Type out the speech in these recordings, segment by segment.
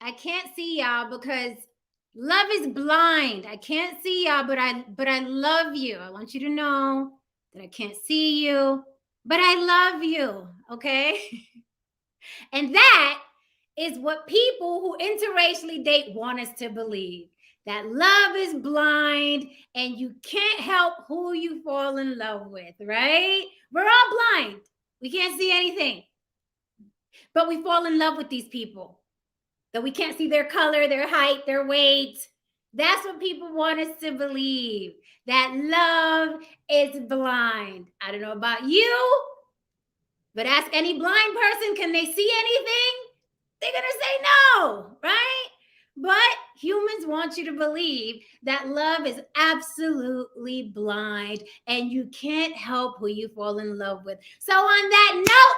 I can't see y'all because love is blind. I can't see y'all, but I love you. I want you to know that I can't see you, but I love you. Okay. And that is what people who interracially date want us to believe, that love is blind and you can't help who you fall in love with, right? We're all blind. We can't see anything. But we fall in love with these people. That we can't see their color, their height, their weight. That's what people want us to believe. That love is blind. I don't know about you, but ask any blind person, can they see anything? They're going to say no, right? But humans want you to believe that love is absolutely blind and you can't help who you fall in love with. So, on that note,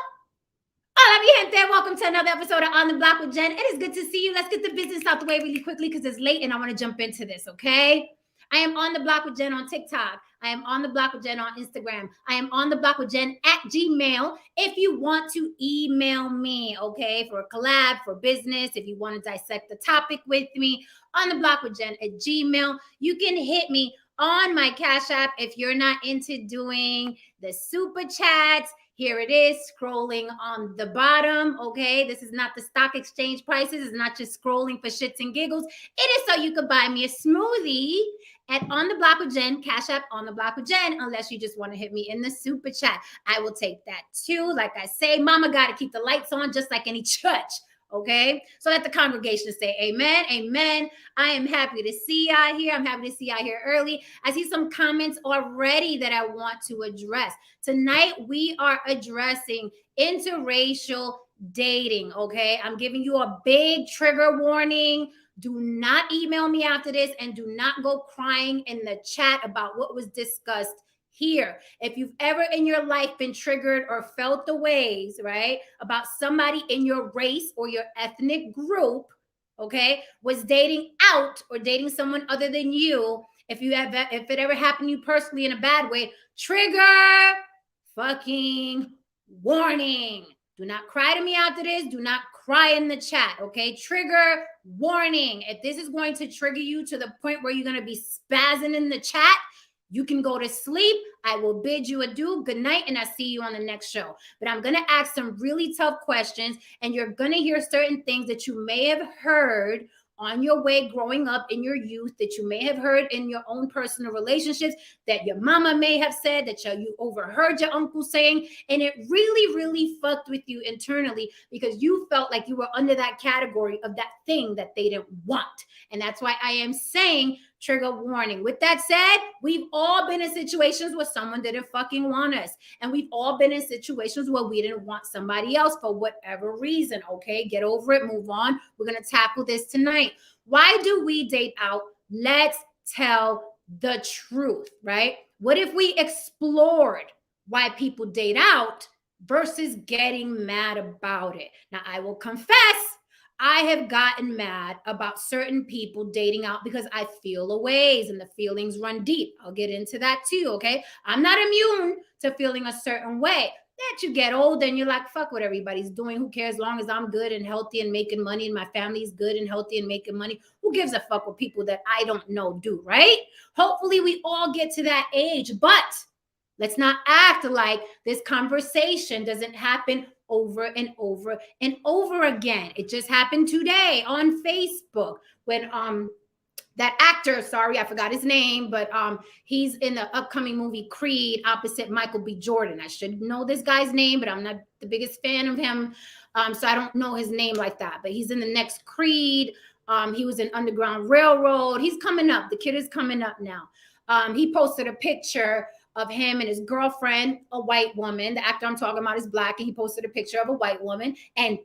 hola, mi gente. Welcome to another episode of On the Block with Jen. It is good to see you. Let's get the business out the way really quickly because it's late and I want to jump into this, okay? I am on the block with Jen on TikTok. I am on the block with Jen on Instagram. I am on the block with Jen at Gmail. If you want to email me, okay, for a collab, for business, if you want to dissect the topic with me, on the block with Jen at Gmail, you can hit me on my Cash App if you're not into doing the super chats. Here it is, scrolling on the bottom, okay? This is not the stock exchange prices. It's not just scrolling for shits and giggles. It is so you could buy me a smoothie at On the Block with Jen, Cash App On the Block with Jen, unless you just want to hit me in the super chat. I will take that too. Like I say, mama got to keep the lights on just like any church. Okay, so let the congregation say amen, amen. I am happy to see y'all here. I'm happy to see y'all here early. I see some comments already that I want to address. Tonight, we are addressing interracial dating, okay? I'm giving you a big trigger warning. Do not email me after this and do not go crying in the chat about what was discussed here. If you've ever in your life been triggered or felt the ways, right, about somebody in your race or your ethnic group, okay, was dating out or dating someone other than you, if it ever happened to you personally in a bad way, trigger fucking warning. Do not cry to me after this. Do not cry in the chat, okay? Trigger warning. If this is going to trigger you to the point where you're going to be spazzing in the chat, you can go to sleep. I will bid you adieu. Good night, and I'll see you on the next show. But I'm going to ask some really tough questions, and you're going to hear certain things that you may have heard on your way growing up in your youth, that you may have heard in your own personal relationships, that your mama may have said, that you overheard your uncle saying, and it really, really fucked with you internally because you felt like you were under that category of that thing that they didn't want. And that's why I am saying trigger warning. With that said, we've all been in situations where someone didn't fucking want us. And we've all been in situations where we didn't want somebody else for whatever reason. Okay, get over it, move on. We're going to tackle this tonight. Why do we date out? Let's tell the truth, right? What if we explored why people date out versus getting mad about it? Now, I will confess, I have gotten mad about certain people dating out because I feel a ways and the feelings run deep. I'll get into that too, okay? I'm not immune to feeling a certain way. That you get older and you're like, fuck what everybody's doing. Who cares? As long as I'm good and healthy and making money and my family's good and healthy and making money. Who gives a fuck what people that I don't know do, right? Hopefully we all get to that age, but let's not act like this conversation doesn't happen over and over and over again. It just happened today on Facebook when that actor, sorry, I forgot his name, but he's in the upcoming movie Creed opposite Michael B. Jordan. I should know this guy's name, but I'm not the biggest fan of him. So I don't know his name like that, but he's in the next Creed. He was in Underground Railroad. He's coming up. The kid is coming up now. He posted a picture of him and his girlfriend, a white woman. The actor I'm talking about is black, and he posted a picture of a white woman, and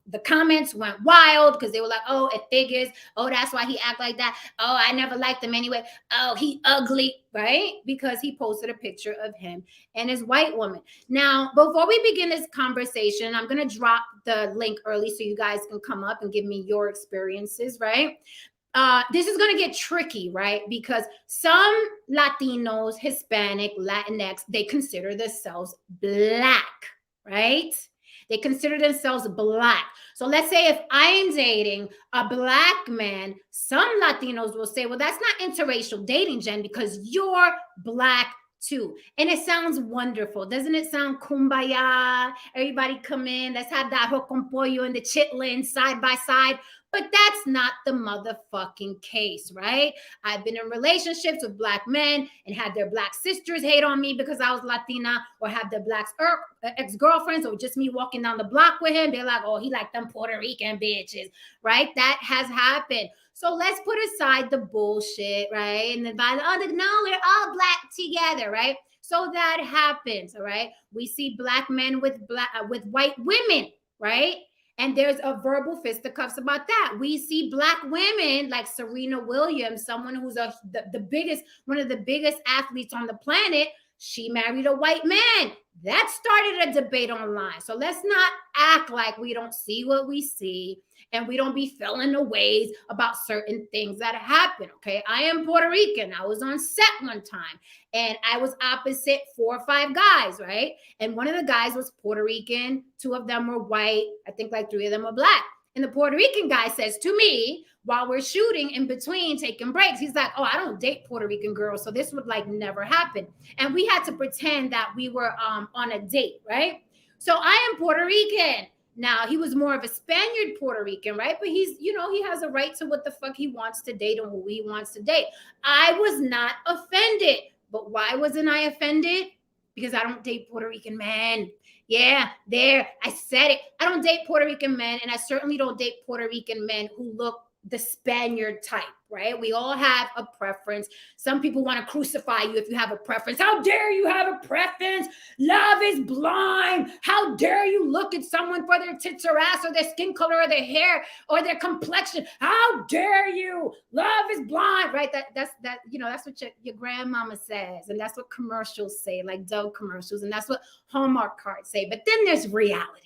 the comments went wild because they were like, oh, it figures. Oh, that's why he act like that. Oh, I never liked him anyway. Oh, he ugly, right? Because he posted a picture of him and his white woman. Now, before we begin this conversation, I'm going to drop the link early so you guys can come up and give me your experiences, right? This is going to get tricky, right? Because some Latinos, Hispanic, Latinx, they consider themselves black, right? They consider themselves black. So let's say if I'm dating a black man, some Latinos will say, well, that's not interracial dating, Jen, because you're black too. And it sounds wonderful. Doesn't it sound kumbaya? Everybody come in, let's have that hook con pollo and the chitlin side by side. But that's not the motherfucking case, right? I've been in relationships with black men and had their black sisters hate on me because I was Latina, or have their black ex-girlfriends, or just me walking down the block with him. They're like, oh, he like them Puerto Rican bitches, right? That has happened. So let's put aside the bullshit, right? And then no, we're all black together, right? So that happens, all right? We see black men with white women, right? And there's a verbal fisticuffs about that. We see black women like Serena Williams, someone who's the biggest, one of the biggest athletes on the planet. She married a white man. That started a debate online. So let's not act like we don't see what we see and we don't be feeling the ways about certain things that happen. Okay. I am Puerto Rican. I was on set one time and I was opposite 4 or 5 guys, right? And one of the guys was Puerto Rican. 2 of them were white. I think like 3 of them were black. And the Puerto Rican guy says to me, while we're shooting in between taking breaks, he's like, oh, I don't date Puerto Rican girls, so this would like never happen. And we had to pretend that we were on a date, right? So I am Puerto Rican. Now, he was more of a Spaniard Puerto Rican, right? But he's, you know, he has a right to what the fuck he wants to date and who he wants to date. I was not offended. But why wasn't I offended? Because I don't date Puerto Rican men. Yeah, there, I said it. I don't date Puerto Rican men, and I certainly don't date Puerto Rican men who look the Spaniard type, right? We all have a preference. Some people want to crucify you if you have a preference. How dare you have a preference? Love is blind. How dare you look at someone for their tits or ass or their skin color or their hair or their complexion? How dare you? Love is blind, right? That's what your grandmama says, and that's what commercials say, like Dove commercials, and that's what Hallmark cards say. But then there's reality.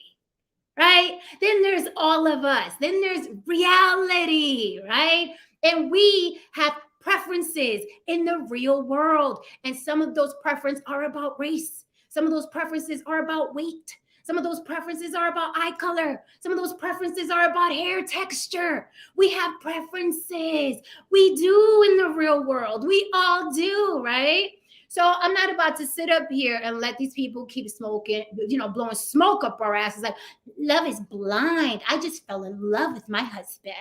Right? Then there's all of us. Then there's reality, right? And we have preferences in the real world. And some of those preferences are about race. Some of those preferences are about weight. Some of those preferences are about eye color. Some of those preferences are about hair texture. We have preferences. We do in the real world. We all do, right? So I'm not about to sit up here and let these people keep smoking, blowing smoke up our asses like love is blind. I just fell in love with my husband.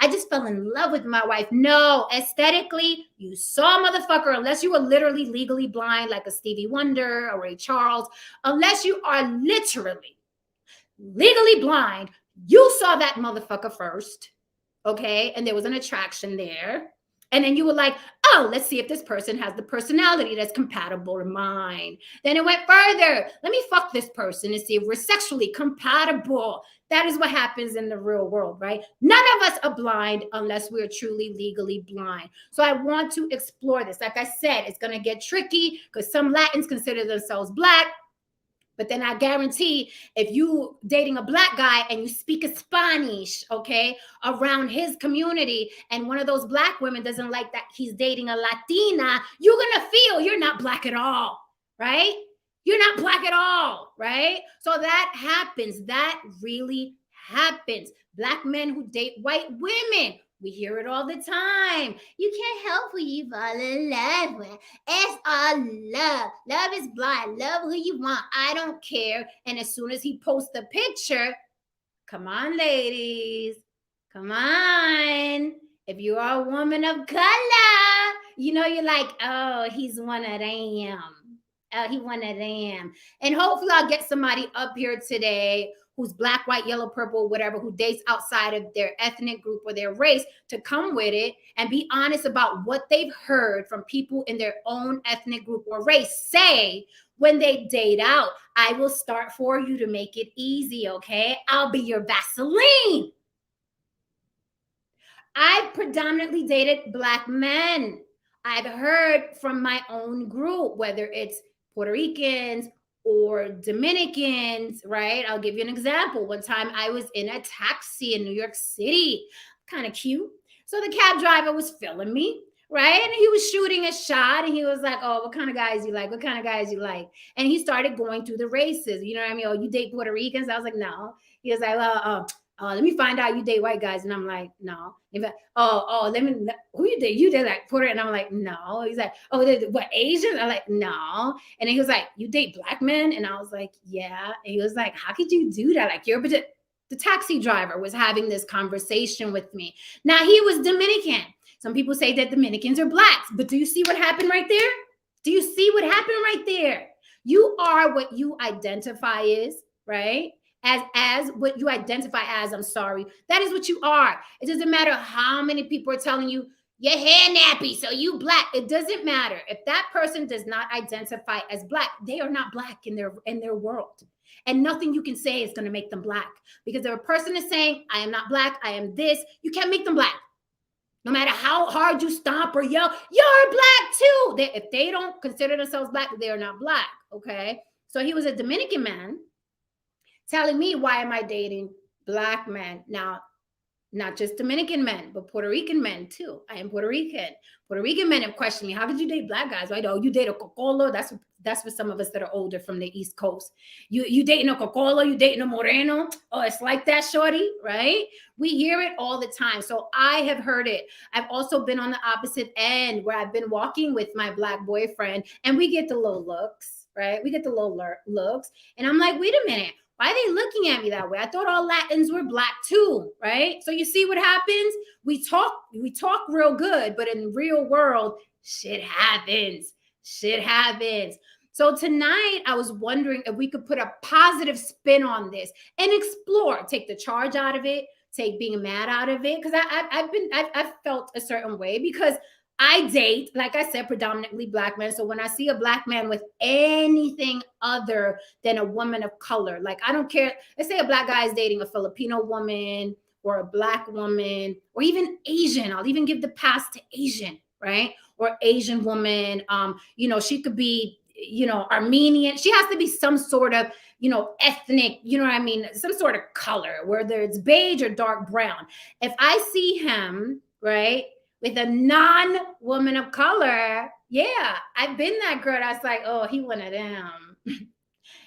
I just fell in love with my wife. No, aesthetically, you saw a motherfucker, unless you were literally legally blind like a Stevie Wonder or Ray Charles, unless you are literally legally blind, you saw that motherfucker first, okay? And there was an attraction there. And then you were like, oh, let's see if this person has the personality that's compatible with mine. Then it went further. Let me fuck this person and see if we're sexually compatible. That is what happens in the real world, right? None of us are blind unless we're truly legally blind. So I want to explore this. Like I said, it's going to get tricky because some Latins consider themselves black. But then I guarantee if you dating a black guy and you speak a Spanish, okay, around his community, and one of those black women doesn't like that he's dating a Latina, you're going to feel you're not black at all, right? You're not black at all, right? So that happens. That really happens. Black men who date white women. We hear it all the time. You can't help who you fall in love with. It's all love. Love is blind. Love who you want. I don't care. And as soon as he posts the picture, come on, ladies. Come on. If you are a woman of color, you're like, oh, he's one of them. Oh, he one of them. And hopefully I'll get somebody up here today who's black, white, yellow, purple, whatever, who dates outside of their ethnic group or their race to come with it and be honest about what they've heard from people in their own ethnic group or race say when they date out. I will start for you to make it easy, okay? I'll be your Vaseline. I've predominantly dated black men. I've heard from my own group, whether it's Puerto Ricans or Dominicans, right? I'll give you an example. One time I was in a taxi in New York City, kind of cute. So the cab driver was filling me, right? And he was shooting a shot and he was like, oh, what kind of guys you like? What kind of guys you like? And he started going through the races. You know what I mean? Oh, you date Puerto Ricans? I was like, no. He was like, well, let me find out you date white guys. And I'm like, no. Let me, who you date? You date like Puerto? And I'm like, no. He's like, oh, what, Asian? I'm like, no. And then he was like, you date black men? And I was like, yeah. And he was like, how could you do that? Like, you're, the taxi driver was having this conversation with me. Now, he was Dominican. Some people say that Dominicans are blacks, but do you see what happened right there? Do you see what happened right there? You are what you identify as, right? As what you identify as, I'm sorry. That is what you are. It doesn't matter how many people are telling you your hair nappy, so you black. It doesn't matter. If that person does not identify as black, they are not black in their world. And nothing you can say is going to make them black. Because if a person is saying, I am not black, I am this, you can't make them black. No matter how hard you stomp or yell, you're black too. If they don't consider themselves black, they are not black. Okay. So he was a Dominican man telling me, why am I dating black men? Now, not just Dominican men, but Puerto Rican men too. I am Puerto Rican. Puerto Rican men have questioned me, how could you date black guys? Right? Oh, you date a cocolo? That's for some of us that are older from the East Coast. You dating a cocolo? You dating a moreno? Oh, it's like that, shorty, right? We hear it all the time. So I have heard it. I've also been on the opposite end where I've been walking with my black boyfriend and we get the little looks, right? We get the little looks. And I'm like, wait a minute. Why are they looking at me that way? I thought all Latins were black too, right? So you see what happens? We talk real good, but in the real world, shit happens. Shit happens. So tonight, I was wondering if we could put a positive spin on this and explore, take the charge out of it, take being mad out of it. Because I've felt a certain way because I date, like I said, predominantly black men. So when I see a black man with anything other than a woman of color, like I don't care. Let's say a black guy is dating a Filipino woman or a black woman or even Asian. I'll even give the pass to Asian, right? Or Asian woman. She could be, Armenian. She has to be some sort of, ethnic, some sort of color, whether it's beige or dark brown. If I see him, right, with a non-woman of color, yeah, I've been that girl that's like, oh, he one of them.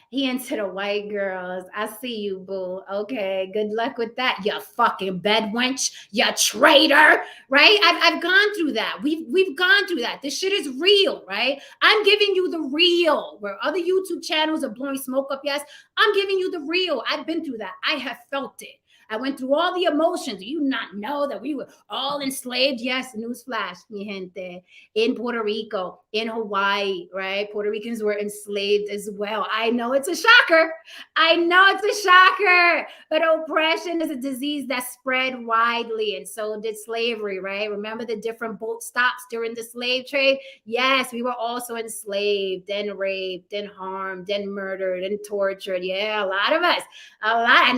He into the white girls. I see you, boo. Okay, good luck with that, you fucking bed wench, you traitor, right? I've gone through that. We've gone through that. This shit is real, right? I'm giving you the real. Where other YouTube channels are blowing smoke up, yes, I'm giving you the real. I've been through that. I have felt it. I went through all the emotions. Do you not know that we were all enslaved? Yes, newsflash, mi gente. In Puerto Rico, in Hawaii, right? Puerto Ricans were enslaved as well. I know it's a shocker. I know it's a shocker. But oppression is a disease that spread widely, and so did slavery, right? Remember the different boat stops during the slave trade? Yes, we were also enslaved and raped and harmed and murdered and tortured. Yeah, a lot of us. A lot.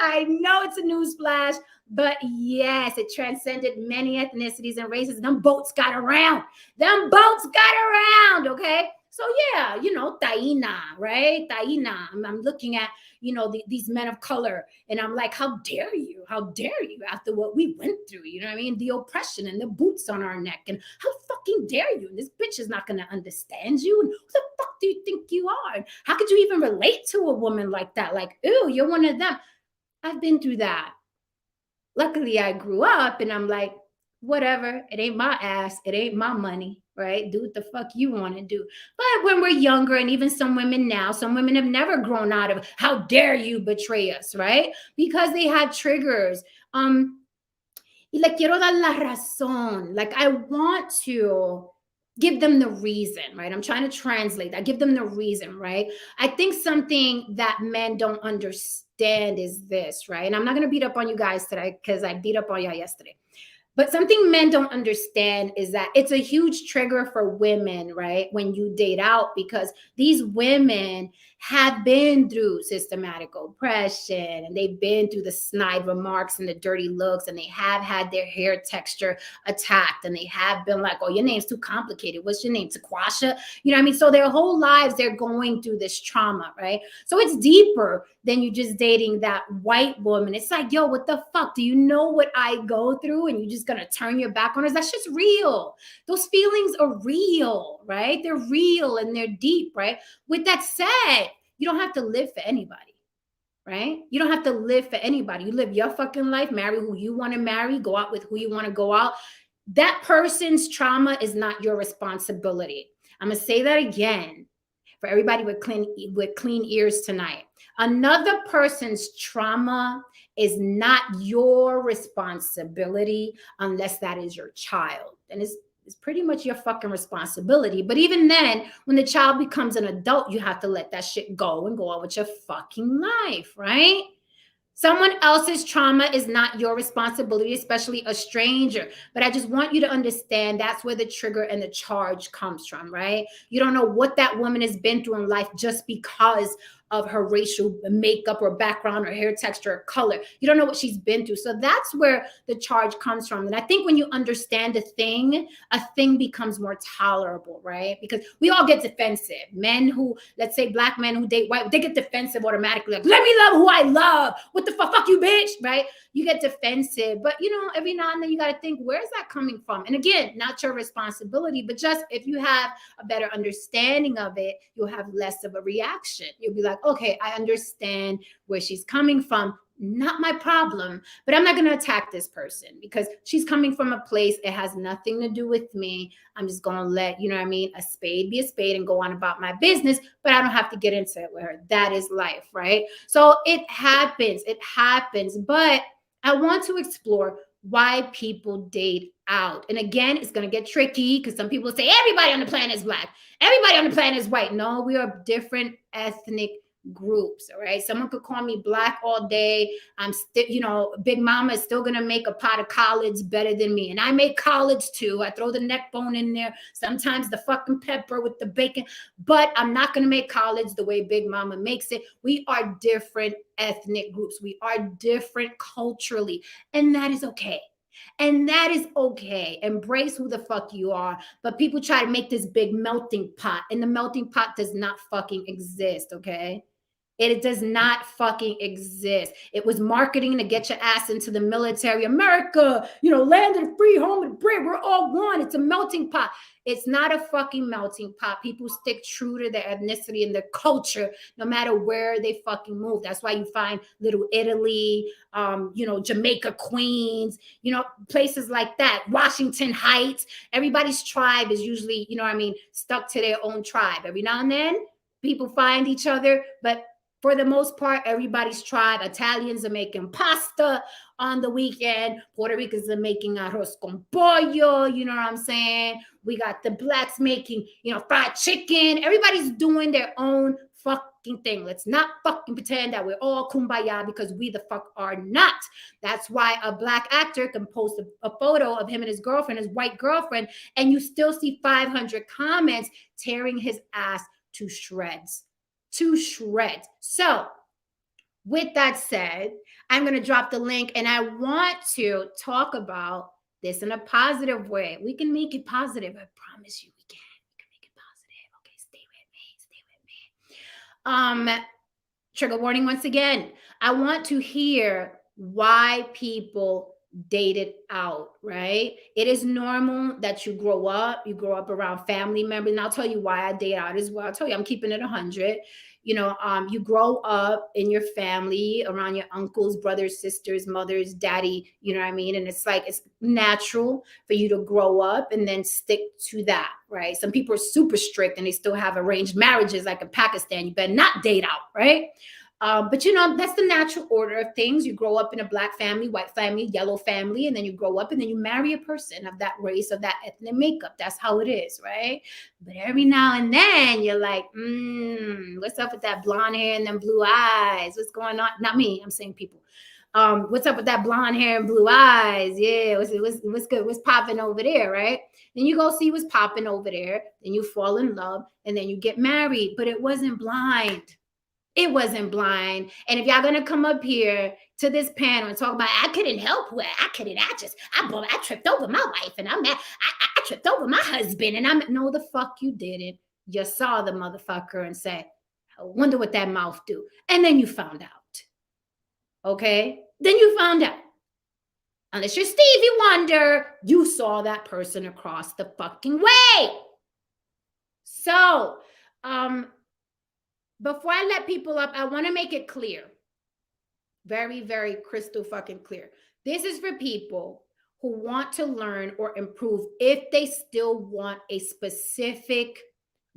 I know it's a newsflash, but yes, it transcended many ethnicities and races. Them boats got around. Okay. So yeah, Taina, right? Taina. I'm looking at, these men of color and I'm like, how dare you? How dare you after what we went through? You know what I mean? The oppression and the boots on our neck and how fucking dare you? And this bitch is not going to understand you. And who the fuck do you think you are? And how could you even relate to a woman like that? Like, ooh, you're one of them. I've been through that. Luckily, I grew up and I'm like, whatever, it ain't my ass, it ain't my money, right? Do what the fuck you want to do. But when we're younger, and even some women now, some women have never grown out of how dare you betray us, right? Because they have triggers. Y le quiero dar la razón. Like I want to give them the reason, right? I'm trying to translate that. Give them the reason, right? I think something that men don't understand is this, right? And I'm not going to beat up on you guys today because I beat up on y'all yesterday. But something men don't understand is that it's a huge trigger for women, right? When you date out, because these women have been through systematic oppression and they've been through the snide remarks and the dirty looks, and they have had their hair texture attacked, and they have been like, oh, your name's too complicated. What's your name? Taquasha? You know what I mean? So their whole lives, they're going through this trauma, right? So it's deeper than you just dating that white woman. It's like, yo, what the fuck? Do you know what I go through? And you're just gonna turn your back on us? That's just real. Those feelings are real, right? They're real and they're deep, right? With that said, you don't have to live for anybody, right? You don't have to live for anybody. You live your fucking life, marry who you want to marry, go out with who you want to go out. That person's trauma is not your responsibility. I'm gonna say that again for everybody with clean ears tonight. Another person's trauma is not your responsibility unless that is your child. And it's pretty much your fucking responsibility. But even then, when the child becomes an adult, you have to let that shit go and go on with your fucking life, right? Someone else's trauma is not your responsibility, especially a stranger. But I just want you to understand that's where the trigger and the charge comes from, right? You don't know what that woman has been through in life just because of her racial makeup or background or hair texture or color. You don't know what she's been through. So that's where the charge comes from. And I think when you understand a thing becomes more tolerable, right? Because we all get defensive. Men who, let's say black men who date white, they get defensive automatically. Like, let me love who I love. What the fuck you, bitch, right? You get defensive. But, you know, every now and then you got to think, where's that coming from? And again, not your responsibility, but just if you have a better understanding of it, you'll have less of a reaction. You'll be like, okay, I understand where she's coming from. Not my problem, but I'm not going to attack this person because she's coming from a place. It has nothing to do with me. I'm just going to let, you know what I mean, a spade be a spade and go on about my business, but I don't have to get into it with her. That is life, right? So it happens. But I want to explore why people date out. And again, it's going to get tricky because some people say everybody on the planet is black. Everybody on the planet is white. No, we are different ethnic groups. All right. Someone could call me black all day. I'm still, you know, Big Mama is still going to make a pot of collards better than me. And I make collards too. I throw the neck bone in there. Sometimes the fucking pepper with the bacon, but I'm not going to make collards the way Big Mama makes it. We are different ethnic groups. We are different culturally. And that is okay. And that is okay. Embrace who the fuck you are. But people try to make this big melting pot, and the melting pot does not fucking exist, okay? It does not fucking exist. It was marketing to get your ass into the military. America, you know, land of the free, home of the brave. We're all one. It's a melting pot. It's not a fucking melting pot. People stick true to their ethnicity and their culture, no matter where they fucking move. That's why you find Little Italy, you know, Jamaica, Queens, you know, places like that. Washington Heights. Everybody's tribe is usually, you know what I mean, stuck to their own tribe. Every now and then, people find each other, but for the most part, everybody's tribe. Italians are making pasta on the weekend. Puerto Ricans are making arroz con pollo. You know what I'm saying? We got the blacks making, you know, fried chicken. Everybody's doing their own fucking thing. Let's not fucking pretend that we're all kumbaya because we the fuck are not. That's why a black actor can post a photo of him and his girlfriend, his white girlfriend, and you still see 500 comments tearing his ass to shreds. So with that said, I'm going to drop the link and I want to talk about this in a positive way. We can make it positive. I promise you we can. We can make it positive. Okay, stay with me. Trigger warning once again. I want to hear why people dated out, right? It is normal that you grow up around family members. And I'll tell you why I date out as well. I'll tell you, I'm keeping it 100. You know, you grow up in your family around your uncles, brothers, sisters, mothers, daddy, you know what I mean? And it's like, it's natural for you to grow up and then stick to that, right? Some people are super strict and they still have arranged marriages like in Pakistan. You better not date out, right? But you know, that's the natural order of things. You grow up in a black family, white family, yellow family, and then you grow up and then you marry a person of that race, of that ethnic makeup. That's how it is, right? But every now and then you're like, what's up with that blonde hair and them blue eyes? What's going on? Not me, I'm saying people. What's up with that blonde hair and blue eyes? Yeah, what's good? What's popping over there, right? Then you go see what's popping over there. Then you fall in love and then you get married. But it wasn't blind. It wasn't blind. And if y'all gonna come up here to this panel and talk about I couldn't help it, I tripped over my wife and I'm mad. I tripped over my husband and I'm no, the fuck you didn't. You saw the motherfucker and said, I wonder what that mouth do. And then you found out. Okay? Then you found out. Unless you're Stevie Wonder, you saw that person across the fucking way. So, before I let people up, I want to make it clear. Very, very crystal fucking clear. This is for people who want to learn or improve if they still want a specific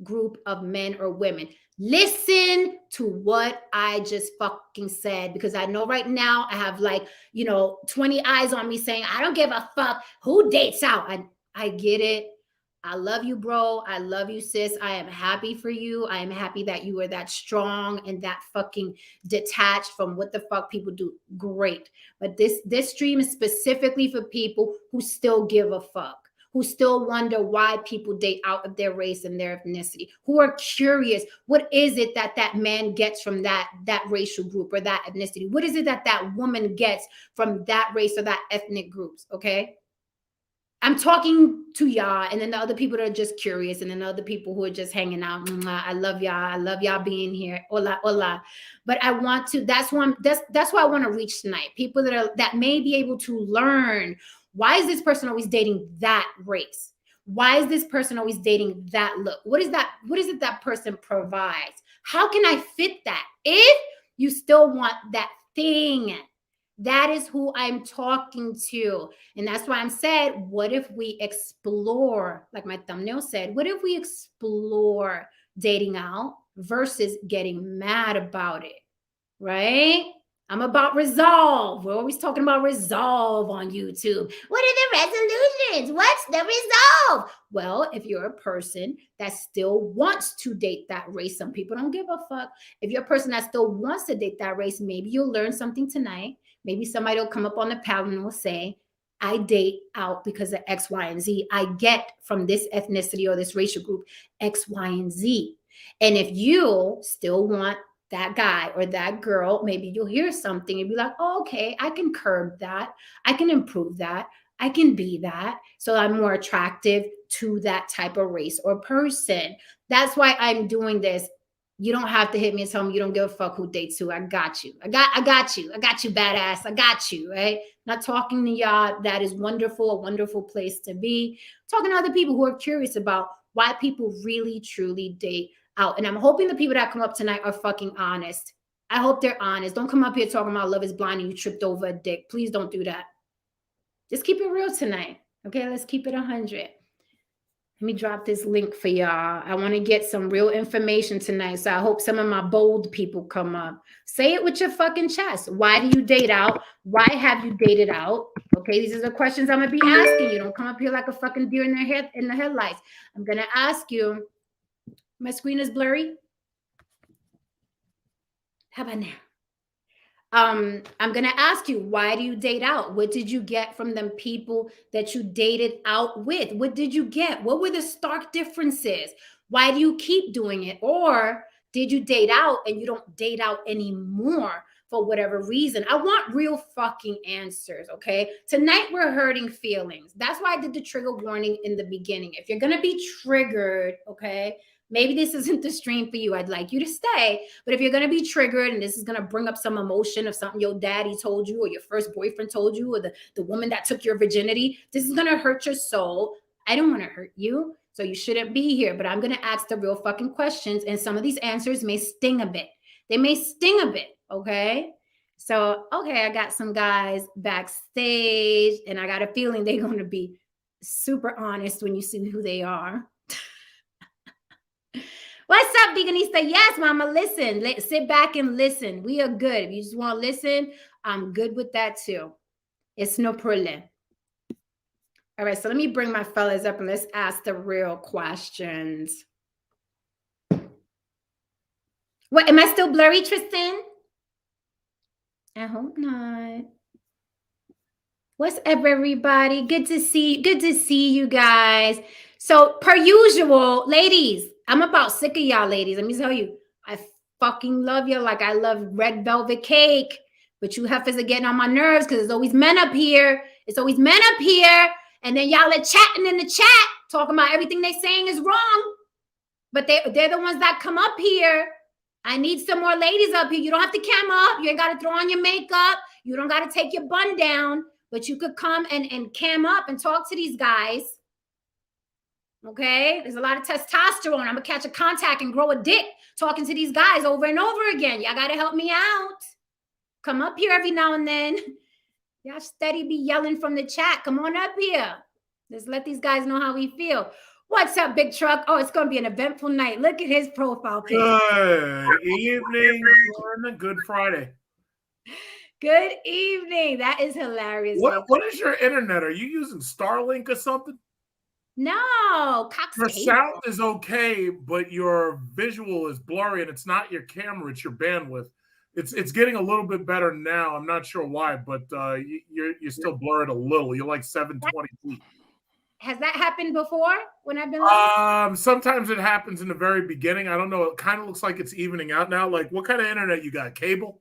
group of men or women. Listen to what I just fucking said, because I know right now I have 20 eyes on me saying, I don't give a fuck who dates out. I get it. I love you, bro. I love you, sis. I am happy for you. I am happy that you are that strong and that fucking detached from what the fuck people do. Great. But this stream is specifically for people who still give a fuck, who still wonder why people date out of their race and their ethnicity, who are curious, what is it that man gets from that racial group or that ethnicity? What is it that woman gets from that race or that ethnic groups, okay? I'm talking to y'all, and then the other people that are just curious, and then the other people who are just hanging out. I love y'all. I love y'all being here. Hola, hola. But I want to. That's why I want to reach tonight. People that may be able to learn. Why is this person always dating that race? Why is this person always dating that look? What is that? What is it that person provides? How can I fit that? If you still want that thing. That is who I'm talking to. And that's why I'm said, what if we explore, like my thumbnail said, what if we explore dating out versus getting mad about it, right? I'm about resolve. We're always talking about resolve on YouTube. What are the resolutions? What's the resolve? Well, if you're a person that still wants to date that race, some people don't give a fuck. If you're a person that still wants to date that race, maybe you'll learn something tonight. Maybe somebody will come up on the panel and will say, I date out because of X, Y, and Z. I get from this ethnicity or this racial group X, Y, and Z. And if you still want that guy or that girl, maybe you'll hear something and be like, oh, okay, I can curb that. I can improve that. I can be that. So I'm more attractive to that type of race or person. That's why I'm doing this. You don't have to hit me and tell me you don't give a fuck who dates who. I got you. I got you. I got you, badass. I got you, right? Not talking to y'all. That is wonderful, a wonderful place to be. Talking to other people who are curious about why people really, truly date out. And I'm hoping the people that come up tonight are fucking honest. I hope they're honest. Don't come up here talking about love is blind and you tripped over a dick. Please don't do that. Just keep it real tonight. Okay, let's keep it 100. Let me drop this link for y'all. I want to get some real information tonight. So I hope some of my bold people come up. Say it with your fucking chest. Why do you date out? Why have you dated out? Okay, these are the questions I'm going to be asking you. Don't come up here like a fucking deer in the headlights. I'm going to ask you. My screen is blurry. How about now? I'm going to ask you, why do you date out? What did you get from them people that you dated out with? What did you get? What were the stark differences? Why do you keep doing it? Or did you date out and you don't date out anymore for whatever reason? I want real fucking answers, okay? Tonight we're hurting feelings. That's why I did the trigger warning in the beginning. If you're going to be triggered, okay, maybe this isn't the stream for you. I'd like you to stay. But if you're going to be triggered and this is going to bring up some emotion of something your daddy told you or your first boyfriend told you or the woman that took your virginity, this is going to hurt your soul. I don't want to hurt you. So you shouldn't be here. But I'm going to ask the real fucking questions. And some of these answers may sting a bit. They may sting a bit. Okay. So, okay, I got some guys backstage and I got a feeling they're going to be super honest when you see who they are. What's up, Veganista? Yes, mama, listen. Sit back and listen. We are good. If you just want to listen, I'm good with that too. It's no problem. All right, so let me bring my fellas up and let's ask the real questions. What, am I still blurry, Tristan? I hope not. What's up, everybody? Good to see you guys. So, per usual, ladies, I'm about sick of y'all ladies. Let me tell you, I fucking love you like I love red velvet cake. But you heifers are getting on my nerves because there's always men up here. It's always men up here. And then y'all are chatting in the chat, talking about everything they're saying is wrong. But they're the ones that come up here. I need some more ladies up here. You don't have to cam up. You ain't got to throw on your makeup. You don't got to take your bun down, but you could come and cam up and talk to these guys. Okay? There's a lot of testosterone. I'm going to catch a contact and grow a dick talking to these guys over and over again. Y'all got to help me out. Come up here every now and then. Y'all steady be yelling from the chat. Come on up here. Let's let these guys know how we feel. What's up, Big Truck? Oh, it's going to be an eventful night. Look at his profile picture. Good evening, good Friday. Good evening. That is hilarious. What is your internet? Are you using Starlink or something? No, Cox Your cable. sound is okay, but your visual is blurry, and it's not your camera; it's your bandwidth. It's getting a little bit better now. I'm not sure why, but you're still blurred a little. You're like 720p. Has that happened before when I've been live? Sometimes it happens in the very beginning. I don't know. It kind of looks like it's evening out now. Like, what kind of internet you got? Cable?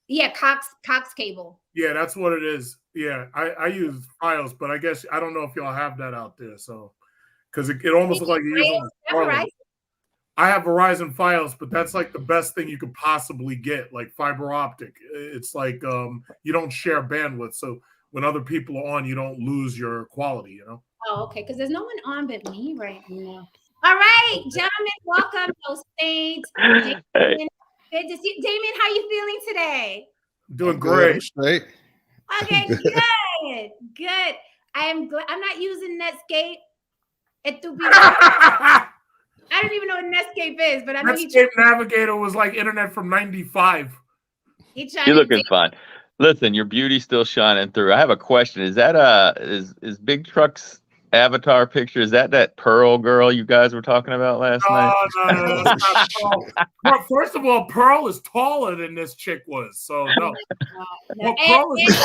Yeah, Cox cable. Yeah, that's what it is. Yeah, I use Fios, but I guess I don't know if y'all have that out there. So, because it almost looks like you're using Verizon. I have Verizon Fios, but that's like the best thing you could possibly get, like fiber optic. It's like you don't share bandwidth, so when other people are on, you don't lose your quality. You know. Oh, okay. Because there's no one on but me right now. All right, gentlemen, welcome to Saint. Hey. Good to see you. Damien, how you feeling today? Doing great. I'm straight. Okay, good. Good. I am glad I'm not using Netscape. I don't even know what Netscape is, but I know Netscape Navigator was like internet from '95. You're looking fine. Listen, your beauty's still shining through. I have a question. Is that is Big Truck's avatar picture? Is that Pearl girl you guys were talking about last night? No, that's not Pearl. Well, first of all, Pearl is taller than this chick was, so no. Well, Pearl is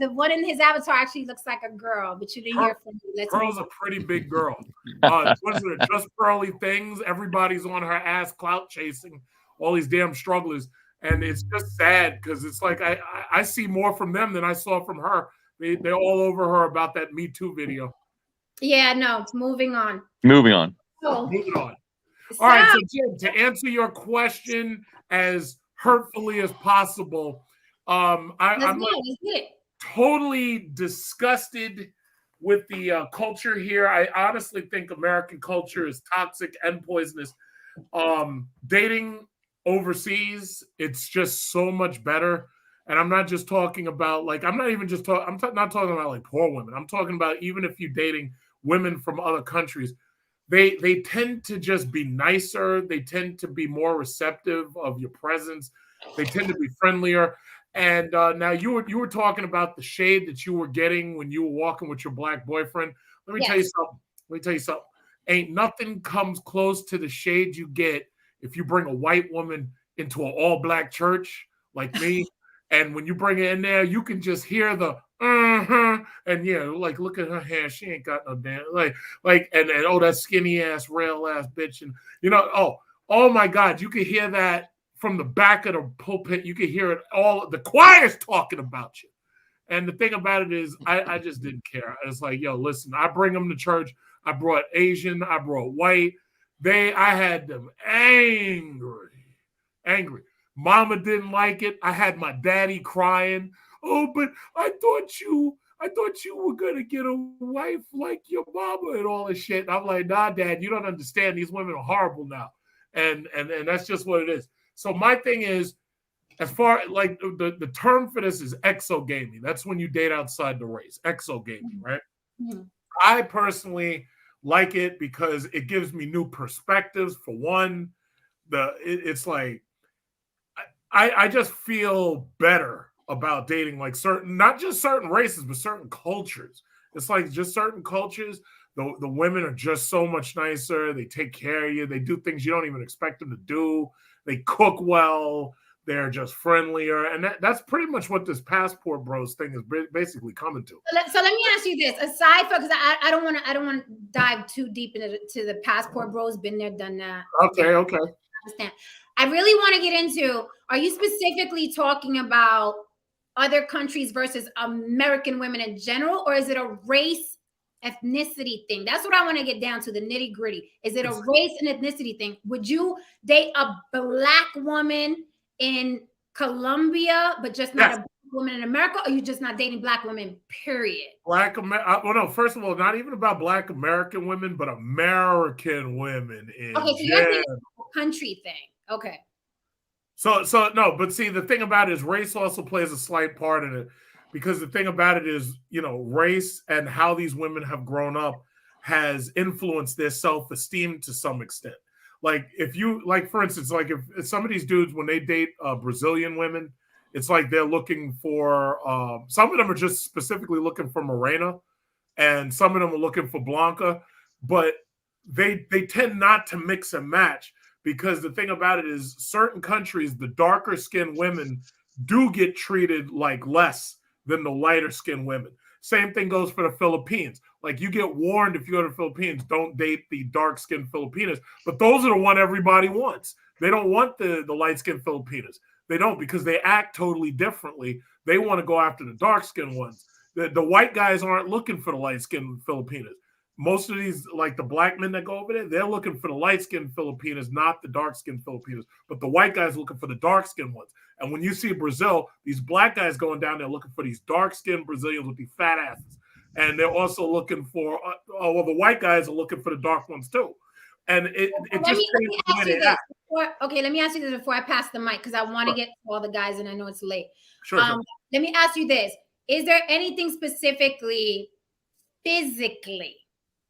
the one in his avatar actually looks like a girl, but you didn't hear from me. Pearl's a pretty big girl. What is it? Just Pearly Things. Everybody's on her ass, clout chasing all these damn strugglers. And it's just sad because it's like I see more from them than I saw from her. They're all over her about that Me Too video. Yeah, no. Moving on. Moving on. All right. So Jim, to answer your question as hurtfully as possible, I'm totally disgusted with the culture here. I honestly think American culture is toxic and poisonous. Dating overseas, it's just so much better. And I'm not just talking about I'm not talking about like poor women. I'm talking about even if you're dating women from other countries, they tend to just be nicer. They tend to be more receptive of your presence. They tend to be friendlier. And now you were talking about the shade that you were getting when you were walking with your black boyfriend. Let me tell you something. Ain't nothing comes close to the shade you get if you bring a white woman into an all-black church like me. And when you bring it in there, you can just hear the and like look at her hair, she ain't got no damn and oh, that skinny ass rail ass bitch, and oh my God, you can hear that from the back of the pulpit. You can hear it all. The choir's talking about you. And the thing about it is, I just didn't care. It's like, yo, listen, I bring them to church. I brought Asian, I brought white. I had them angry. Mama didn't like it. I had my daddy crying. Oh, but I thought you were gonna get a wife like your mama and all this shit. And I'm like, nah, Dad, you don't understand. These women are horrible now, and that's just what it is. So my thing is, as far like the term for this is exogaming. That's when you date outside the race. Exogaming, right? Mm-hmm. I personally like it because it gives me new perspectives. For one, it's like I just feel better about dating like not just certain races, but certain cultures. It's like just certain cultures. The women are just so much nicer. They take care of you. They do things you don't even expect them to do. They cook well. They're just friendlier. And that's pretty much what this passport bros thing is basically coming to. So let me ask you this. Aside from, because I don't want to dive too deep into the passport bros. Been there, done that. Okay. I understand. I really want to get into, are you specifically talking about other countries versus American women in general, or is it a race ethnicity thing? That's what I want to get down to, the nitty gritty. Is it a race and ethnicity thing? Would you date a black woman in Colombia, but just not a black woman in America, or you just not dating black women, period? Well, no, first of all, not even about black American women, but American women in Okay, so you're saying it's a country thing. Okay. So no, but see, the thing about it is race also plays a slight part in it, because the thing about it is, race and how these women have grown up has influenced their self-esteem to some extent. Like for instance, like if some of these dudes, when they date Brazilian women, it's like they're looking for, some of them are just specifically looking for Morena, and some of them are looking for Blanca, but they tend not to mix and match. Because the thing about it is, certain countries, the darker skinned women do get treated like less than the lighter skinned women. Same thing goes for the Philippines. Like, you get warned if you go to the Philippines, don't date the dark skinned Filipinas. But those are the one everybody wants. They don't want the light skinned Filipinas. They don't, because they act totally differently. They want to go after the dark skinned ones. The white guys aren't looking for the light skinned Filipinas. Most of these, like the black men that go over there, they're looking for the light-skinned Filipinas, not the dark-skinned Filipinas. But the white guys looking for the dark-skinned ones. And when you see Brazil, these black guys going down there looking for these dark-skinned Brazilians with these fat asses. And they're also looking for, the white guys are looking for the dark ones too. And it just changes the way they act. Let me ask you this before I pass the mic, because I want to get to all the guys and I know it's late. Sure. Let me ask you this. Is there anything specifically physically,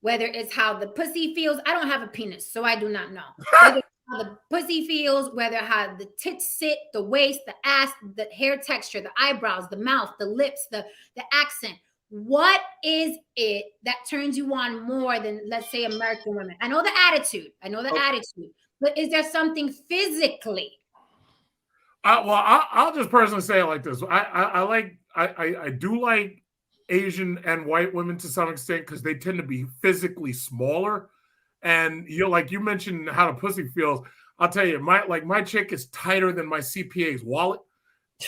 whether it's how the pussy feels? I don't have a penis, so I do not know. Whether how the pussy feels, whether how the tits sit, the waist, the ass, the hair texture, the eyebrows, the mouth, the lips, the accent. What is it that turns you on more than, let's say, American women? I know the attitude. But is there something physically? I'll just personally say it like this. I do like Asian and white women to some extent, because they tend to be physically smaller. And you mentioned how the pussy feels. I'll tell you, my chick is tighter than my CPA's wallet,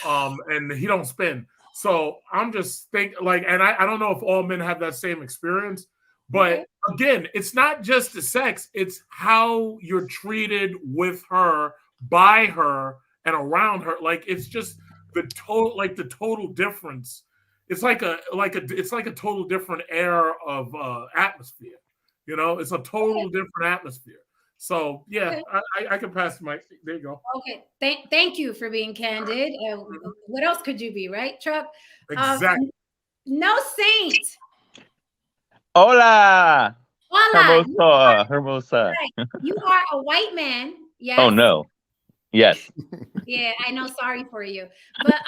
and he don't spend. So I'm just thinking, and I don't know if all men have that same experience, but again, it's not just the sex; it's how you're treated with her, by her, and around her. Like, it's just the total difference. It's like a total different air of atmosphere. It's a total different atmosphere. So yeah, I can pass the mic. There you go. Okay, thank you for being candid. What else could you be, right, Chuck? Exactly. No Saint. Hola. Hola. Hermosa. Right. You are a white man. Yes. Oh no. Yes. Yeah, I know. Sorry for you, but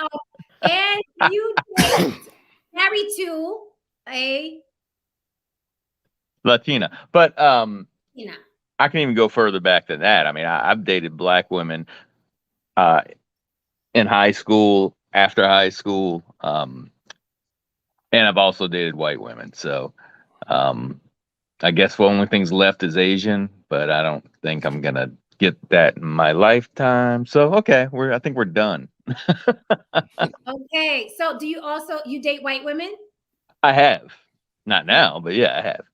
and you married to a Latina, but you know. I can even go further back than that. I mean, I've dated black women in high school, after high school, and I've also dated white women. So I guess the only things left is Asian, but I don't think I'm gonna get that in my lifetime. So okay, I think we're done. Okay, so do you date white women? I have, not now, but yeah, I have.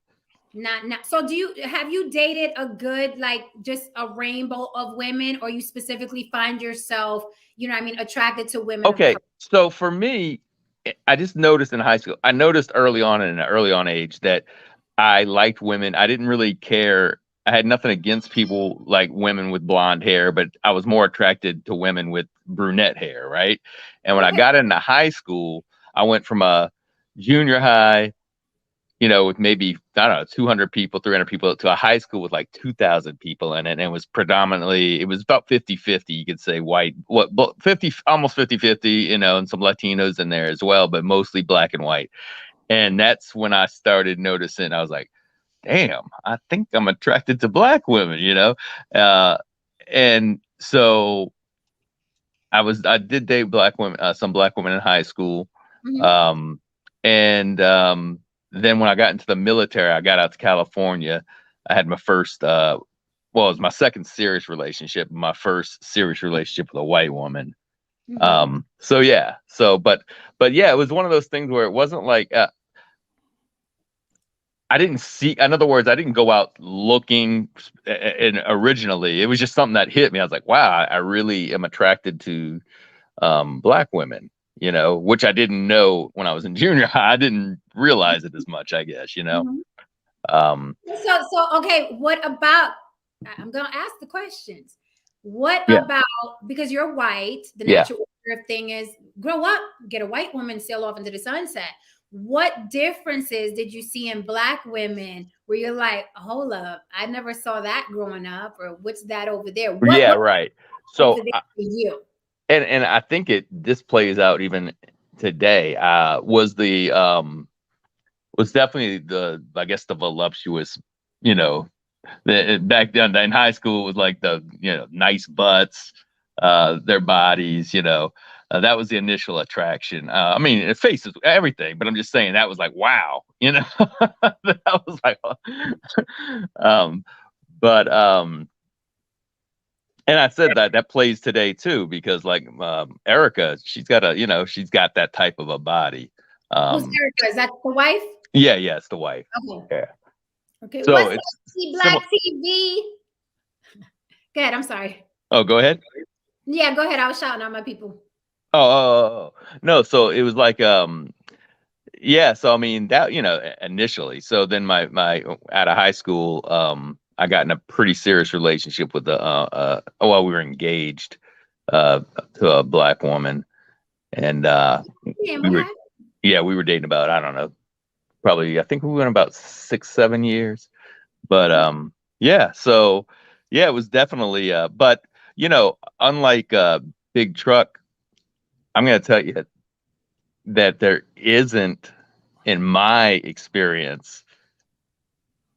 Not. So have you dated a good, just a rainbow of women, or you specifically find yourself, attracted to women? Okay, so for me, I just noticed in high school, I noticed early on age that I liked women. I didn't really care. I had nothing against people like women with blonde hair, but I was more attracted to women with brunette hair, right? And when I got into high school, I went from a junior high, with maybe, I don't know, 200 people, 300 people, to a high school with like 2,000 people in it. And it was about 50-50, you could say white, almost 50-50, and some Latinos in there as well, but mostly black and white. And that's when I started noticing, I was like, damn, I think I'm attracted to black women, and so I did date black women, some black women in high school. Mm-hmm. Then when I got into the military, I got out to California. I had my first, it was my second serious relationship, my first serious relationship with a white woman. Mm-hmm. But yeah, it was one of those things where it wasn't like, I didn't see. In other words, I didn't go out looking. And originally, it was just something that hit me. I was like, wow, I really am attracted to Black women. You know, which I didn't know when I was in junior high. I didn't realize it as much, I guess. You know. So okay, what about, I'm gonna ask the questions. What Yeah. about, because you're white, the Yeah. natural order of thing is grow up, get a white woman, sail off into the sunset. What differences did you see in Black women where you're like, hold up, I never saw that growing up, or what's that over there? Yeah, what right. over So there for you? and I think this plays out even today. Was definitely I guess the voluptuous, you know, back then in high school was like the, you know, nice butts, their bodies, you know, that was the initial attraction. I mean, it faces everything, but I'm just saying that was like, wow, you know, that was like, but and I said that plays today too, because like Erica, she's got that type of a body. Who's Erica? Is that the wife? Yeah, it's the wife. Okay. Yeah. Okay. So What's it's Black TV? Go ahead. I'm sorry. Oh, go ahead. Yeah, go ahead. I was shouting out my people. Oh, no. So it was like, yeah. So I mean that, you know, initially. So then my out of high school, I got in a pretty serious relationship with well, we were engaged, to a Black woman, and we were dating about, I don't know, probably, I think we went about 6-7 years, but yeah. So yeah, it was definitely, but you know, unlike Big Truck, I'm going to tell you that there isn't, in my experience,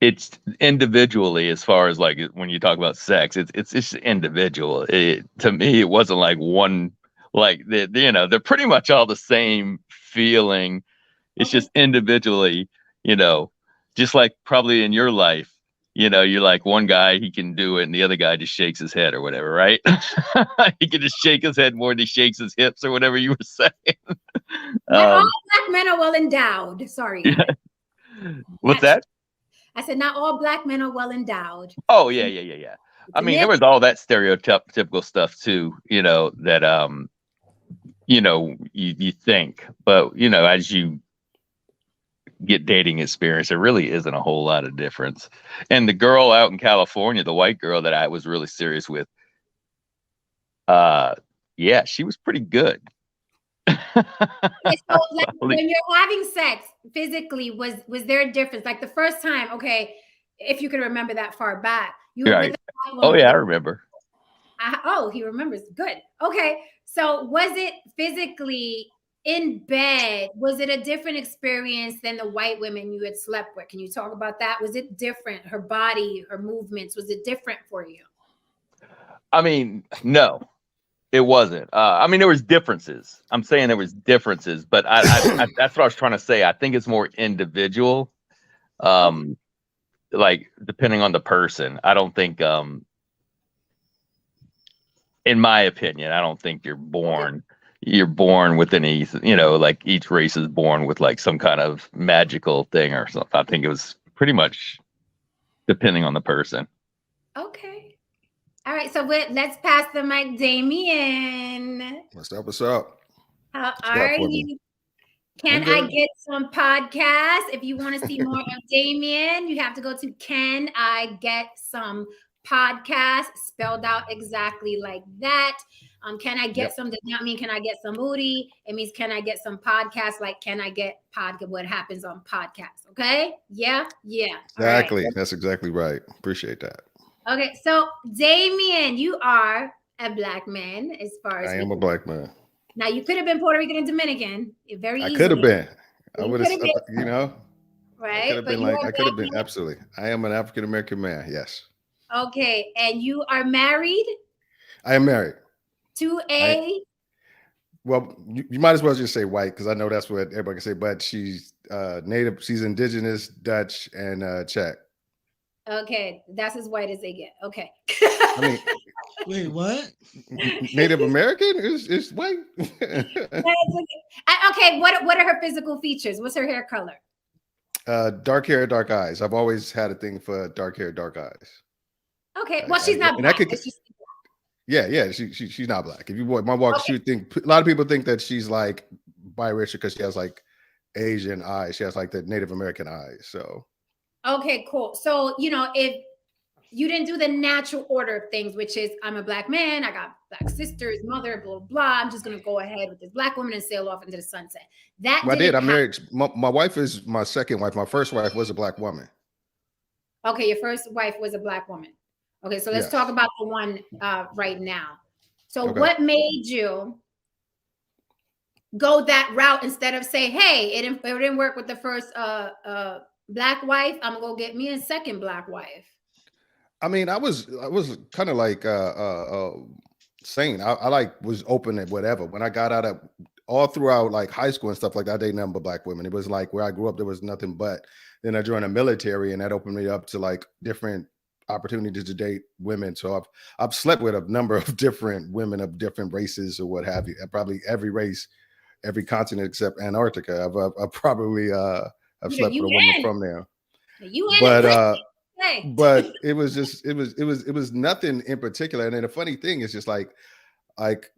it's individually, as far as like when you talk about sex, it's just individual. To me, it wasn't like one, like you know, they're pretty much all the same feeling. It's just individually, you know, just like probably in your life, you know, you're like, one guy, he can do it, and the other guy just shakes his head or whatever, right? He can just shake his head more than he shakes his hips or whatever you were saying. Not all Black men are well endowed. Sorry. What's that? I said not all Black men are well endowed. Oh, yeah. I mean, there was all that stereotypical stuff too, you know, that you know, you think, but you know, as you get dating experience, there really isn't a whole lot of difference. And the girl out in California, the white girl that I was really serious with, yeah, she was pretty good. So like, when you're having sex physically, was there a difference? Like the first time, okay, if you can remember that far back, you were right. with a Oh yeah, I remember. Oh, he remembers. Good. Okay. So was it physically in bed? Was it a different experience than the white women you had slept with? Can you talk about that? Was it different? Her body, her movements, was it different for you? I mean, no, it wasn't. I mean, there was differences. I'm saying there was differences, but I that's what I was trying to say. I think it's more individual. Like depending on the person. I don't think, in my opinion, I don't think you're born with any, you know, like each race is born with like some kind of magical thing or something. I think it was pretty much depending on the person. Okay. All right. So let's pass the mic, Damien. What's up? How are you? Can I get some podcasts? If you want to see more of Damien, you have to go to Can I Get Some Podcasts, spelled out exactly like that. Can I get some does not mean can I get some booty. It means can I get some podcasts, like can I get what happens on podcasts. Okay. Yeah. Exactly. Right. That's exactly right. Appreciate that. Okay. So Damien, you are a Black man, as far as I am a Black man. Now you could have been Puerto Rican and Dominican. Very easily. I could have been. I would have, you know. Right. I could have been, absolutely. I am an African American man. Yes. Okay. And you are married? I am married. To a? Well, you might as well just say white, because I know that's what everybody can say, but she's native, she's indigenous, Dutch, and Czech. Okay. That's as white as they get. Okay. I mean, wait, what? Native American is white. Okay. What are her physical features? What's her hair color? Dark hair, dark eyes. I've always had a thing for dark hair, dark eyes. Okay. Well, she's not And black. that could, yeah. She's not black. If you my walk, she would think. A lot of people think that she's like biracial because she has like Asian eyes. She has like the Native American eyes. So. Okay, cool. So if you didn't do the natural order of things, which is I'm a black man, I got black sisters, mother, blah, blah, blah. I'm just going to go ahead with this black woman and sail off into the sunset. That I did. I married, my wife is my second wife. My first wife was a black woman. Okay, your first wife was a black woman. Okay, so let's talk about the one right now. So what made you go that route instead of say, hey, it didn't work with the first black wife, I'm going to go get me a second black wife? I mean, I was kind of like saying I like was open at whatever. When I got out of all throughout like high school and stuff like that, I dated nothing but black women. It was like where I grew up, there was nothing but. Then I joined the military, and that opened me up to like different opportunities to date women. So I've slept with a number of different women of different races or what have you. Probably every race, every continent except Antarctica. I've probably I've slept with a woman from there. But it was just it was nothing in particular. And then the funny thing is just like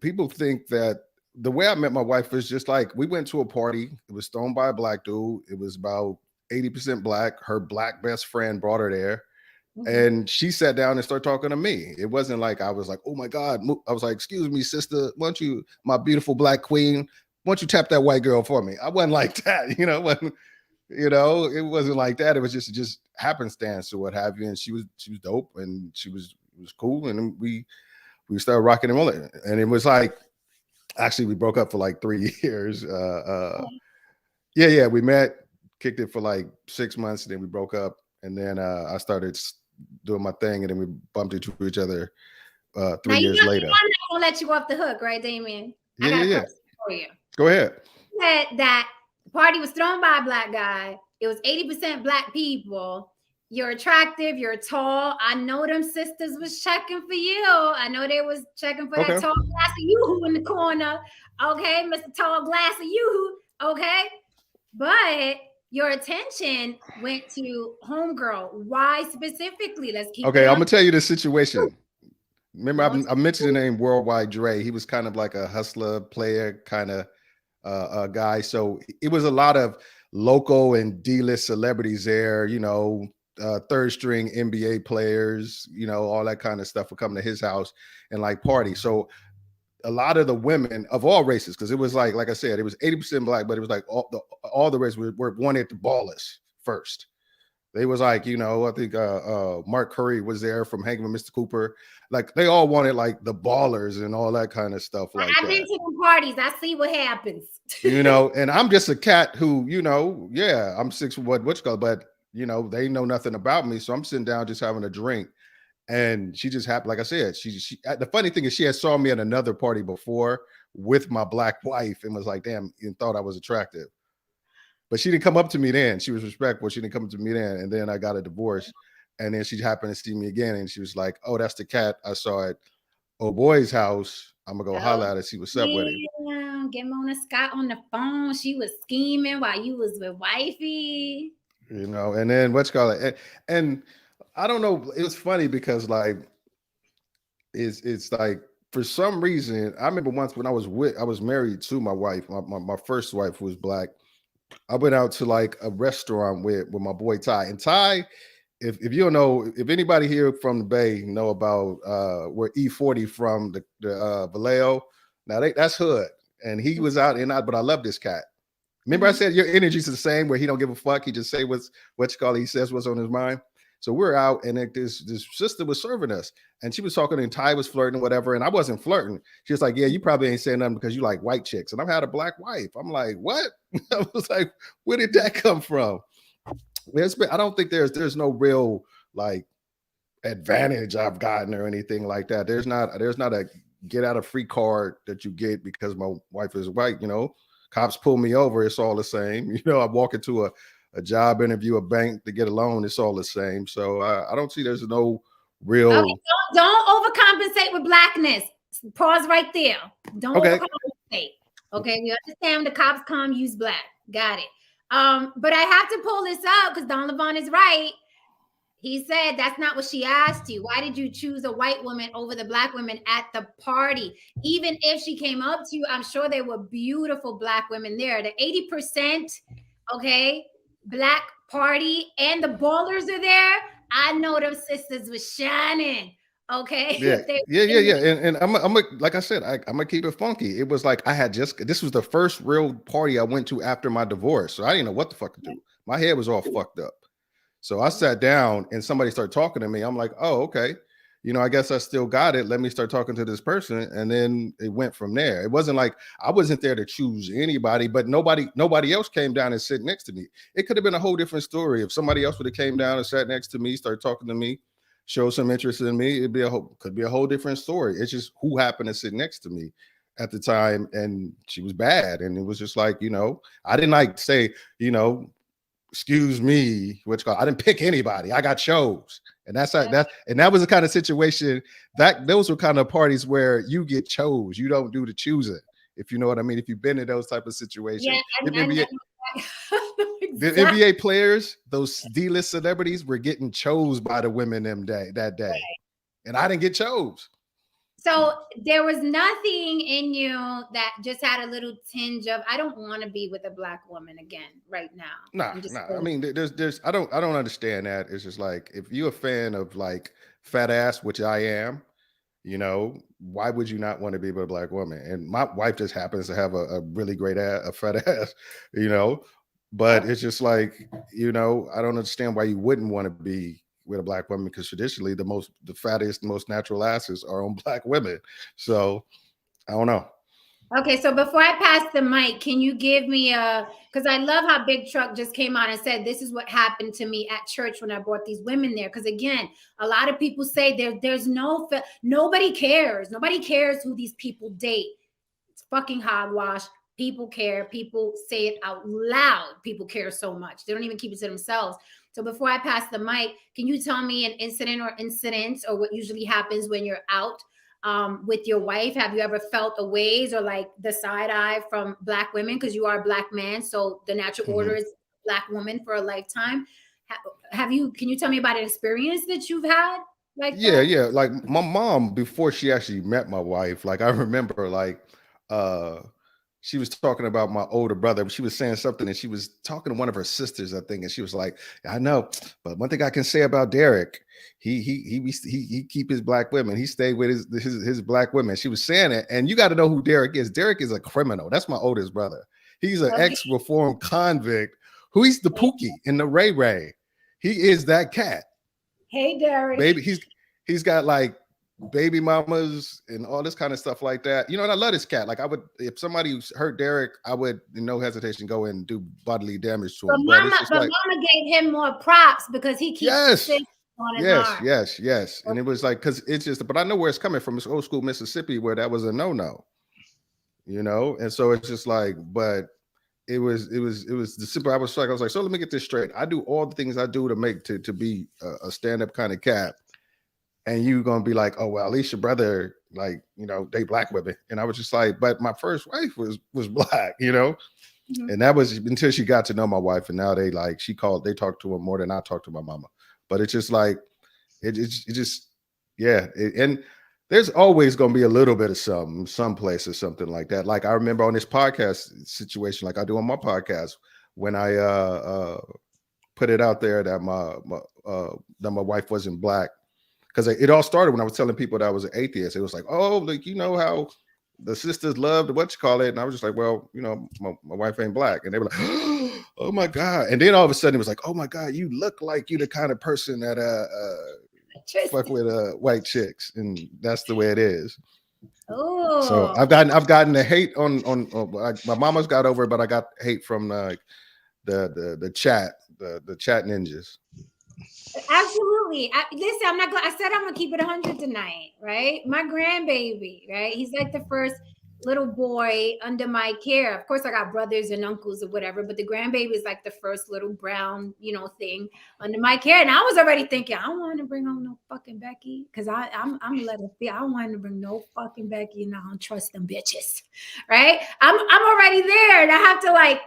people think that the way I met my wife was just like we went to a party. It was thrown by a black dude. It was about 80% black. Her black best friend brought her there. And she sat down and started talking to me. It wasn't like I was like, oh my God. I was like, excuse me, sister, why don't you, my beautiful black queen, why don't you tap that white girl for me? I wasn't like that, it wasn't like that. It was just happenstance or what have you. And she was dope, and it was cool. And then we started rocking and rolling. And it was like, actually we broke up for like 3 years. We met, kicked it for like 6 months, and then we broke up. And then I started doing my thing, and then we bumped into each other 3 years later. I'm not gonna let you off the hook, right, Damien? I got a question for you. Go ahead. You said that the party was thrown by a black guy. It was 80% black people. You're attractive. You're tall. I know them sisters was checking for you. I know they was checking for that tall glass of yoo-hoo in the corner. Okay, Mr. Tall Glass of yoo-hoo. Okay, but your attention went to homegirl. Why specifically? Let's keep. Okay, I'm gonna tell you the situation. Remember, I mentioned the name Worldwide Dre. He was kind of like a hustler player kind of guy. So it was a lot of local and D-list celebrities there. Third string NBA players. All that kind of stuff would come to his house and like party. So a lot of the women of all races, because it was like I said, it was 80% black, but it was like all the races were wanted to ball us first. They was like, I think Mark Curry was there from hanging with Mr. Cooper. Like they all wanted like the ballers and all that kind of stuff. Like I've been to the parties. I see what happens. And I'm just a cat who, I'm 6'1", what you call it, but they know nothing about me. So I'm sitting down just having a drink. And she just happened, like I said, she the funny thing is she had saw me at another party before with my black wife and was like, damn, and thought I was attractive. But she didn't come up to me then. She was respectful. She didn't come up to me then. And then I got a divorce. And then she happened to see me again. And she was like, oh, that's the cat I saw at old boy's house. I'm going to go holler at her, see what's up with him. Get Mona Scott on the phone. She was scheming while you was with wifey. And then what's called it. And I don't know. It was funny because like, it's like, for some reason, I remember once when I was married to my wife, my first wife was black. I went out to like a restaurant with my boy Ty. And Ty, if you don't know, if anybody here from the Bay know about where E40 from the Vallejo, now that's hood. And he was out and out, but I love this cat. Remember I said your energy's the same where he don't give a fuck. He just say he says what's on his mind. So we're out, and this sister was serving us, and she was talking, and Ty was flirting, whatever, and I wasn't flirting. She was like, "Yeah, you probably ain't saying nothing because you like white chicks," and I've had a black wife. I'm like, "What?" I was like, "Where did that come from?" I don't think there's no real like advantage I've gotten or anything like that. There's not a get out of free card that you get because my wife is white. Cops pull me over, it's all the same. I walk into a job interview, a bank to get a loan, it's all the same. So I don't see there's no real. Okay, don't overcompensate with blackness. Pause right there. Don't overcompensate. Okay, we understand when the cops come, use black. Got it. But I have to pull this up because Don Levon is right. He said that's not what she asked you. Why did you choose a white woman over the black women at the party? Even if she came up to you, I'm sure there were beautiful black women there. The 80%, okay, black party and the ballers are there. I know them sisters was shining. Okay. Yeah. And I'm like I said, I'm gonna keep it funky. It was like this was the first real party I went to after my divorce, so I didn't know what the fuck to do. My head was all fucked up. So I sat down and somebody started talking to me. I'm like, oh, okay. I guess I still got it. Let me start talking to this person. And then it went from there. It wasn't like I wasn't there to choose anybody, but nobody else came down and sat next to me. It could have been a whole different story. If somebody else would have came down and sat next to me, started talking to me, showed some interest in me, could be a whole different story. It's just who happened to sit next to me at the time. And she was bad. And it was just like, I didn't like say, excuse me, I didn't pick anybody. I got chose. And that was the kind of situation those were kind of parties where you get chose. You don't do the choosing, if you know what I mean. If you've been in those type of situations. Yeah, the NBA players, those D-list celebrities were getting chose by the women that day. Right. And I didn't get chose. So there was nothing in you that just had a little tinge of, I don't want to be with a black woman again right now. Nah. I mean, there's I don't understand that. It's just like, if you're a fan of like fat ass, which I am, why would you not want to be with a black woman? And my wife just happens to have a really great a fat ass, but it's just like, I don't understand why you wouldn't want to be with a black woman, because traditionally the fattest, most natural asses are on black women. So I don't know. Okay, so before I pass the mic, can you give me because I love how Big Truck just came on and said, this is what happened to me at church when I brought these women there. Because again, a lot of people say there's nobody cares. Nobody cares who these people date. It's fucking hogwash. People care. People say it out loud. People care so much. They don't even keep it to themselves. So before I pass the mic, can you tell me an incident or incidents or what usually happens when you're out with your wife? Have you ever felt a ways or like the side eye from black women? Because you are a black man, so the natural order is black woman for a lifetime. Can you tell me about an experience that you've had like that? Yeah. Like my mom, before she actually met my wife, like I remember like she was talking about my older brother. She was saying something and she was talking to one of her sisters, I think. And she was like, I know, but one thing I can say about Derek, he keep his black women. He stayed with his black women. She was saying it. And you got to know who Derek is. Derek is a criminal. That's my oldest brother. He's an ex-reformed convict who he's the Pookie in the Ray Ray. He is that cat. Hey, Derek. Baby, he's got like baby mamas and all this kind of stuff like that. And I love this cat. Like if somebody hurt Derek, I would, no hesitation, go and do bodily damage to him. But mama gave him more props because he keeps sick on his arm. Yes. And it was like, because it's just, but I know where it's coming from. It's old school Mississippi where that was a no-no, and so it's just like, but it was the simple. I was like, so let me get this straight. I do all the things I do to make to be a stand-up kind of cat. And you gonna be like, oh well, at least your brother, like, they black women. And I was just like, but my first wife was black, and that was until she got to know my wife. And now they talk to her more than I talk to my mama. But it's just like, and there's always gonna be a little bit of some place or something like that. Like I remember on this podcast situation, like I do on my podcast, when I put it out there that my wife wasn't black. Because it all started when I was telling people that I was an atheist. It was like, oh, like, how the sisters loved what you call it. And I was just like, well, my wife ain't black. And they were like, oh my God. And then all of a sudden it was like, oh my God, you look like you the kind of person that fuck with white chicks. And that's the way it is. Oh. So I've gotten the hate on my mama's got over it, but I got hate from the chat ninjas. Absolutely. Listen, I said I'm gonna keep it 100 tonight, right? My grandbaby, right? He's like the first little boy under my care. Of course, I got brothers and uncles or whatever, but the grandbaby is like the first little brown, thing under my care. And I was already thinking, I don't want to bring home no fucking Becky, because I'm letting it be. I don't want to bring no fucking Becky, and I don't trust them bitches, right? I'm already there, and I have to like.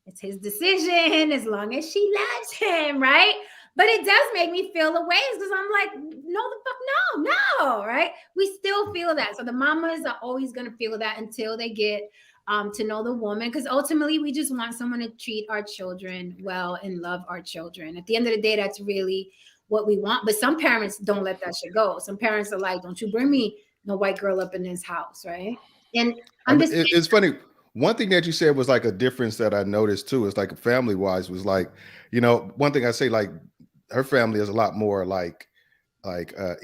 It's his decision as long as she loves him, right? But it does make me feel the ways because I'm like, no, the fuck, no, right? We still feel that. So the mamas are always going to feel that until they get to know the woman, because ultimately we just want someone to treat our children well and love our children. At the end of the day, that's really what we want. But some parents don't let that shit go. Some parents are like, don't you bring me no white girl up in this house, right? And it's funny. One thing that you said was like a difference that I noticed too, is like family wise was like, one thing I say, like her family is a lot more like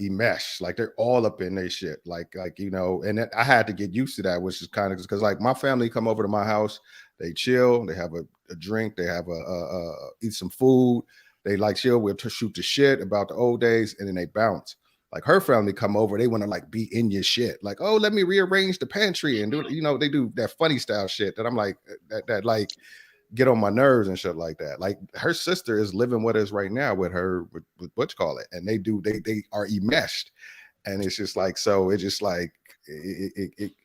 enmeshed, like they're all up in their shit, and I had to get used to that, which is kind of because like my family come over to my house, they chill, they have a drink, they have eat some food, they like chill, we'll shoot the shit about the old days, and then they bounce. Like her family come over, they want to like be in your shit, like, oh, let me rearrange the pantry and do it, they do that funny style shit that I'm like that like get on my nerves and shit like that. Like her sister is living with us right now with what's call it, and they are enmeshed, and it's just like, so it's just like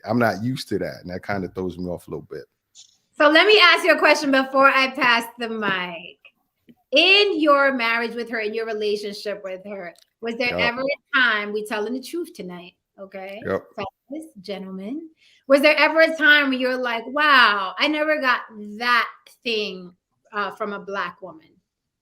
I'm not used to that, and that kind of throws me off a little bit. So let me ask you a question before I pass the mic. In your marriage with her, in your relationship with her, was there ever a time, we telling the truth tonight, okay? Fellas, gentlemen, was there ever a time where you're like, wow, I never got that thing from a Black woman,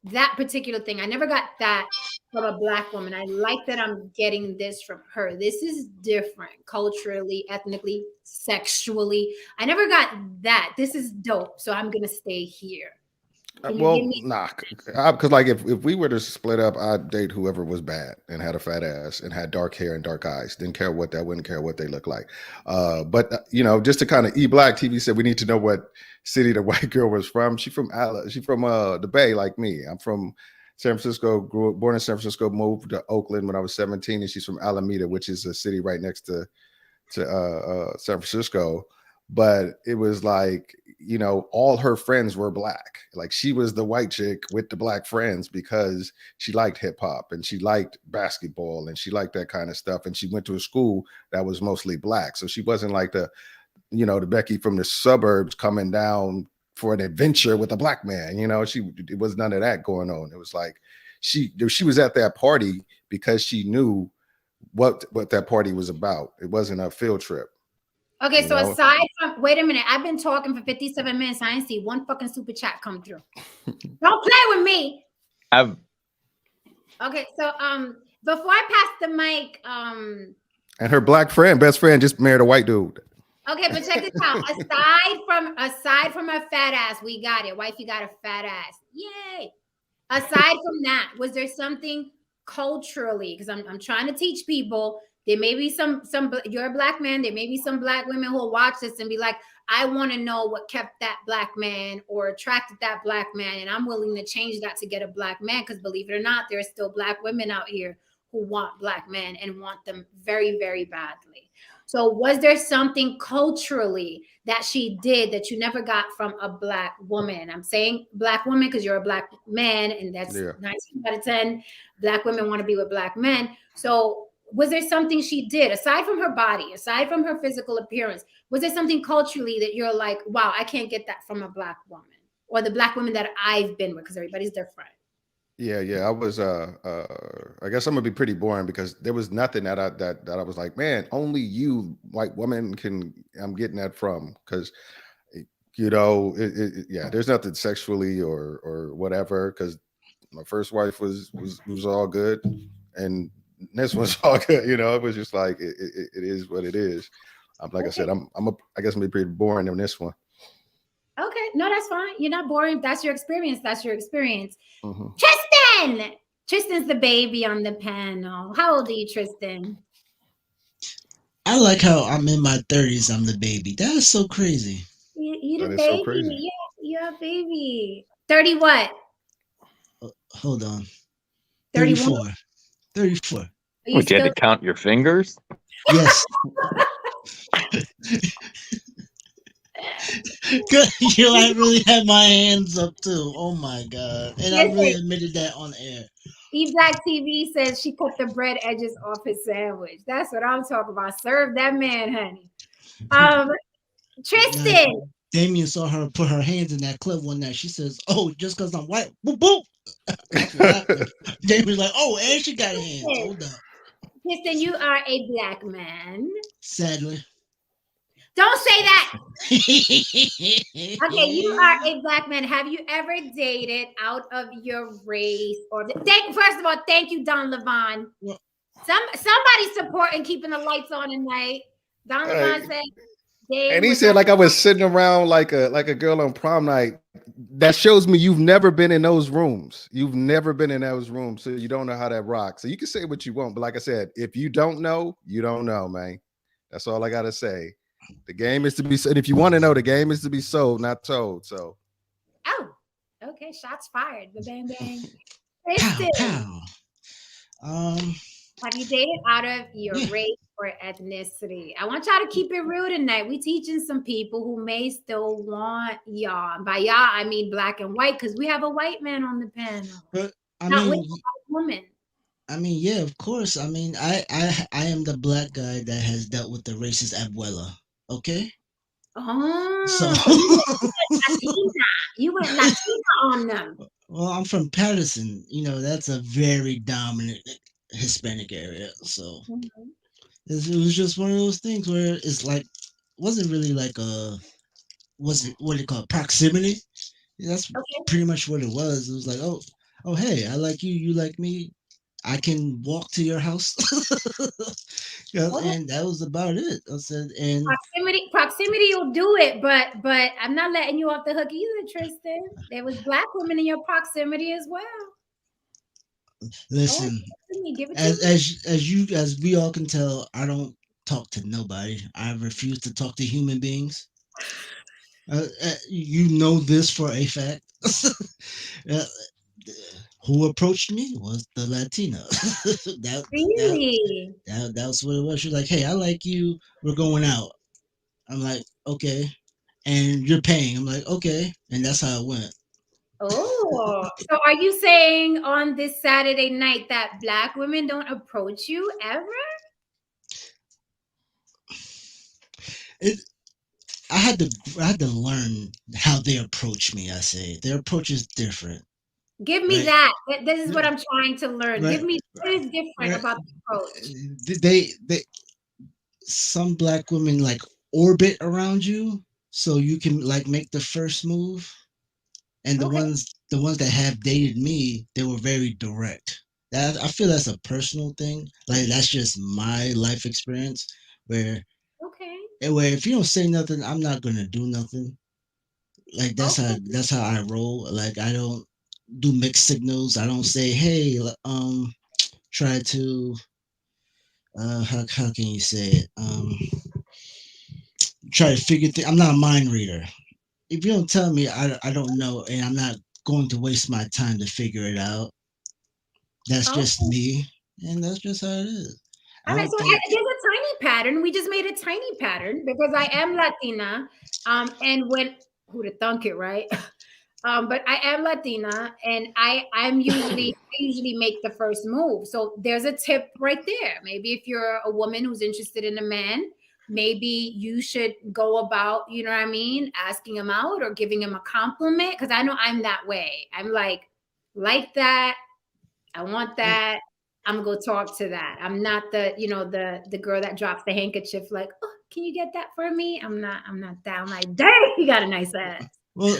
that particular thing, I never got that from a Black woman. I like that I'm getting this from her. This is different culturally, ethnically, sexually. I never got that. This is dope. So I'm going to stay here. Nah, because like if we were to split up, I'd date whoever was bad and had a fat ass and had dark hair and dark eyes. Wouldn't care what they look like. But just to kind of Black TV said we need to know what city the white girl was from. She's from the Bay, like me. I'm from San Francisco, born in San Francisco, moved to Oakland when I was 17, and she's from Alameda, which is a city right next to San Francisco. But it was like, all her friends were Black. Like she was the white chick with the Black friends because she liked hip hop and she liked basketball and she liked that kind of stuff. And she went to a school that was mostly Black. So she wasn't like the Becky from the suburbs coming down for an adventure with a Black man. It was none of that going on. It was like she was at that party because she knew what that party was about. It wasn't a field trip. Okay, so aside from, wait a minute, I've been talking for 57 minutes. I ain't see one fucking super chat come through. Don't play with me. Okay, so before I pass the mic, and her Black best friend just married a white dude. Okay, but check this out. Aside from a fat ass, we got it. Wifey got a fat ass. Yay. Aside from that, was there something culturally? Because I'm trying to teach people. There may be some you're a Black man. There may be some Black women who will watch this and be like, I want to know what kept that Black man or attracted that Black man. And I'm willing to change that to get a Black man. Because believe it or not, there are still Black women out here who want Black men and want them very, very badly. So was there something culturally that she did that you never got from a Black woman? I'm saying Black woman because you're a Black man, and that's 9 out of 10 Black women want to be with Black men. So was there something she did aside from her body, aside from her physical appearance? Was there something culturally that you're like, wow, I can't get that from a Black woman or the Black women that I've been with, because everybody's different? Yeah. I was I guess I'm gonna be pretty boring because there was nothing that I was like, man, only you white woman I'm getting that from, because there's nothing sexually or whatever, because my first wife was all good and this one's all good. It was just like it is what it is. Like I said, I guess I'm gonna be pretty boring on this one. Okay, no, that's fine. You're not boring. That's your experience. Mm-hmm. Tristan's the baby on the panel. How old are you, Tristan? I like how I'm in my 30s. I'm the baby. That is so crazy. You the baby. So crazy. Yeah, you're a baby. 30 what? Hold on. 34. 34. Would you had to count your fingers? Yes. Good. I really had my hands up too. Oh my God. And I really admitted that on air. Black TV says she cut the bread edges off his sandwich. That's what I'm talking about. Serve that man, honey. Tristan, Damien saw her put her hands in that club one night. She says, "Oh, just because I'm white, boop boop." That's what happened. Damien's like, "Oh, and she got hands. Hold up." Kristen, you are a black man. Sadly. Don't say that. Okay, you are a black man. Have you ever dated out of your race? Or first of all, thank you, Don Levon. Well, Somebody supporting keeping the lights on tonight. Don Levon said, and he said like I was sitting around like a girl on prom night. That shows me you've never been in those rooms. You've never been in those rooms, so you don't know how that rocks. So you can say what you want, but like I said, if you don't know, you don't know, man. That's all I gotta say. The game is to be said. If you want to know, the game is to be sold, not told. So. Oh, okay. Shots fired. The bang bang. Pow, pow. Have you dated out of your race or ethnicity? I want y'all to keep it real tonight. We teaching some people who may still want y'all. By y'all, I mean black and white, because we have a white man on the panel. But I Not mean, with a white woman. I mean, yeah, of course. I mean, I am the black guy that has dealt with the racist abuela. Okay. Oh, So you went Latina on them. Well, I'm from Patterson. You know, that's a very dominant Hispanic area. So it was just one of those things where it's like, wasn't really like what do you call it, proximity? That's pretty much what it was. It was like, oh, hey, I like you, you like me. I can walk to your house. And that was about it. I said, and proximity will do it, but I'm not letting you off the hook either, Tristan. There was black women in your proximity as well. Listen, as we all can tell, I don't talk to nobody. I refuse to talk to human beings. You know this for a fact. Who approached me was the Latina. Really? That was what it was. She was like, "Hey, I like you. We're going out." I'm like, "Okay," and you're paying. I'm like, "Okay," and that's how it went. Oh, so are you saying on this Saturday night that black women don't approach you ever? I had to learn how they approach me. I say their approach is different. Give me that. This is what I'm trying to learn. Give me what is different about the approach. They some black women like orbit around you so you can like make the first move. And the ones that have dated me, they were very direct. I feel that's a personal thing. Like that's just my life experience where if you don't say nothing, I'm not gonna do nothing. Like that's how I roll. Like I don't do mixed signals. I don't say, hey, try to how can you say it? Try to figure things. I'm not a mind reader. If you don't tell me, I don't know, and I'm not going to waste my time to figure it out. That's just me, and that's just how it is. All right, so there's a tiny pattern. We just made a tiny pattern because I am Latina, and when who'd have thunk it, right? But I am Latina, and I usually make the first move. So there's a tip right there. Maybe if you're a woman who's interested in a man, maybe you should go about, you know what I mean, asking him out or giving him a compliment. Because I know I'm that way. I'm like that. I want that. I'm gonna go talk to that. I'm not the girl that drops the handkerchief like, oh, can you get that for me? I'm not down like, dang, you got a nice ass. Well,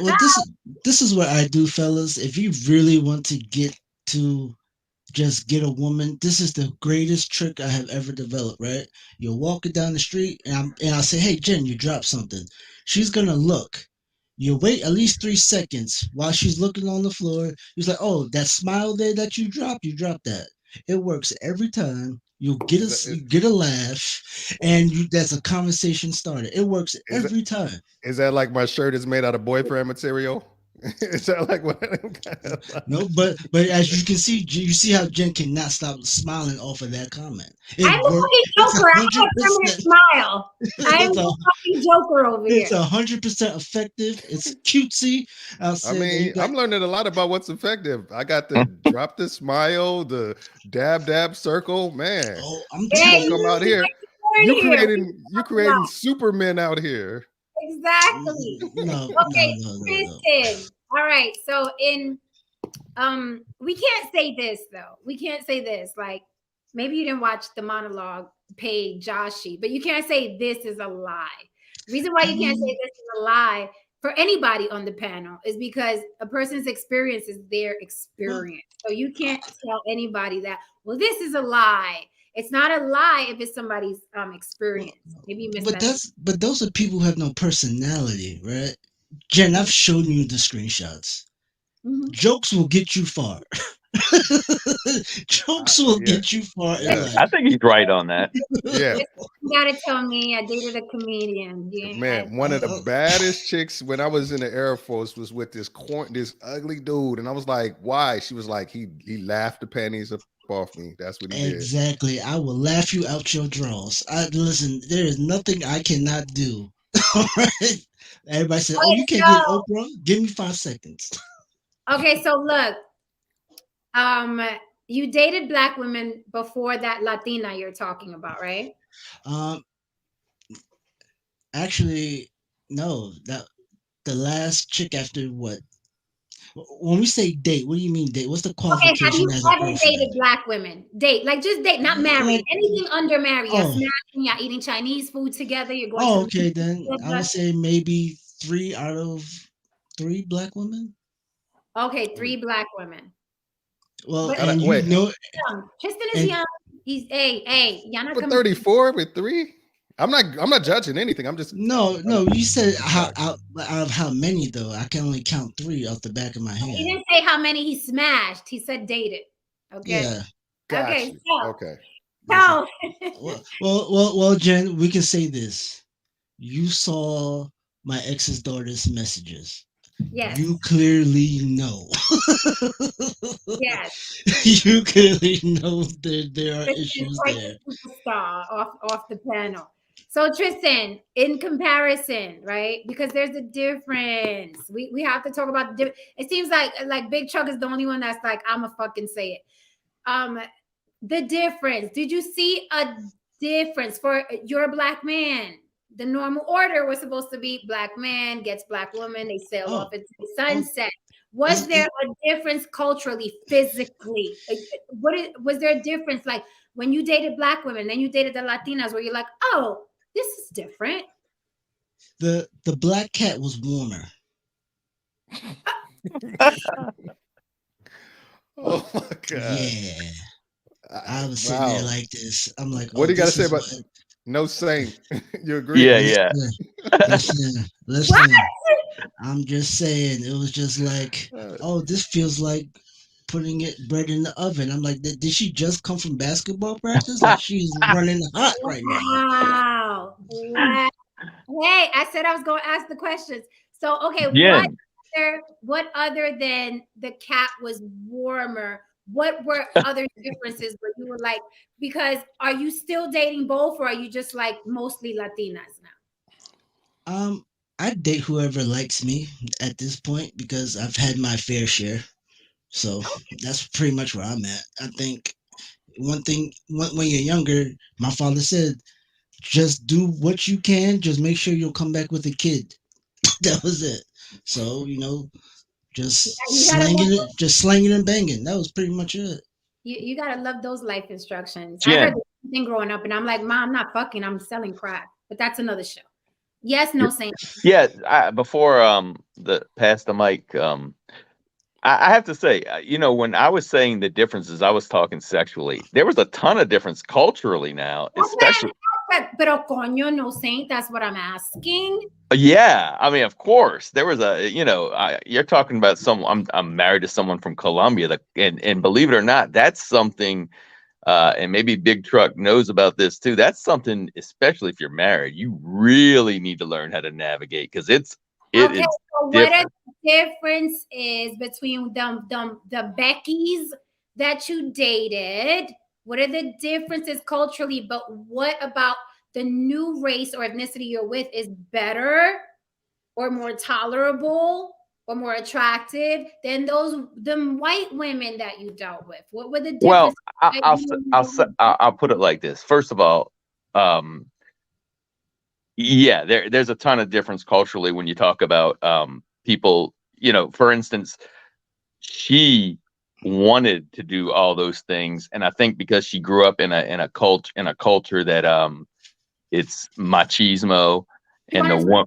this is what I do, fellas. If you really want to just get a woman, this is the greatest trick I have ever developed, right? You're walking down the street and I say, hey, Jen, you dropped something. She's gonna look. You wait at least 3 seconds while she's looking on the floor. She's like, oh, that smile there that you dropped that. It works every time. You get a laugh, and that's a conversation starter. It works every time. Is that like my shirt is made out of boyfriend material? Is that like what? No, but as you can see, you see how Jen cannot stop smiling off of that comment. I'm a fucking joker. I have a permanent smile. I'm a fucking joker over here. It's 100% effective. It's cutesy. I mean, I'm learning a lot about what's effective. I got the drop the smile, the dab circle. Man, I'm telling you, come out here. You creating Supermen out here. Exactly. No, Okay, no. Kristen. All right. So we can't say this though. We can't say this. Like maybe you didn't watch the monologue page, Joshi, but you can't say this is a lie. The reason why you can't say this is a lie for anybody on the panel is because a person's experience is their experience. So you can't tell anybody that, well, this is a lie. It's not a lie if it's somebody's experience. Maybe you missed that. But those are people who have no personality, right? Jen, I've shown you the screenshots. Mhm. Jokes will get you far. Jokes will get you far in life. I think he's right on that. Yeah. You gotta tell me I dated a comedian. Man, one of the baddest chicks when I was in the Air Force was with this ugly dude, and I was like, "Why?" She was like, "He laughed the panties up off me. That's what he did." Exactly. I will laugh you out your drawers. Listen. There is nothing I cannot do. All right. Everybody said, "Oh, you can't get Oprah." Give me 5 seconds. Okay, so look, you dated Black women before that Latina you're talking about, right? Actually, no. That the last chick after what? When we say date, what do you mean date? What's the Okay, have qualification you as a ever girlfriend? dated Black women? Date, like just date, not married. Like, Anything under married. You're oh, smashing, you're eating Chinese food together, you're going oh, to okay. Then I the would say maybe 3 out of 3 Black women. Okay, 3 Black women. Well, But and Wait. you know, Tristan is young. He's hey, Yana For 34 with 3? I'm not judging anything. I'm just no. You said out of how many though? I can only count 3 off the back of my He hand. didn't say how many he smashed. He said dated. Okay. Yeah. Okay. So, Okay. so Well, Jen, we can say this. You saw my ex's daughter's messages. yes. You clearly know. Yes. You clearly know there are Tristan, issues quite there. the superstar off the panel. So Tristan, in comparison, right? Because there's a difference. We have to talk about the it seems like Big Chuck is the only one that's like, I'ma fucking say it. The difference. Did you see a difference for you're a Black man? The normal order was supposed to be Black man gets Black woman, they sail off into the sunset. Was there a difference culturally, physically? Was there a difference? Like when you dated Black women, then you dated the Latinas, where you're like, oh, this is different. The black cat was warmer. Oh my god. Yeah. I was sitting there like this. I'm like, what do you got to say about No Saint? You agree? Yeah. Listen. I'm just saying, it was just like, oh, this feels like putting bread in the oven. I'm like, did she just come from basketball practice? Like she's running hot right now. Wow. Hey, I said I was going to ask the questions. So, okay, Jen. what other than the cat was warmer? What were other differences where you were like, because are you still dating both, or are you just like mostly Latinas now? I date whoever likes me at this point because I've had my fair share. So that's pretty much where I'm at. I think one thing when you're younger, my father said, just do what you can. Just make sure you'll come back with a kid. That was it. So, just slanging and banging. That was pretty much it. You gotta love those life instructions. Jen. I heard the thing growing up, and I'm like, Mom, I'm not fucking. I'm selling crack. But that's another show. Yes, no saying. Yeah. Before pass the mic, I have to say, when I was saying the differences, I was talking sexually. There was a ton of difference culturally now, especially. Pero coño, no saying. That's what I'm asking. Yeah, I mean, of course, there was you're talking about I'm married to someone from Colombia, and believe it or not, that's something. And maybe Big Truck knows about this too. That's something, especially if you're married, you really need to learn how to navigate because it is. So what a difference is between the Beckys that you dated? What are the differences culturally? But what about the new race or ethnicity you're with is better or more tolerable or more attractive than them white women that you dealt with? What were the differences? Well, I'll put it like this. First of all, Yeah, there's a ton of difference culturally when you talk about people, you know, for instance, she wanted to do all those things, and I think because she grew up in a culture that it's machismo and the one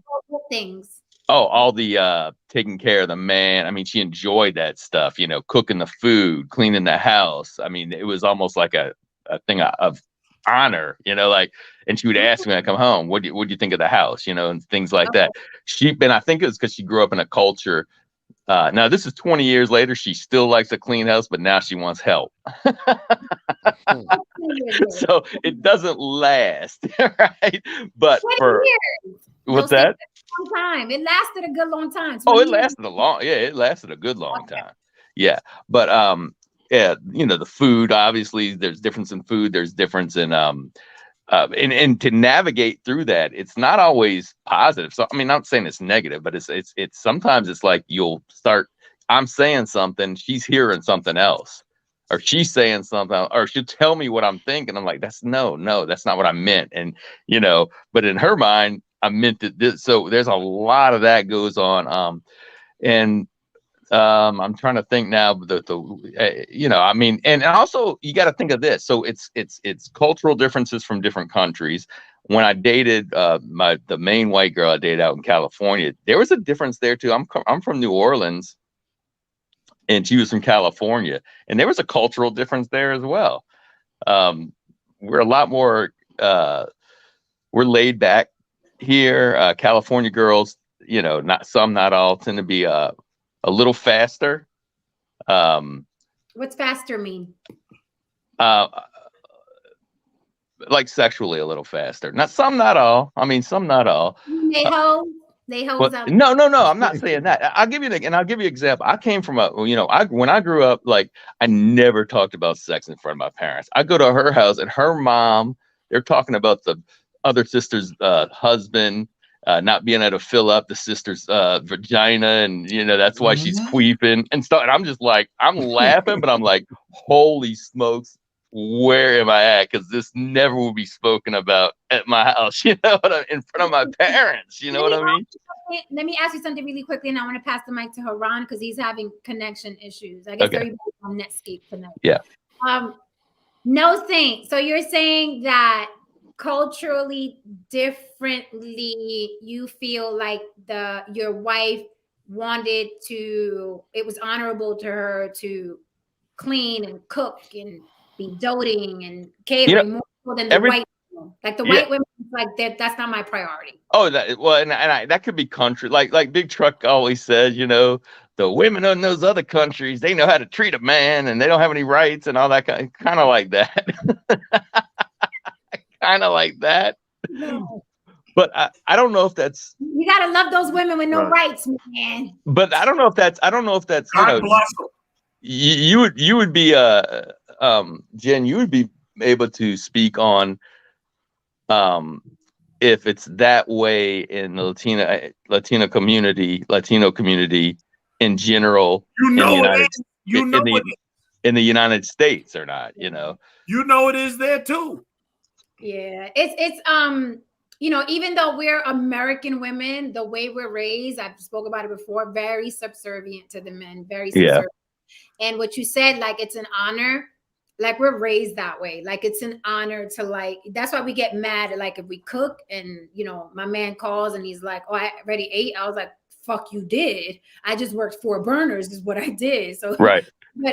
things. all the taking care of the man. I mean, she enjoyed that stuff, you know, cooking the food, cleaning the house. I mean, it was almost like a thing of honor, you know, like, and she would ask me when I come home, what do you think of the house, you know, and things like that. And I think it was because she grew up in a culture. Now this is 20 years later. She still likes a clean house, but now she wants help. So it doesn't last, right? But for what's that? Long time. It lasted a good long time. Oh, it lasted it lasted a good long time. Yeah. But yeah, you know, the food, obviously there's difference in food, there's difference in and to navigate through that, it's not always positive. So I mean, not saying it's negative, but it's sometimes it's like I'm saying something, she's hearing something else, or she's saying something, or she'll tell me what I'm thinking. I'm like, that's no, that's not what I meant. And you know, but in her mind, I meant this. So there's a lot of that goes on. And I'm trying to think now, you know, I mean, and also you got to think of this. So it's cultural differences from different countries. When I dated the main white girl I dated out in California, there was a difference there too. I'm from New Orleans, and she was from California, and there was a cultural difference there as well. We're a lot more we're laid back here. California girls, you know, not all, tend to be a little faster. What's faster mean? Like sexually a little faster. Not all. I mean, some, not all. They hoes out. No, I'm not saying that. I'll give you an example. I came from when I grew up, like, I never talked about sex in front of my parents. I go to her house and her mom, they're talking about the other sister's husband not being able to fill up the sister's vagina, and you know that's why she's queefing and stuff. And I'm just like, I'm laughing, but I'm like, holy smokes, where am I at? Because this never will be spoken about at my house, you know, in front of my parents. You know what I mean? Let me ask you something really quickly, and I want to pass the mic to Haran because he's having connection issues. I guess everybody's on Netscape tonight. Yeah. No thing. So you're saying that culturally differently, you feel like your wife wanted to, it was honorable to her to clean and cook and be doting and catering more than the white people. Like the white women, like that's not my priority. Oh, that could be country. Like Big Truck always said, you know, the women in those other countries, they know how to treat a man and they don't have any rights and all that kind of like that. Kind of like that. No. But I don't know if that's, you gotta love those women with no rights, man. But I don't know if that's you know, you would be Jen, you would be able to speak on if it's that way in the Latino community in general, you know, in the United States or not, you know. You know it is there too. Yeah, it's you know, even though we're American women, the way we're raised, I've spoke about it before, very subservient to the men, very subservient. And what you said, like, it's an honor, like we're raised that way. Like it's an honor to, like, that's why we get mad. Like if we cook and, you know, my man calls and he's like, oh, I already ate. I was like, fuck, you did. I just worked 4 burners is what I did. So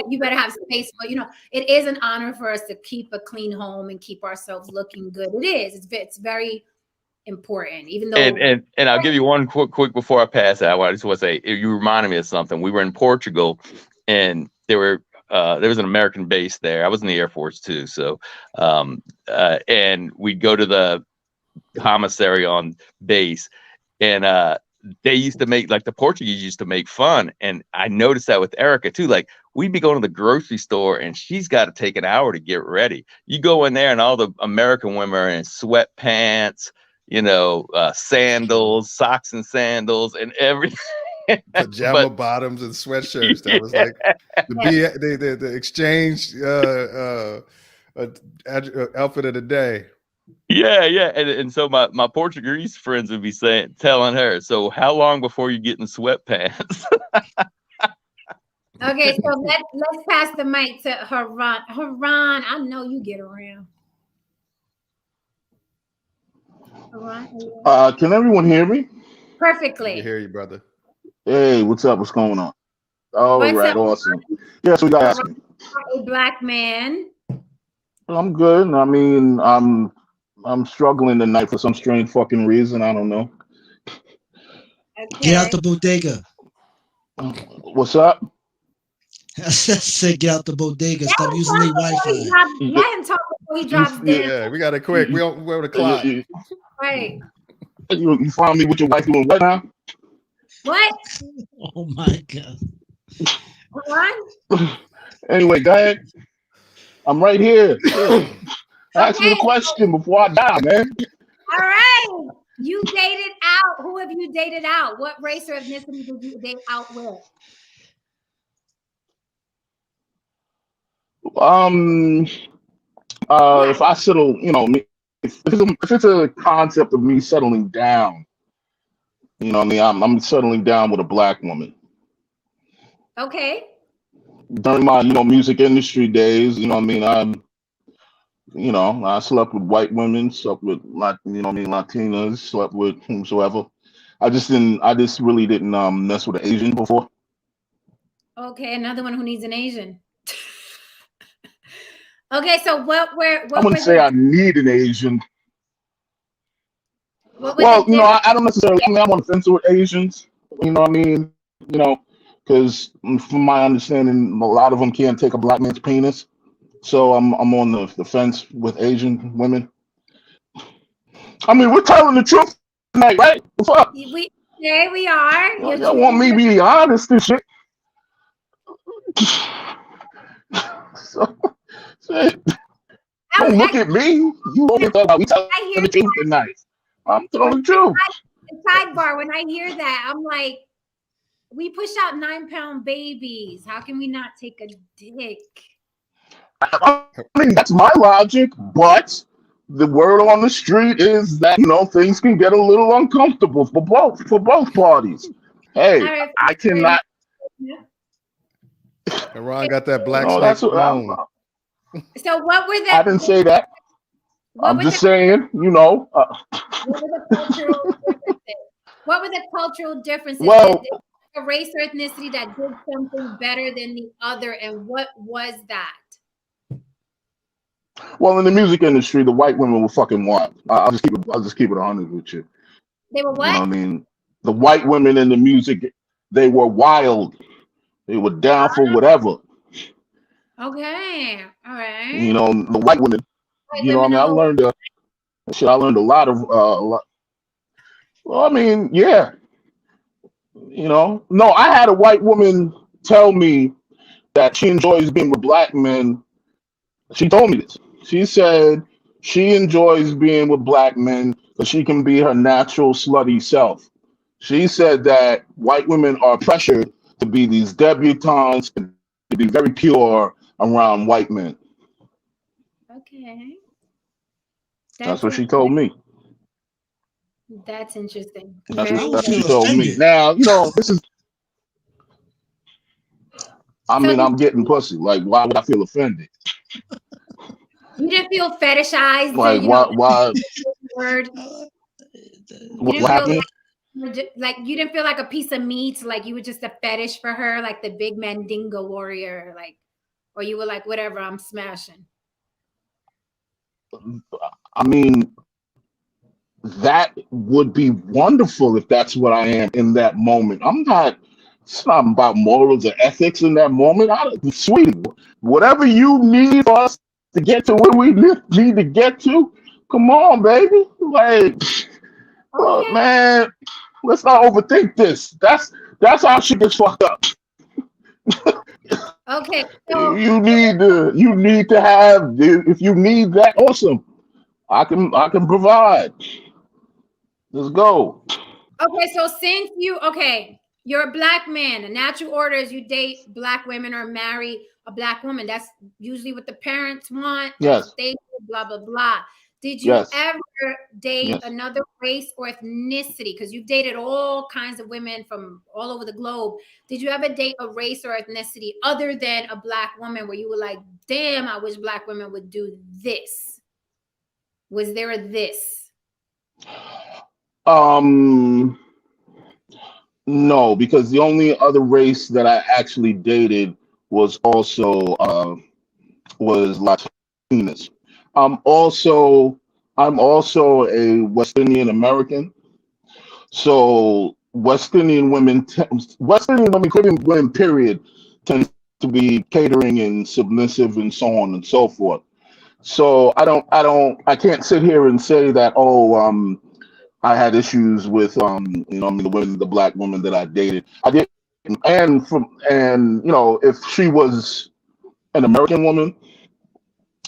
you better have space. But, you know, it is an honor for us to keep a clean home and keep ourselves looking good. It is. It's very important, even though. And I'll give you one quick before I pass out. I just want to say, you reminded me of something. We were in Portugal, and there was an American base there. I was in the Air Force too, so and we'd go to the commissary on base, and they used to make, like, the Portuguese used to make fun, and I noticed that with Erica too. Like, we'd be going to the grocery store and she's got to take an hour to get ready. You go in there and all the American women are in sweatpants, you know, sandals, socks and sandals and everything. Pajama bottoms and sweatshirts. That was like the exchange outfit of the day. Yeah, yeah. And so my Portuguese friends would be telling her, so how long before you get in sweatpants? Okay, so let's pass the mic to Haran. Haran, I know you get around. Haran, Can everyone hear me? We can perfectly. hear you, brother. Hey, what's up? What's going on? All What's right, up? awesome. Yes, we got asking. A black man. I'm good. I mean, I'm struggling tonight for some strange fucking reason. I don't know. Get out Okay. the bodega. What's up? I said get out the bodega. Let Stop him using talk the before he Wi-Fi. drops. Let him talk before he drops dead. Yeah, we got it quick. We're on the clock. Right. You find me with your wife doing what now? What? Oh my god. Haran? Anyway, go ahead. I'm right here. Ask me the Okay. question before I die, man. All right. You dated out. Who have you dated out? What race or ethnicity did you date out with? Um, if I settle, if it's a concept of me settling down, I mean, I'm settling down with a black woman. Okay. During my, music industry days, I mean, I slept with white women, slept with, Latinas, slept with whomsoever. I just really didn't mess with an Asian before. Okay, another one who needs an Asian. Okay, so what I wouldn't say I need an Asian. Well, I don't necessarily. I mean, I'm on the fence with Asians. You know what I mean? Because from my understanding, a lot of them can't take a black man's penis. So I'm on the fence with Asian women. I mean, we're telling the truth tonight, right? What's up? we are. Y'all want me to be honest and shit. So, don't look at me. You only thought about we telling the truth tonight. I'm telling the truth. Sidebar, when I hear that, I'm like, we push out 9-pound babies. How can we not take a dick? I mean, that's my logic, but the word on the street is that things can get a little uncomfortable for both parties. Hey, Right. I cannot. Haran got that black No, snake that's bone. So what were the? I didn't say that. I'm just saying, What were the cultural differences? What were the cultural differences? Well, a race or ethnicity that did something better than the other, and what was that? Well, in the music industry, the white women were fucking wild. I'll just keep it 100 with you. They were what? You know what I mean? The white women in the music, they were wild. They were down for whatever. Okay, all right. The white women. I mean, I learned a lot of. Well, I mean, yeah. No, I had a white woman tell me that she enjoys being with black men. She told me this. She said she enjoys being with black men because she can be her natural slutty self. She said that white women are pressured to be these debutantes and to be very pure around white men. Okay. That's what she told me. That's interesting. That's what she told me. Now, this is. I mean, I'm getting pussy. Like, why would I feel offended? You didn't feel fetishized. Like, why? Word. What happened? Like you didn't feel like a piece of meat, like you were just a fetish for her, like the big Mandingo warrior, like, or you were like, whatever, I'm smashing. I mean, that would be wonderful if that's what I am in that moment. It's not about morals or ethics in that moment. Sweetie, whatever you need for us to get to where we need to get to, come on, baby. Like, look, man, let's not overthink this. That's how shit gets fucked up. Okay. So you need to have, if you need that, awesome. I can provide. Let's go. Okay, so since you're a black man, the natural order is you date black women or marry a black woman. That's usually what the parents want. Yes. They blah blah blah. Did you Yes. ever date Yes. another race or ethnicity? Because you've dated all kinds of women from all over the globe. Did you ever date a race or ethnicity other than a Black woman where you were like, damn, I wish Black women would do this? Was there a this? No, because the only other race that I actually dated was was Latinas. I'm also a West Indian American. So West Indian women, Caribbean women, period, tend to be catering and submissive and so on and so forth. So I can't sit here and say that, I had issues with, the Black women that I dated. I did, and if she was an American woman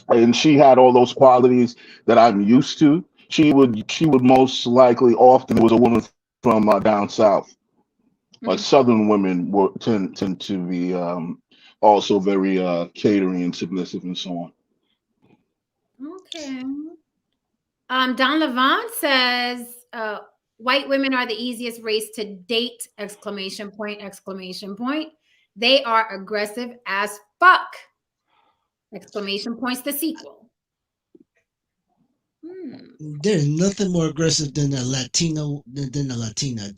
and she had all those qualities that I'm used to, she would most likely, often, it was a woman from down south. Like Mhm. Southern women tend to be, also very catering and submissive and so on. Okay. Don Levant says, white women are the easiest race to date, exclamation point, exclamation point. They are aggressive as fuck. Exclamation points the sequel. There's nothing more aggressive than a Latino than a Latina.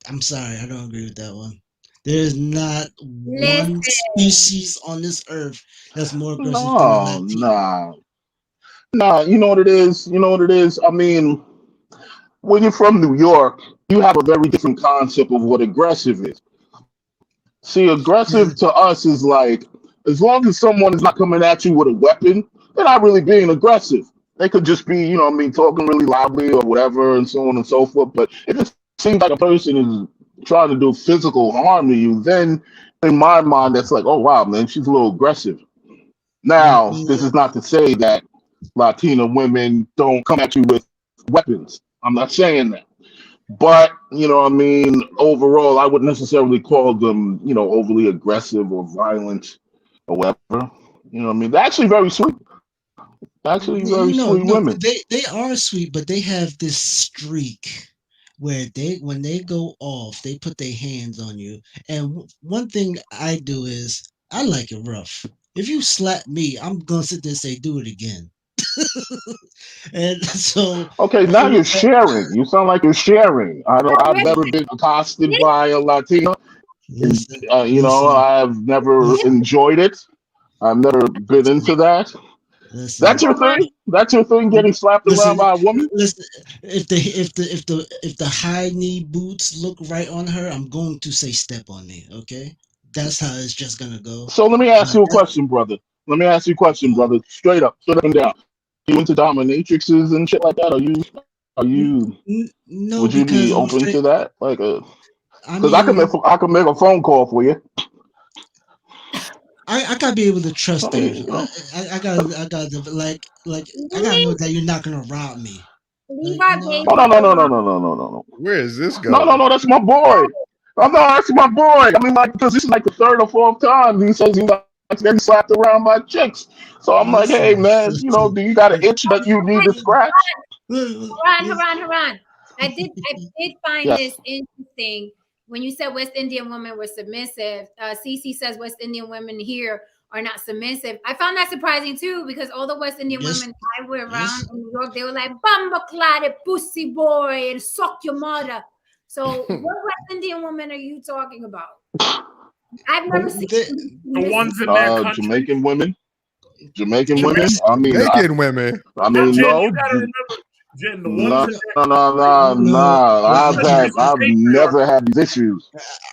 I'm sorry, I don't agree with that one. There's not Listen, one species on this earth that's more aggressive than a No, Latino. nah. You know what it is? You know what it is? I mean, when you're from New York, you have a very different concept of what aggressive is. See, aggressive to us is like, as long as someone is not coming at you with a weapon, they're not really being aggressive. They could just be, talking really loudly or whatever, and so on and so forth. But if it seems like a person is trying to do physical harm to you, then in my mind, that's like, oh wow, man, she's a little aggressive. Now, this is not to say that Latina women don't come at you with weapons. I'm not saying that. But, overall, I wouldn't necessarily call them, overly aggressive or violent or whatever. They're actually very sweet. Actually, very No, sweet no, women. they are sweet, but they have this streak where when they go off, they put their hands on you. And one thing I do is I like it rough. If you slap me, I'm gonna sit there and say, "Do it again." And so, Okay, now you're sharing. You sound like you're sharing. I've never been accosted by a Latina, and listen, listen, I've never listen, enjoyed it. I've never been into that. That's listen. your thing. That's your thing. Getting slapped around Listen, by a woman. listen. If the high knee boots look right on her, I'm going to say step on me. Okay, that's how it's just gonna go. So let me ask you a That, question, brother. Let me ask you a question, brother. Straight up and down. You into dominatrixes and shit like that? no, Would you be because I'm open afraid. to that? I Because mean, I can make a phone call for you. I gotta be able to trust Hey, you. I gotta I gotta know leave, that you're not gonna rob me. leave Like our Oh, baby no, no, no, no, alone. no, no, no, no, no. Where is this No, no, going? no, that's my boy. Oh, no, that's my boy. I mean, like, because this is like the third or fourth time he says he likes getting slapped around by chicks. So I'm like, hey, listen, man, listen. do you got an itch that you need to scratch? Haran. I did find Yes. this interesting when you said West Indian women were submissive. Cece says West Indian women here are not submissive. I found that surprising too because all the West Indian Yes, women I were around yes. in New York, they were like "bamba clotted pussy boy" and "suck your mother." So, what West Indian woman are you talking about? I've never seen They, them The submissive. ones in their country. Jamaican women. Jamaican women. Jamaican. Jamaican women. Now, Jen, you No, got to remember, Jen, the ones no, in no, their no, no, no, no. no. countries is I've never patriarchy. had these issues.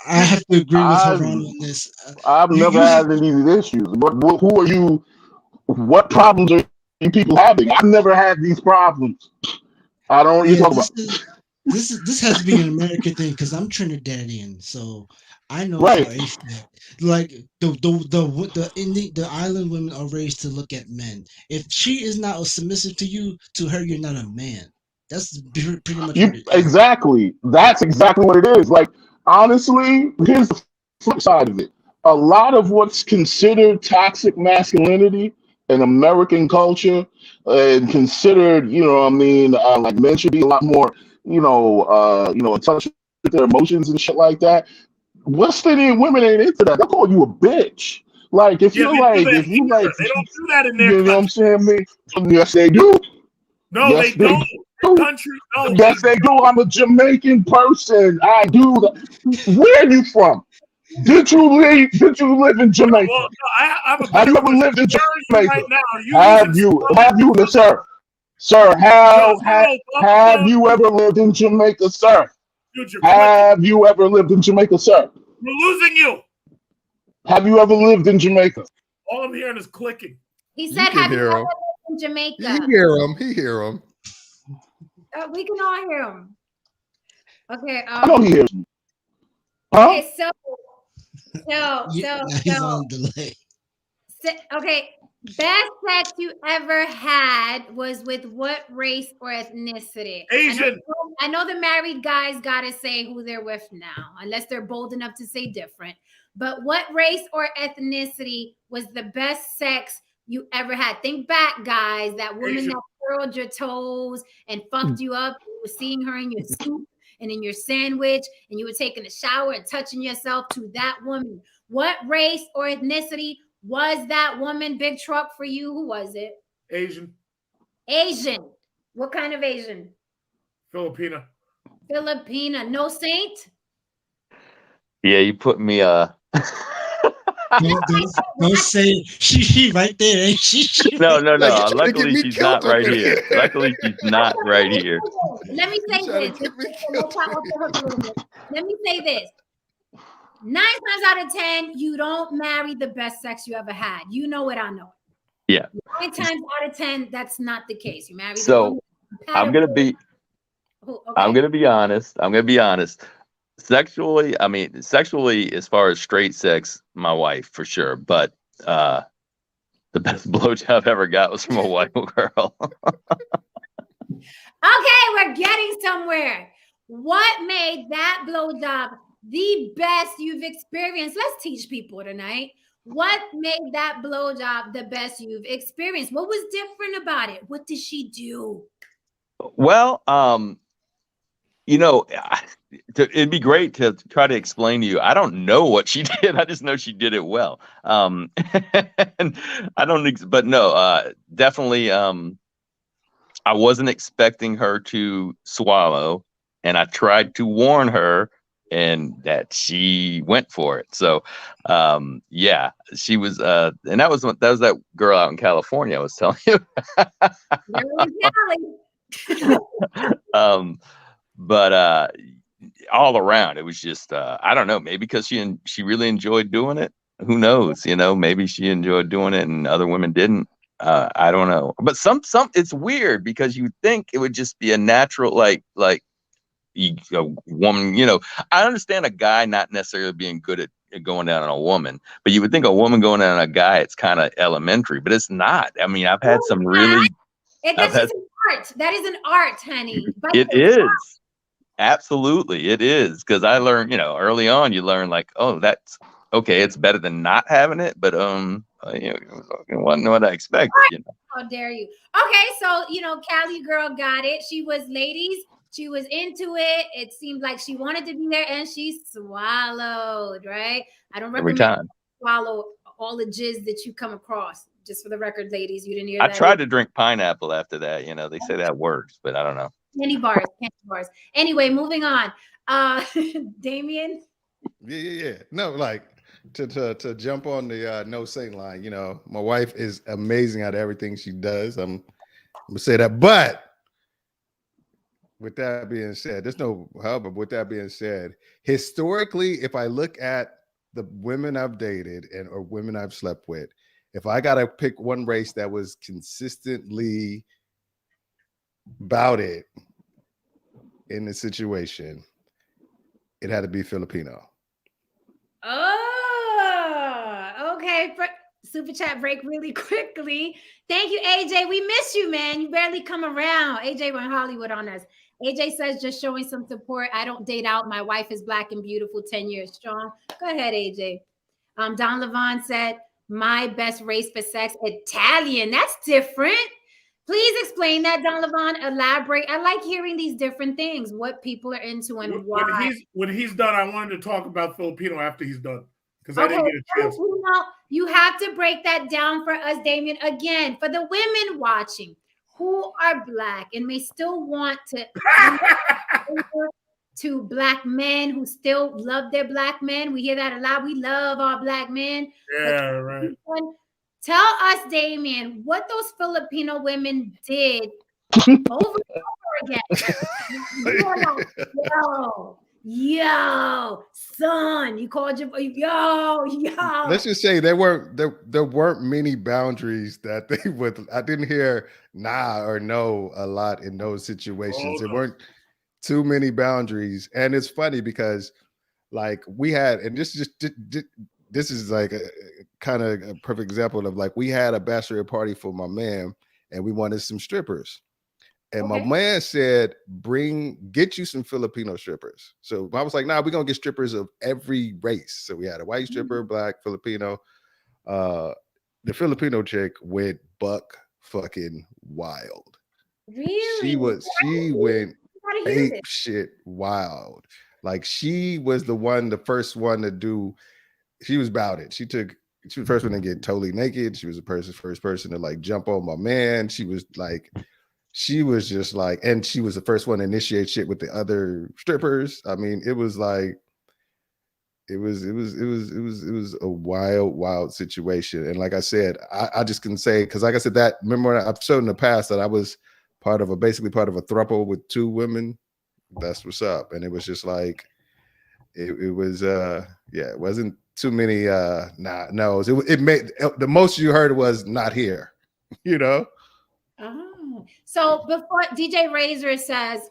I have to agree with I've Haran on this. I've You never you have had any of these issues. Who are you? What problems are you people having? I've never had these problems. I don't know what you're yeah. talking about. This has to be an American thing because I'm Trinidadian, so I know for Right. a fact. Like the island women are raised to look at men. If she is not submissive to you, to her you're not a man. That's pretty much what You it is. exactly. That's exactly what it is. Like, honestly, here's the flip side of it. A lot of what's considered toxic masculinity in American culture and considered, you know what I mean, like men should be a lot more, in touch with their emotions and shit like that. West Indian women ain't into that. They'll call you a bitch. Like if Yeah, you're they do like, that if you here. like, They don't do that in you their know what I'm country. saying, man? Yes, they do. No, Yes, they they don't. do. Country, no, Yes, they do. I'm a Jamaican person. I do. Where are you from? Did you live in Jamaica? Well, no, I have a Have better you ever question. lived in Where are you right Jamaica? now? Are you using Have you, sir? Sir, no, zero have buffalo? you ever lived in Jamaica, sir? Dude, you're clicking. Have you ever lived in Jamaica, sir? We're losing you. Have you ever lived in Jamaica? All I'm hearing is clicking. He You said, can "Have you hear ever him. lived in He Jamaica?" hear him. He hear him. We can all hear him. Okay. I know he hears me. Huh? Okay. So Now he's on delay. okay. Best sex you ever had was with what race or ethnicity? Asian. I know the married guys got to say who they're with now, unless they're bold enough to say different. But what race or ethnicity was the best sex you ever had? Think back, guys. That woman Asian. that curled your toes and fucked you up. You were seeing her in your soup and in your sandwich, and you were taking a shower and touching yourself to that woman. What race or ethnicity was that woman? Big truck for you. Who was it? Asian. Asian. What kind of Asian? Filipino. Filipina. No saint? Yeah, you put me Don't say she right there, ain't she? No. Like, you trying to get Luckily me she's killed not right over here. here. Luckily she's not right here. Let me say You trying this. to get me Let's killed talk off the hook a little bit. Let me say this. 9 times out of 10, you don't marry the best sex you ever had. You know it, I know it. Yeah. 9 times out of 10, that's not the case. You marry the So woman. I'm gonna be honest. I'm gonna be honest. Sexually, as far as straight sex, my wife for sure. But the best blowjob I've ever got was from a white girl. Okay, we're getting somewhere. What made that blowjob the best you've experienced? Let's teach people tonight. What made that blowjob the best you've experienced? What was different about it? What did she do? Well, it'd be great to try to explain to you. I don't know what she did. I just know she did it well. And I don't, but no, definitely. I wasn't expecting her to swallow, and I tried to warn her, and that she went for it. So, yeah, she was, and that was that girl out in California I was telling you. But all around, it was just, I don't know, maybe because she really enjoyed doing it. Who knows? Maybe she enjoyed doing it and other women didn't. I don't know, but some it's weird because you think it would just be a natural like a woman. I understand a guy not necessarily being good at going down on a woman, but you would think a woman going down on a guy, it's kind of elementary, but it's not. I mean, I've had some really. That's just an art. That is an art, honey. But it is. Absolutely, it is, because I learned, early on, you learn like, oh, that's okay. It's better than not having it, but it wasn't what I expected. How dare you? Okay, so Cali girl got it. She was ladies. She was into it. It seemed like she wanted to be there, and she swallowed. Right? I don't recommend Every time. Swallow all the jizz that you come across. Just for the record, ladies, you didn't hear that. I tried to drink pineapple after that. They say that works, but I don't know. Candy bars. Anyway, moving on. Damien. Yeah. No, like to jump on the no saint line. My wife is amazing at everything she does. I'm gonna say that, but with that being said, there's no hub. But with that being said, historically, if I look at the women I've dated or women I've slept with, if I gotta pick one race that was consistently about it in the situation, it had to be Filipino. Oh, okay. Super chat break really quickly. Thank you, AJ. We miss you, man. You barely come around. AJ went Hollywood on us. AJ says, just showing some support. I don't date out. My wife is black and beautiful, 10 years strong. Go ahead, AJ. Don Levon said, My best race for sex, Italian. That's different. Please explain that, Don Levon. Elaborate. I like hearing these different things, what people are into and why. When he's done, I wanted to talk about Filipino after he's done because I Okay, didn't get a chance. you have to break that down for us, Damien. Again, for the women watching who are Black and may still want to Black men who still love their Black men. We hear that a lot. We love our Black men. Yeah, right. Tell us, Damien, what those Filipino women did over and over again. You are like, yo, son, you called your yo. Let's just say there weren't many boundaries that they would. I didn't hear nah or no a lot in those situations. There weren't too many boundaries, and it's funny because like we had, and this is like a kind of a perfect example of like we had a bachelor party for my man, and we wanted some strippers. And my man said, get you some Filipino strippers. So I was like, nah, we're going to get strippers of every race. So we had a white stripper, Black, Filipino. The Filipino chick went buck fucking wild. Really? She went ape shit wild. Like she was the first one to do, she was about it. She was the first one to get totally naked. She was the first person to like jump on my man. She was just like, and she was the first one to initiate shit with the other strippers. I mean, it was like, it was a wild situation. And like I said, I just can say, because like I said, that remember I've shown in the past that I was basically part of a throuple with two women. That's what's up. And it was just like, it was it wasn't too many no's. It made the most you heard was not here, you know. So before DJ Razor says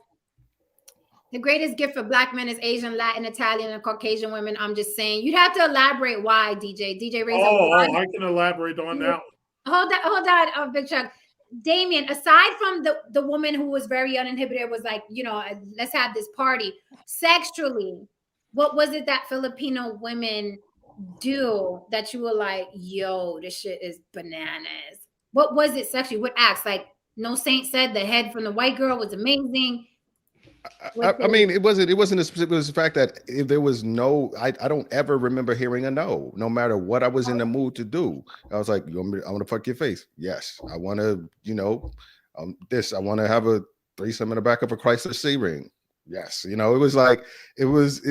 the greatest gift for Black men is Asian, Latin, Italian, and Caucasian women, I'm just saying you'd have to elaborate why, DJ Razor. I can elaborate on that. Hold on, Big Chuck. Damien, aside from the woman who was very uninhibited, was like, let's have this party. Sexually, what was it that Filipino women do that you were like, yo, this shit is bananas? What was it sexually? What acts? Like No Saint said the head from the white girl was amazing. I mean, it wasn't a specific. It was the fact that if there was no, I don't ever remember hearing a no matter what I was in the mood to do. I was like, I want to fuck your face. Yes. I want to, I want to have a threesome in the back of a Chrysler C-Ring. Yes. It was like, there was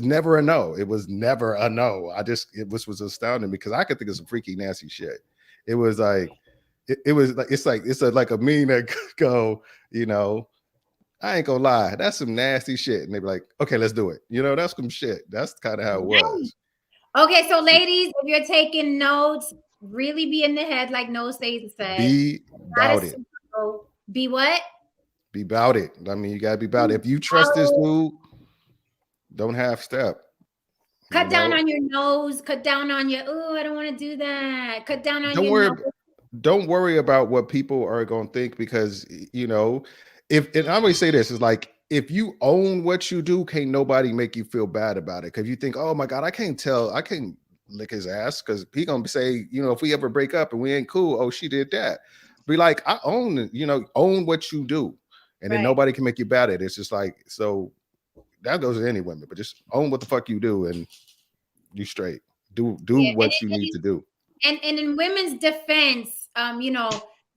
never a no. It was never a no. It was astounding because I could think of some freaky, nasty shit. It was like, it's like a meme that could go, I ain't gonna lie, that's some nasty shit. And they be like, okay, let's do it. That's some shit. That's kind of how it was. Okay, so ladies, if you're taking notes, really be in the head, like No Saint said. Be about it. Be what? Be about it. I mean, you gotta be about it. If you trust this dude, don't half step. Cut down on your nose. Cut down on your, I don't want to do that. Cut down on your nose. Don't worry about what people are gonna think because and I always say this is like, if you own what you do, can't nobody make you feel bad about it. Because you think, oh my God, I can't lick his ass because he gonna say, if we ever break up and we ain't cool, oh, she did that. Be like, I own it, own what you do. And then nobody can make you bad at it. It's just like, so that goes to any women, but just own what the fuck you do and you straight. Do what you need to do. And in women's defense,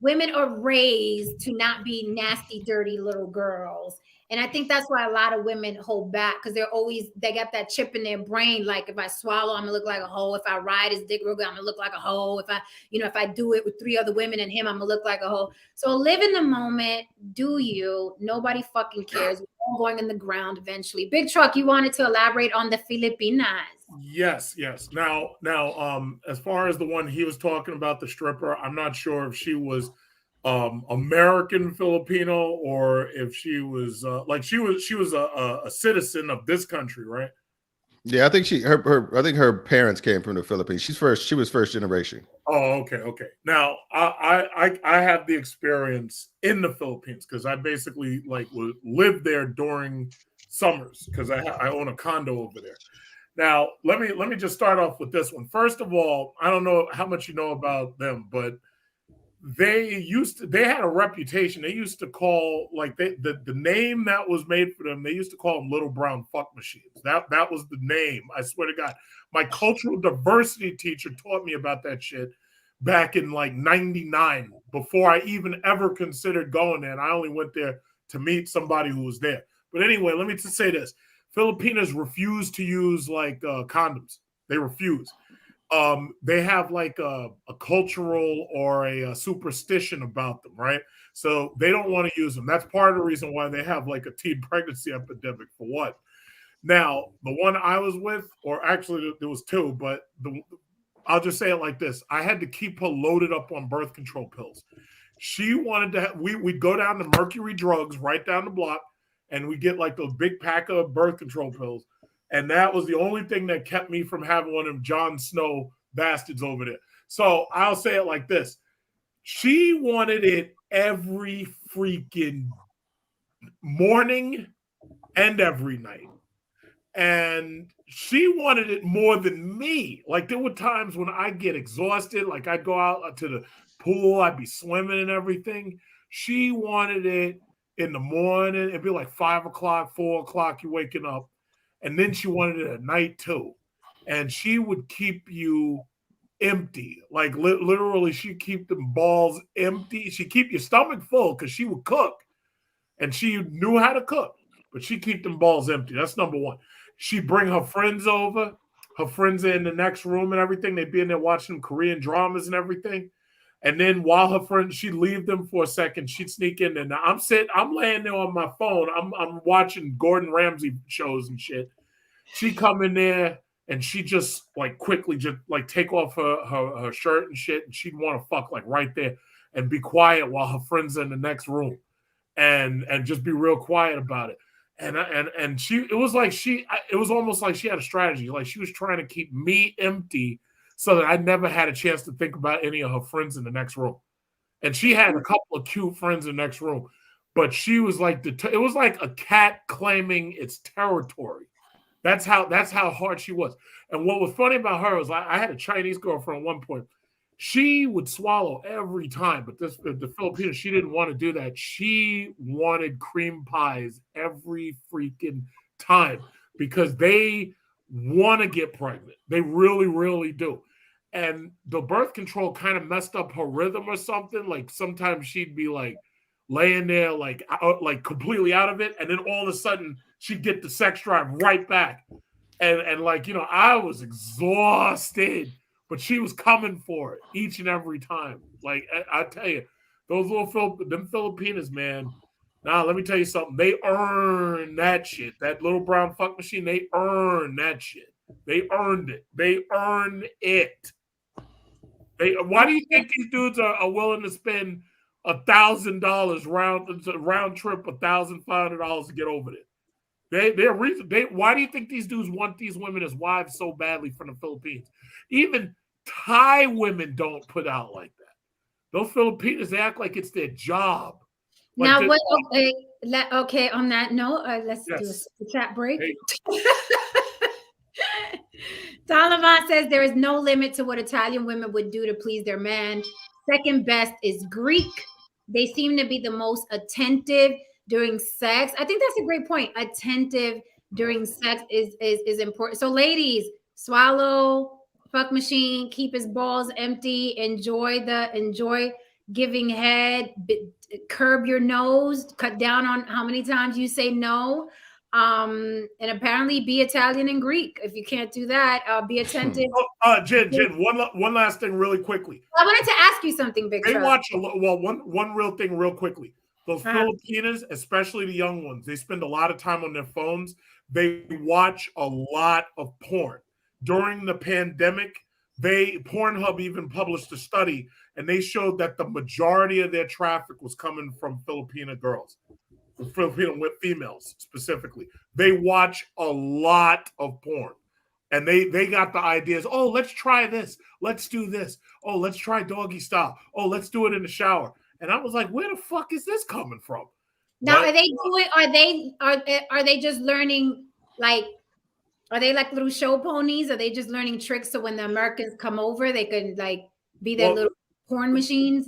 women are raised to not be nasty, dirty little girls. And I think that's why a lot of women hold back because they got that chip in their brain. Like if I swallow, I'm gonna look like a hoe. If I ride his dick real good, I'm gonna look like a hoe. If I do it with 3 other women and him, I'm gonna look like a hoe. So live in the moment. Do you? Nobody fucking cares. We're all going in the ground eventually. Big Truck, you wanted to elaborate on the Filipinas. Yes. Now, as far as the one he was talking about, the stripper, I'm not sure if she was American Filipino or if she was she was a citizen of this country, right? Yeah, I think her parents came from the Philippines. She was first generation. Oh, okay. Now I have the experience in the Philippines because I basically lived there during summers because I own a condo over there. Now, let me just start off with this one. First of all, I don't know how much you know about them, but they had a reputation. They used to call like the name that was made for them. They used to call them little brown fuck machines. That was the name. I swear to God, my cultural diversity teacher taught me about that shit back in like '99. Before I even ever considered going there, and I only went there to meet somebody who was there. But anyway, let me just say this: Filipinos refuse to use like condoms. They refuse. They have like a cultural or a superstition about them, right? So they don't want to use them. That's part of the reason why they have like a teen pregnancy epidemic, for what? Now, the one I was with, or actually there was two, but I'll just say it like this. I had to keep her loaded up on birth control pills. She wanted to we'd go down to Mercury Drugs right down the block, and we get like those big pack of birth control pills. And that was the only thing that kept me from having one of them Jon Snow bastards over there. So I'll say it like this. She wanted it every freaking morning and every night. And she wanted it more than me. Like there were times when I get exhausted, like I'd go out to the pool, I'd be swimming and everything. She wanted it in the morning. It'd be like 5 o'clock, 4 o'clock, you're waking up. And then she wanted it at night too. And she would keep you empty. Like literally, she'd keep them balls empty. She'd keep your stomach full because she would cook. And she knew how to cook. But she'd keep them balls empty. That's number one. She'd bring her friends over. Her friends are in the next room and everything. They'd be in there watching Korean dramas and everything. And then while her friends, she'd leave them for a second. She'd sneak in there. Now I'm laying there on my phone. I'm watching Gordon Ramsay shows and shit. She'd come in there and she just like quickly just like take off her shirt and shit. And she'd want to fuck like right there and be quiet while her friends are in the next room and just be real quiet about it. And it was almost like she had a strategy. Like she was trying to keep me empty so that I never had a chance to think about any of her friends in the next room. And she had a couple of cute friends in the next room, but she was like it was like a cat claiming its territory. That's how hard she was. And what was funny about her was I had a Chinese girlfriend at one point. She would swallow every time, but the Filipino, she didn't want to do that. She wanted cream pies every freaking time because they want to get pregnant. They really, really do. And the birth control kind of messed up her rhythm or something. Like sometimes she'd be like laying there like completely out of it, and then all of a sudden she'd get the sex drive right back. And like, you know, I was exhausted, but she was coming for it each and every time. Like I tell you, those them Filipinos, man. Now let me tell you something. They earn that shit. That little brown fuck machine. They earn that shit. They earned it. They earn it. Why do you think these dudes are willing to spend $1,000 round trip, $1,500 to get over there? Why do you think these dudes want these women as wives so badly from the Philippines? Even Thai women don't put out like that. Those Filipinos, they act like it's their job. Like okay, on that note, let's do a chat break. Hey. Taliban says there is no limit to what Italian women would do to please their man. Second best is Greek. They seem to be the most attentive during sex. I think that's a great point. Attentive during sex is important. So ladies, swallow, fuck machine, keep his balls empty, enjoy giving head, curb your nose, cut down on how many times you say no. And apparently be Italian and Greek. If you can't do that, be attentive. Jen, one last thing really quickly. I wanted to ask you something, Big Truck. Watch one real thing real quickly. Those Filipinas, especially the young ones, they spend a lot of time on their phones. They watch a lot of porn. During the pandemic, Pornhub even published a study, and they showed that the majority of their traffic was coming from Filipino girls. Filipino with females specifically. They watch a lot of porn. And they got the ideas. Oh, let's try this. Let's do this. Oh, let's try doggy style. Oh, let's do it in the shower. And I was like, where the fuck is this coming from? Now, are they just learning like Are they like little show ponies? Are they just learning tricks so when the Americans come over, they could like be their little porn machines?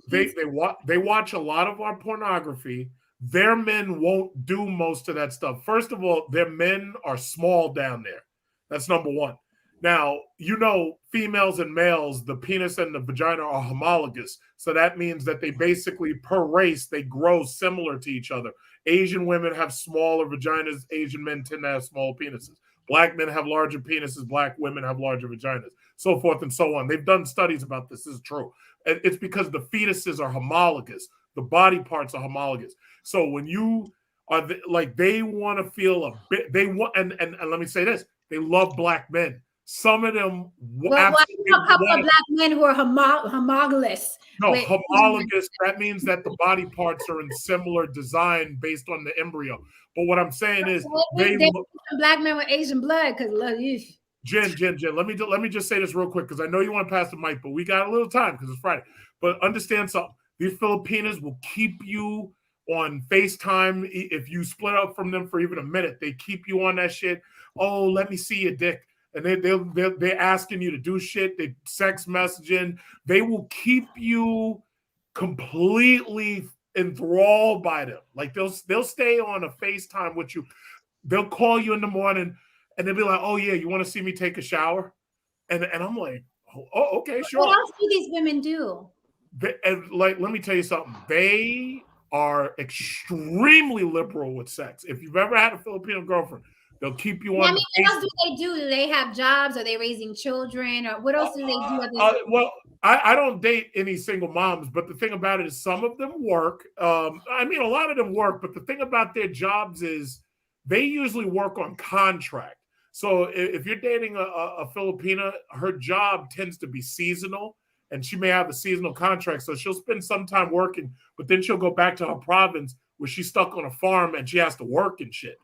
They watch a lot of our pornography. Their men won't do most of that stuff. First of all, their men are small down there. That's number one. Now, females and males, the penis and the vagina are homologous. So that means that they basically, per race, they grow similar to each other. Asian women have smaller vaginas. Asian men tend to have small penises. Black men have larger penises. Black women have larger vaginas. So forth and so on. They've done studies about this. This is true. It's because the fetuses are homologous. The body parts are homologous. So when you are they want to feel a bit, they want, and let me say this, they love black men. Some of them, I know a couple of black men who are homologous. No, homologous, that means that the body parts are in similar design based on the embryo. But what I'm saying is, black men with Asian blood, because Jen, let me just say this real quick, because I know you want to pass the mic, but we got a little time because it's Friday. But understand something. These Filipinos will keep you on FaceTime if you split up from them for even a minute. They keep you on that shit. Oh, let me see your dick. And they're asking you to do shit. They sex messaging. They will keep you completely enthralled by them. Like they'll stay on a FaceTime with you. They'll call you in the morning and they'll be like, "Oh yeah, you want to see me take a shower?" And I'm like, "Oh, okay, sure." What else do these women do? Let me tell you something. They are extremely liberal with sex. If you've ever had a Filipino girlfriend, they'll keep you on. What else do they do? Do they have jobs? Are they raising children? Or what else do they do? Well, I don't date any single moms, but the thing about it is some of them work. I mean, a lot of them work, but the thing about their jobs is they usually work on contract. So if you're dating a Filipina, her job tends to be seasonal, and she may have a seasonal contract. So she'll spend some time working, but then she'll go back to her province where she's stuck on a farm and she has to work and shit.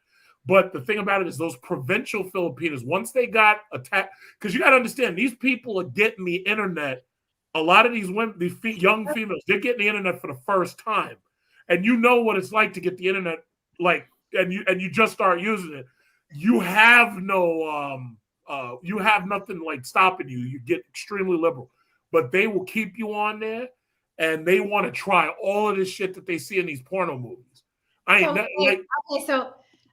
But the thing about it is those provincial Filipinos, once they got attacked, because you got to understand, these people are getting the internet. A lot of these women, these young females, they're getting the internet for the first time. And you know what it's like to get the internet, and you just start using it. You have you have nothing like stopping you. You get extremely liberal. But they will keep you on there, and they want to try all of this shit that they see in these porno movies. So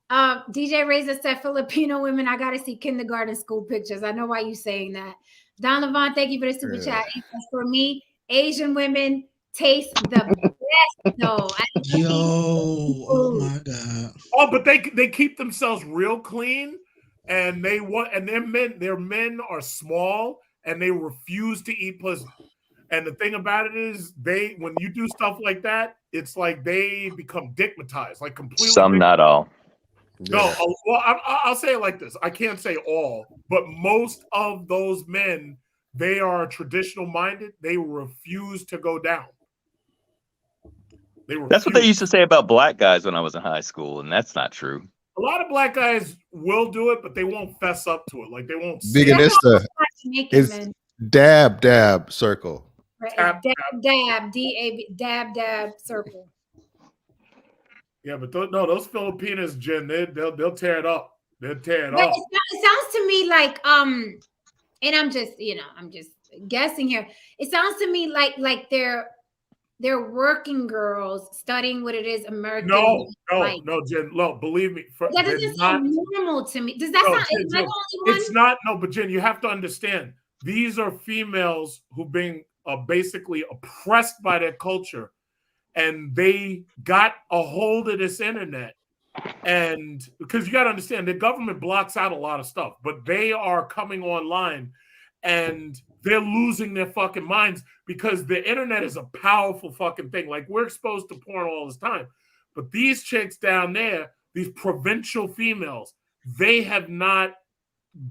DJ Razor said, Filipino women, I got to see kindergarten school pictures. I know why you're saying that. Don Levon, thank you for the super chat. For me, Asian women taste the best, though. Oh my God. Oh, but they keep themselves real clean, and their men are small, and they refuse to eat pussy. And the thing about it is, when you do stuff like that, it's like they become digmatized, like completely. Some, not all. No, well, I'll say it like this. I can't say all, but most of those men, they are traditional minded. They refuse to go down. That's what they used to say about black guys when I was in high school, and that's not true. A lot of black guys will do it, but they won't fess up to it. Like they won't. It's dab circle. Right. Dab D-A-B dab circle. Yeah, but those Filipinos, Jen, they'll tear it up. They'll tear it up. It sounds to me like and I'm just guessing here. It sounds to me like they're working girls studying what it is American. No, Jen. No, believe me. That doesn't sound normal to me. Does that sound? Jen, is that the only one? It's not. No, but Jen, you have to understand. These are females who've been basically oppressed by their culture, and they got a hold of this internet. And because you got to understand, the government blocks out a lot of stuff, but they are coming online, and they're losing their fucking minds because the internet is a powerful fucking thing. Like, we're exposed to porn all this time. But these chicks down there, these provincial females, they have not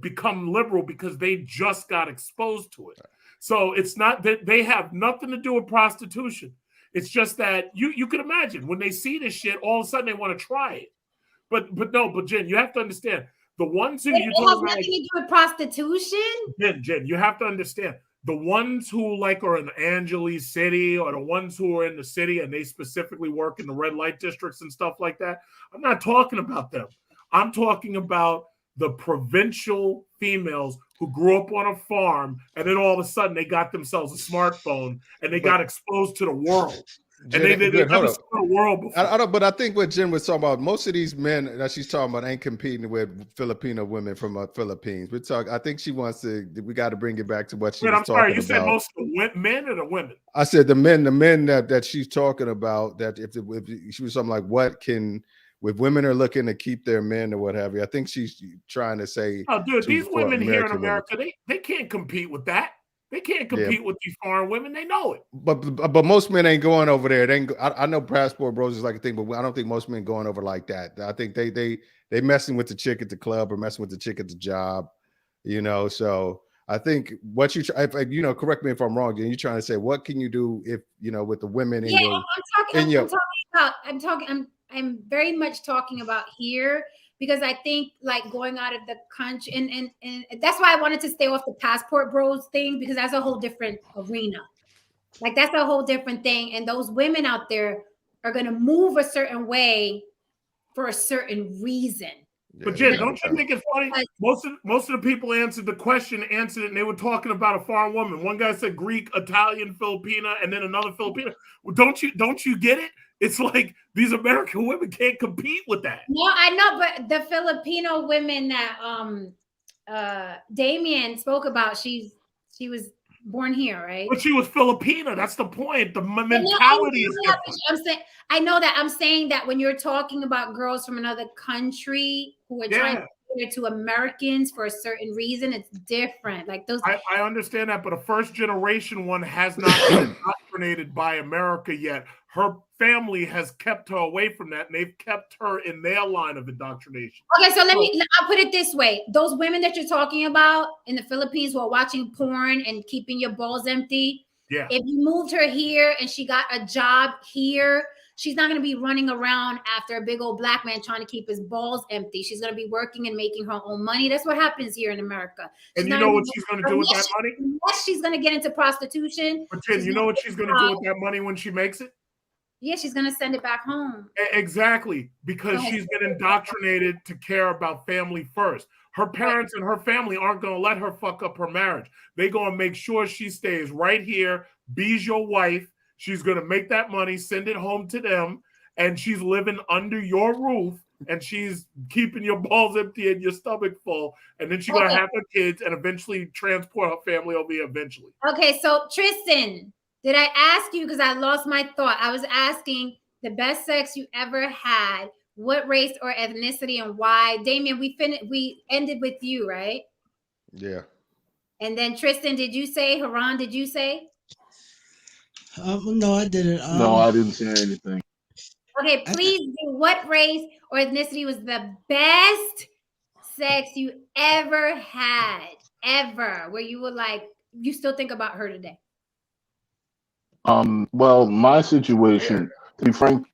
become liberal because they just got exposed to it. So it's not that they have nothing to do with prostitution. It's just that you can imagine when they see this shit, all of a sudden they want to try it. But Jen, you have to understand. The ones who you has nothing to do with prostitution. Jen, you have to understand the ones who are in Angeles City, or the ones who are in the city and they specifically work in the red light districts and stuff like that. I'm not talking about them. I'm talking about the provincial females who grew up on a farm, and then all of a sudden they got themselves a smartphone and they got exposed to the world. And they never saw the world before. I don't, but I think what Jen was talking about, most of these men that she's talking about ain't competing with Filipino women from Philippines. I think she wants to. We got to bring it back to what she was talking about. You said most of the men or the women? I said the men that she's talking about. That if she was something like, what can, if women are looking to keep their men or what have you, I think she's trying to say. Oh, dude, these women here in America, they can't compete with that. They can't compete with these foreign women. They know it. But most men ain't going over there. I know passport bros is like a thing, but I don't think most men going over like that. I think they messing with the chick at the club or messing with the chick at the job, you know. So I think what you know, correct me if I'm wrong, Jen, you're trying to say what can you do if you know with the women in your I'm very much talking about here. Because I think like going out of the country and that's why I wanted to stay off the passport bros thing, because that's a whole different arena. Like that's a whole different thing. And those women out there are going to move a certain way for a certain reason. But Jen, don't you think it's funny? Most of the people answered it, and they were talking about a foreign woman. One guy said Greek, Italian, Filipina, and then another Filipina. Well, don't you get it? It's like these American women can't compete with that. No, I know, but the Filipino women that Damien spoke about, she was born here, right? But she was Filipina. That's the point. The mentality is different. I know that. I'm saying that when you're talking about girls from another country who are trying to cater to Americans for a certain reason, it's different. Like those. I understand that, but a first generation one has not been indoctrinated by America yet. Her family has kept her away from that, and they've kept her in their line of indoctrination. Okay, so I'll put it this way. Those women that you're talking about in the Philippines who are watching porn and keeping your balls empty, if you moved her here and she got a job here, she's not going to be running around after a big old black man trying to keep his balls empty. She's going to be working and making her own money. That's what happens here in America. And you know what she's going to do with that money? Unless she's going to get into prostitution. But Jen, you know what she's going to do with that money when she makes it? Yeah, she's going to send it back home. Exactly, because she's been indoctrinated to care about family first. Her parents and her family aren't going to let her fuck up her marriage. They're going to make sure she stays right here, be's your wife. She's going to make that money, send it home to them, and she's living under your roof, and she's keeping your balls empty and your stomach full, and then she's going to have her kids and eventually transport her family over here eventually. Okay, so Tristan, did I ask you, because I lost my thought, I was asking the best sex you ever had, what race or ethnicity and why? Damien, we ended with you, right? Yeah. And then Tristan, did you say? Haran, did you say? No, I didn't. No, I didn't say anything. Okay, please do. What race or ethnicity was the best sex you ever had? Ever. Where you were like, you still think about her today? Well, my situation, to be frank,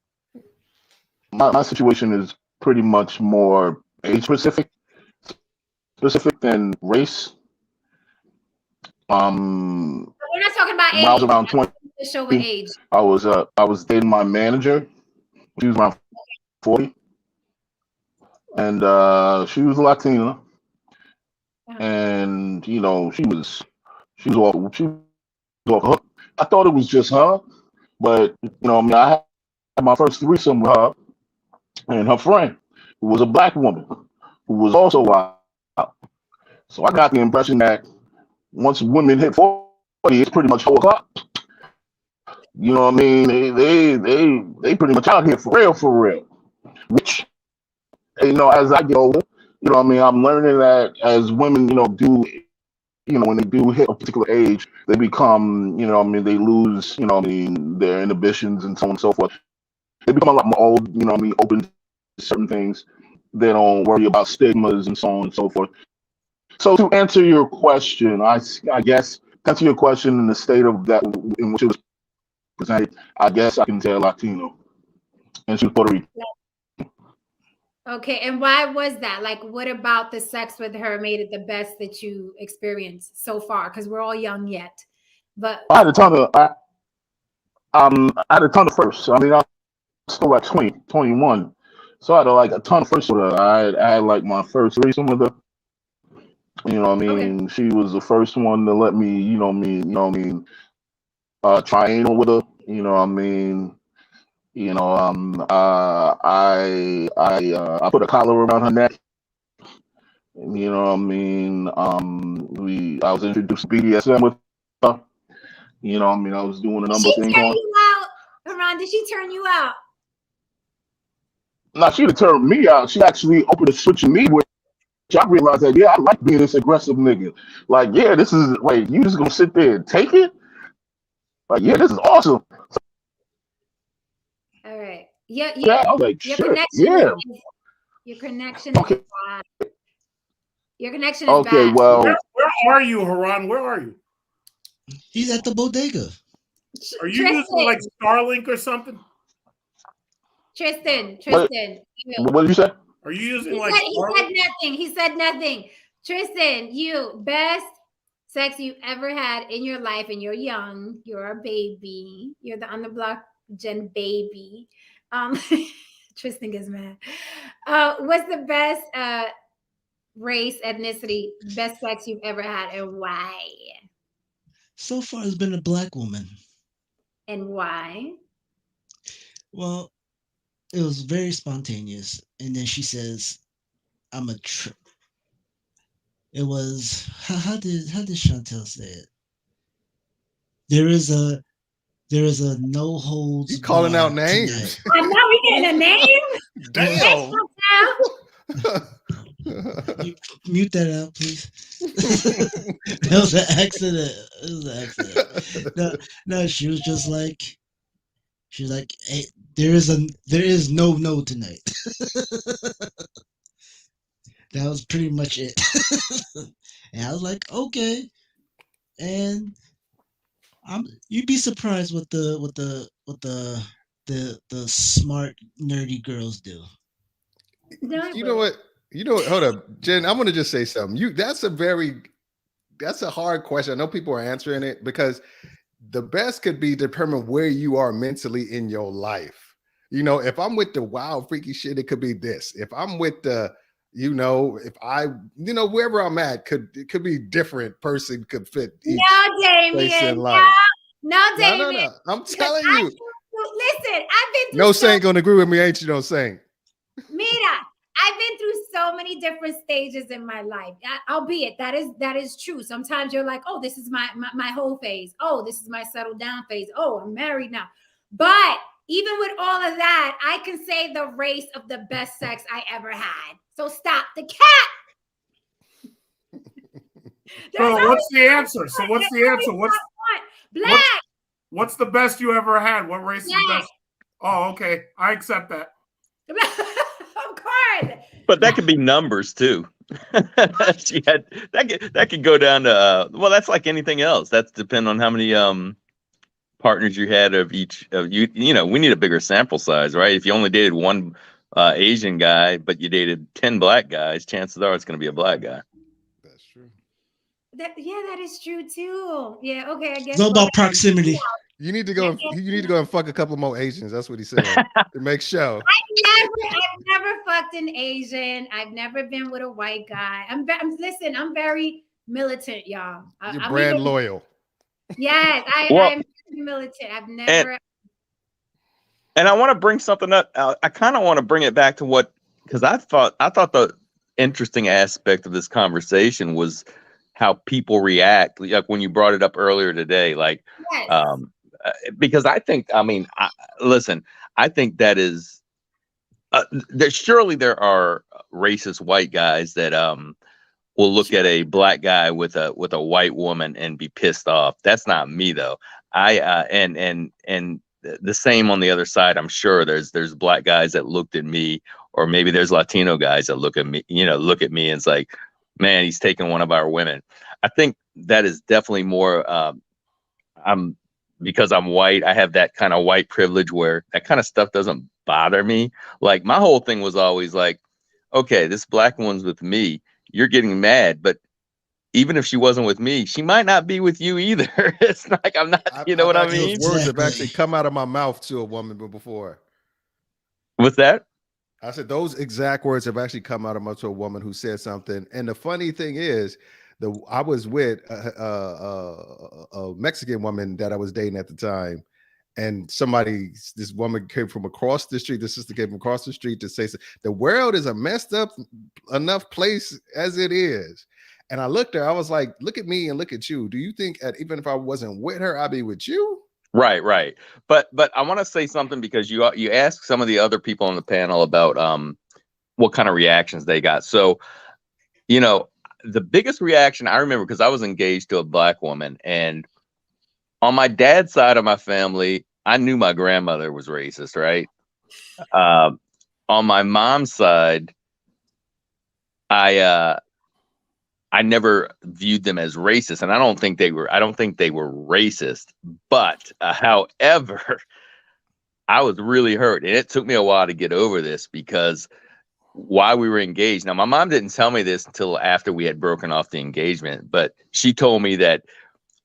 my situation is pretty much more age specific than race. We're not talking about age. When I was around 20, show what age. I was dating my manager. She was around 40, and she was Latina, and you know she was off the hook. I thought it was just her, but you know, I mean, I had my first threesome with her and her friend, who was a black woman, who was also wild. So I got the impression that once women hit 40, it's pretty much 4 o'clock. You know what I mean? They pretty much out here for real. Which, you know, as I get older, you know what I mean, I'm learning that as women, you know, when they do hit a particular age, they become, you know what I mean, they lose, you know what I mean, their inhibitions and so on and so forth. They become a lot more old, you know what I mean, open to certain things. They don't worry about stigmas and so on and so forth. So to answer your question, I guess, to answer your question in the state of that in which it was presented, I guess I can say Latino. And she was Puerto Rican. Okay, and why was that? Like, what about the sex with her made it the best that you experienced so far? Because we're all young yet. But I had a ton of firsts. I mean, I was still at 20, 21. So I had like a ton of firsts with her. I had like my first threesome with her. You know what I Okay. mean? She was the first one to let me, try anal with her. You know what I mean? I put a collar around her neck. You know what I mean? I was introduced to BDSM with her. You know what I mean? I was doing a Did number she of things turn on. you out, Haran? Did she turn you out? Now she turned me out. She actually opened a switch in me, which I realized that I like being this aggressive nigga. Like, this is like you just gonna sit there and take it? Like, this is awesome. All right. Yeah, Yeah, I was like, your shit, connection yeah. your connection is Okay, bad. Your connection is okay, bad. well, Where are you, Haran? Where are you? He's at the bodega. Are you using like Starlink or something? Tristan. what did you say? Are you using He like said Starlink? nothing. He said nothing. Tristan, you best sex you ever had in your life, and you're young. You're a baby. You're the on the block gen baby. Tristan gets mad. What's the best race, ethnicity, best sex you've ever had, and why? So far, it's been a black woman. And why? Well, it was very spontaneous, and then she says, "I'm a." It was how did Chantel say it? There is a no holds You calling bar out names? tonight. I know we getting a name. Damn. You mute that out, please. That was an accident. It was an accident. No, she was just like, hey, there is no tonight. That was pretty much it. And I was like, okay. And you'd be surprised what the smart nerdy girls do. You know what? Hold up, Jen. I'm gonna just say something. That's a hard question. I know people are answering it because the best could be determined where you are mentally in your life. If I'm with the wild, freaky shit, it could be this. If I'm with the, if I, wherever I'm at, it could be different person could fit each place in life. No, Damien. No. I'm telling you. Listen, I've been through No Saint gonna agree with me, ain't you? No Saint. Mira, I've been through so many different stages in my life. Albeit that is true. Sometimes you're like, oh, this is my whole phase. Oh, this is my settle down phase. Oh, I'm married now. But even with all of that, I can say the race of the best sex I ever had. So stop the cat. So what's the answer? Black. What's the best you ever had? What race is the best? Oh, okay. I accept that. Of course. But that could be numbers too. She had that could go down to well, that's like anything else. That's depend on how many partners you had of each of you. We need a bigger sample size, right? If you only dated one Asian guy, but you dated 10 black guys, chances are it's going to be a black guy. That's true. That is true too. Yeah. Okay. I guess It's all about proximity. You need to go. You need to go and fuck a couple more Asians. That's what he said to make sure. I've never fucked an Asian. I've never been with a white guy. Listen. I'm very militant, y'all. You're brand loyal. Yes, I'm militant. I've never. And I want to bring something up. I kind of want to bring it back to because I thought the interesting aspect of this conversation was how people react. Like when you brought it up earlier today, like, yes. Because I think, listen, I think that is, surely there are racist white guys that will look at a black guy with a white woman and be pissed off. That's not me though. And the same on the other side. I'm sure there's black guys that looked at me, or maybe there's Latino guys that look at me and it's like, man, he's taking one of our women. I think that is definitely more, because I'm white, I have that kind of white privilege where that kind of stuff doesn't bother me. Like my whole thing was always like, okay, this black one's with me. You're getting mad, but even if she wasn't with me, she might not be with you either. It's like I'm not, what I mean? Words have actually come out of my mouth to a woman before. What's that? I said those exact words have actually come out of mouth to a woman who said something. And the funny thing is, I was with a Mexican woman that I was dating at the time, and this woman came from across the street. The sister came from across the street to say, "The world is a messed up enough place as it is." And I looked at her. I was like, "Look at me and look at you. Do you think even if I wasn't with her, I'd be with you?" Right. But I want to say something, because you asked some of the other people on the panel about what kind of reactions they got. So, you know, the biggest reaction I remember, because I was engaged to a Black woman, and on my dad's side of my family, I knew my grandmother was racist, right? On my mom's side, I never viewed them as racist, and I don't think they were racist. But however, I was really hurt, and it took me a while to get over this, because while we were engaged, now my mom didn't tell me this until after we had broken off the engagement, but she told me that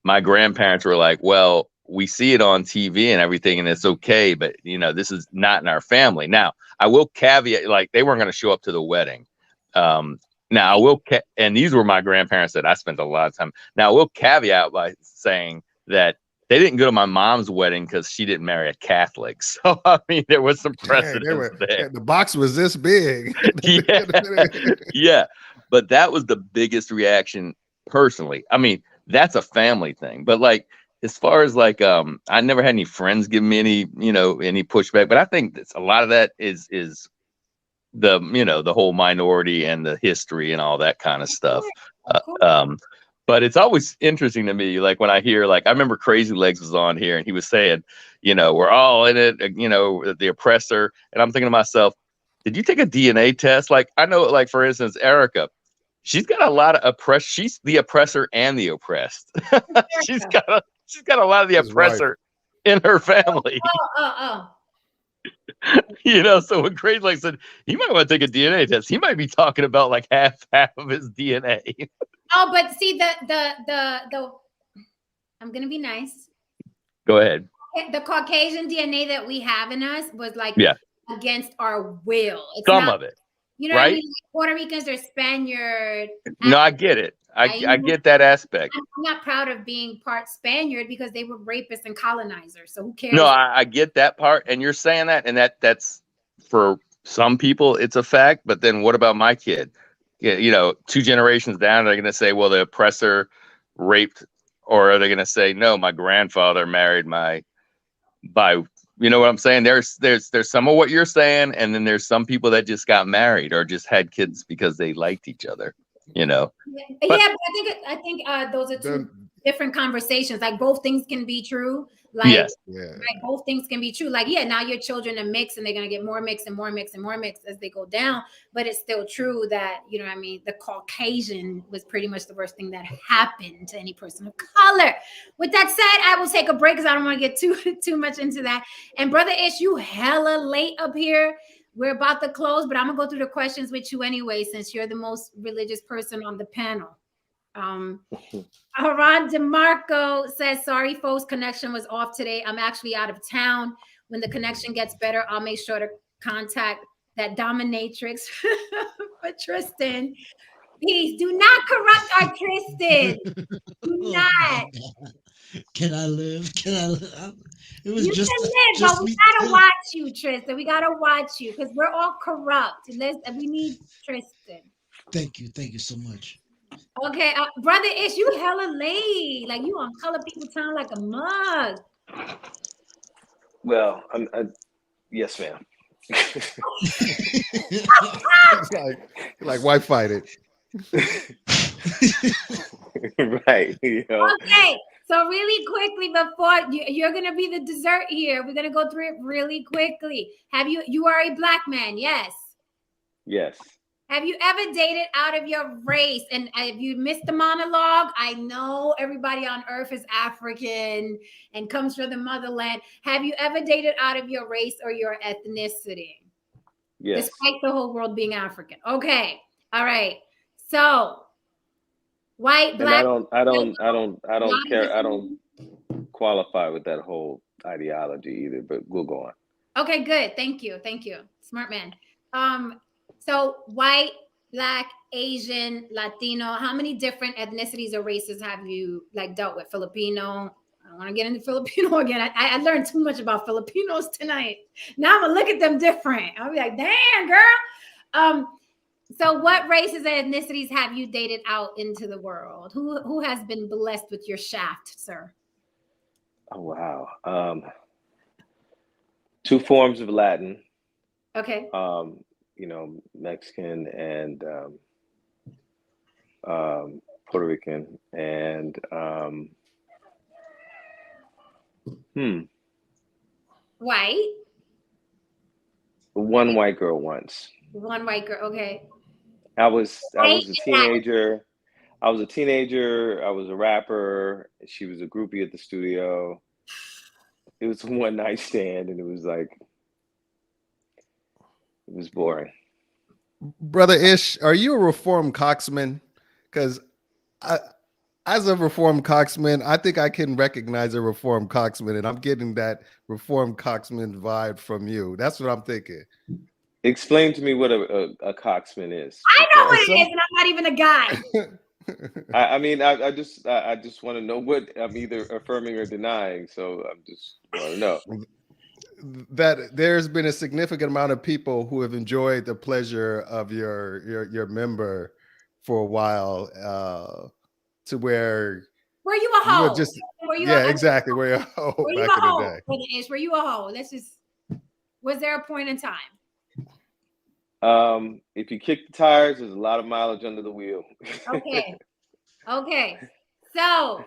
my grandparents were like, "Well, we see it on TV and everything, and it's okay, but you know, this is not in our family." Now, I will caveat, like, they weren't going to show up to the wedding. Now I will, and these were my grandparents that I spent a lot of time. Now I will caveat by saying that they didn't go to my mom's wedding because she didn't marry a Catholic. So I mean, there was some precedent there. The box was this big. Yeah, but that was the biggest reaction personally. I mean, that's a family thing, but like, as far as like, I never had any friends give me any pushback. But I think a lot of that is the the whole minority and the history and all that kind of stuff. But it's always interesting to me, like when I hear, like, I remember Crazy Legs was on here and he was saying, we're all in it, the oppressor. And I'm thinking to myself, did you take a DNA test? Like, I know, like, for instance, Erica, she's got a lot of oppressed. She's the oppressor and the oppressed. she's got a lot of the oppressor in her family. So when Crazy Legs said he might want to take a DNA test, he might be talking about like half of his DNA. Oh, but see, the I'm gonna be nice. Go ahead. The Caucasian DNA that we have in us was like against our will. It's some of it. You know, right? what I mean? Like Puerto Ricans are Spaniard. No, I get it. I get that aspect. I'm not proud of being part Spaniard because they were rapists and colonizers. So who cares? No, I get that part, and you're saying that, and that's for some people it's a fact. But then what about my kid? 2 generations down, they're going to say, well, the oppressor raped, or are they going to say, no, my grandfather married by you know what I'm saying? There's some of what you're saying, and then there's some people that just got married or just had kids because they liked each other. But I think those are two different conversations. Like, both things can be true. Like, yes. Right, both things can be true. Like, now your children are mixed, and they're gonna get more mixed and more mixed and more mixed as they go down. But it's still true that the Caucasian was pretty much the worst thing that happened to any person of color. With that said, I will take a break because I don't want to get too much into that. And Brother Ish, you hella late up here. We're about to close, but I'm gonna go through the questions with you anyway, since you're the most religious person on the panel. Haran DeMarco says, sorry, folks, connection was off today. I'm actually out of town. When the connection gets better, I'll make sure to contact that dominatrix for Tristan. Please do not corrupt our Tristan. Do not. Can I live? It was you just can live, but we gotta watch you, Tristan. We gotta watch you because we're all corrupt. We need Tristan. Thank you so much. Okay, Brother Ish, you hella late. Like, you on Color People Town like a mug. Well, yes, ma'am. like why fight it? Right. Okay, so really quickly before you're gonna be the dessert here, we're gonna go through it really quickly. You are a Black man? Yes. Yes. Have you ever dated out of your race? And if you missed the monologue, I know everybody on earth is African and comes from the motherland. Have you ever dated out of your race or your ethnicity? Yes. Despite the whole world being African. Okay. All right. So, white, Black. And I don't care. I don't qualify with that whole ideology either, but we'll go on. Okay, good. Thank you. Smart man. So white, Black, Asian, Latino, how many different ethnicities or races have you like dealt with? Filipino? I don't want to get into Filipino again. I learned too much about Filipinos tonight. Now I'm gonna look at them different. I'll be like, damn, girl. So what races and ethnicities have you dated out into the world? Who has been blessed with your shaft, sir? Oh wow. Two forms of Latin. Okay. You know, Mexican and Puerto Rican, and White. one white girl once. One white girl. Okay. I was White a teenager. I was a rapper. She was a groupie at the studio. It was a one night stand, and it was boring. Brother Ish, are you a reformed coxman? Because as a reformed coxman, I think I can recognize a reformed coxman, and I'm getting that reformed coxman vibe from you. That's what I'm thinking. Explain to me what a coxman is. I know what it is, and I'm not even a guy. I mean, I just want to know what I'm either affirming or denying. So I'm just want to know that there's been a significant amount of people who have enjoyed the pleasure of your member for a while, to where were you a hoe? Just were you exactly. Were you a hoe were back you a in hoe? the day? Were you a hoe? Was there a point in time? If you kick the tires, there's a lot of mileage under the wheel. Okay. So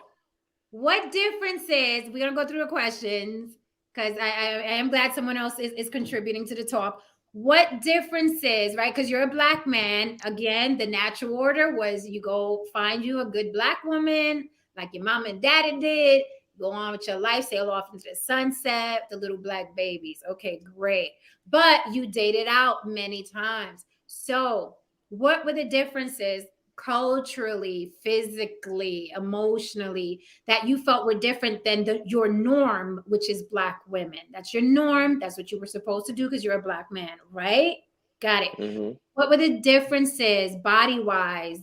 what difference is, we're gonna go through the questions because I am glad someone else is contributing to the talk. What difference is, right? Because you're a Black man. Again, the natural order was you go find you a good Black woman, like your mom and daddy did, go on with your life, sail off into the sunset, the little Black babies. Okay, great. But you dated out many times. So what were the differences culturally, physically, emotionally, that you felt were different than your norm, which is Black women? That's your norm. That's what you were supposed to do because you're a Black man, right? Got it. Mm-hmm. What were the differences, body-wise,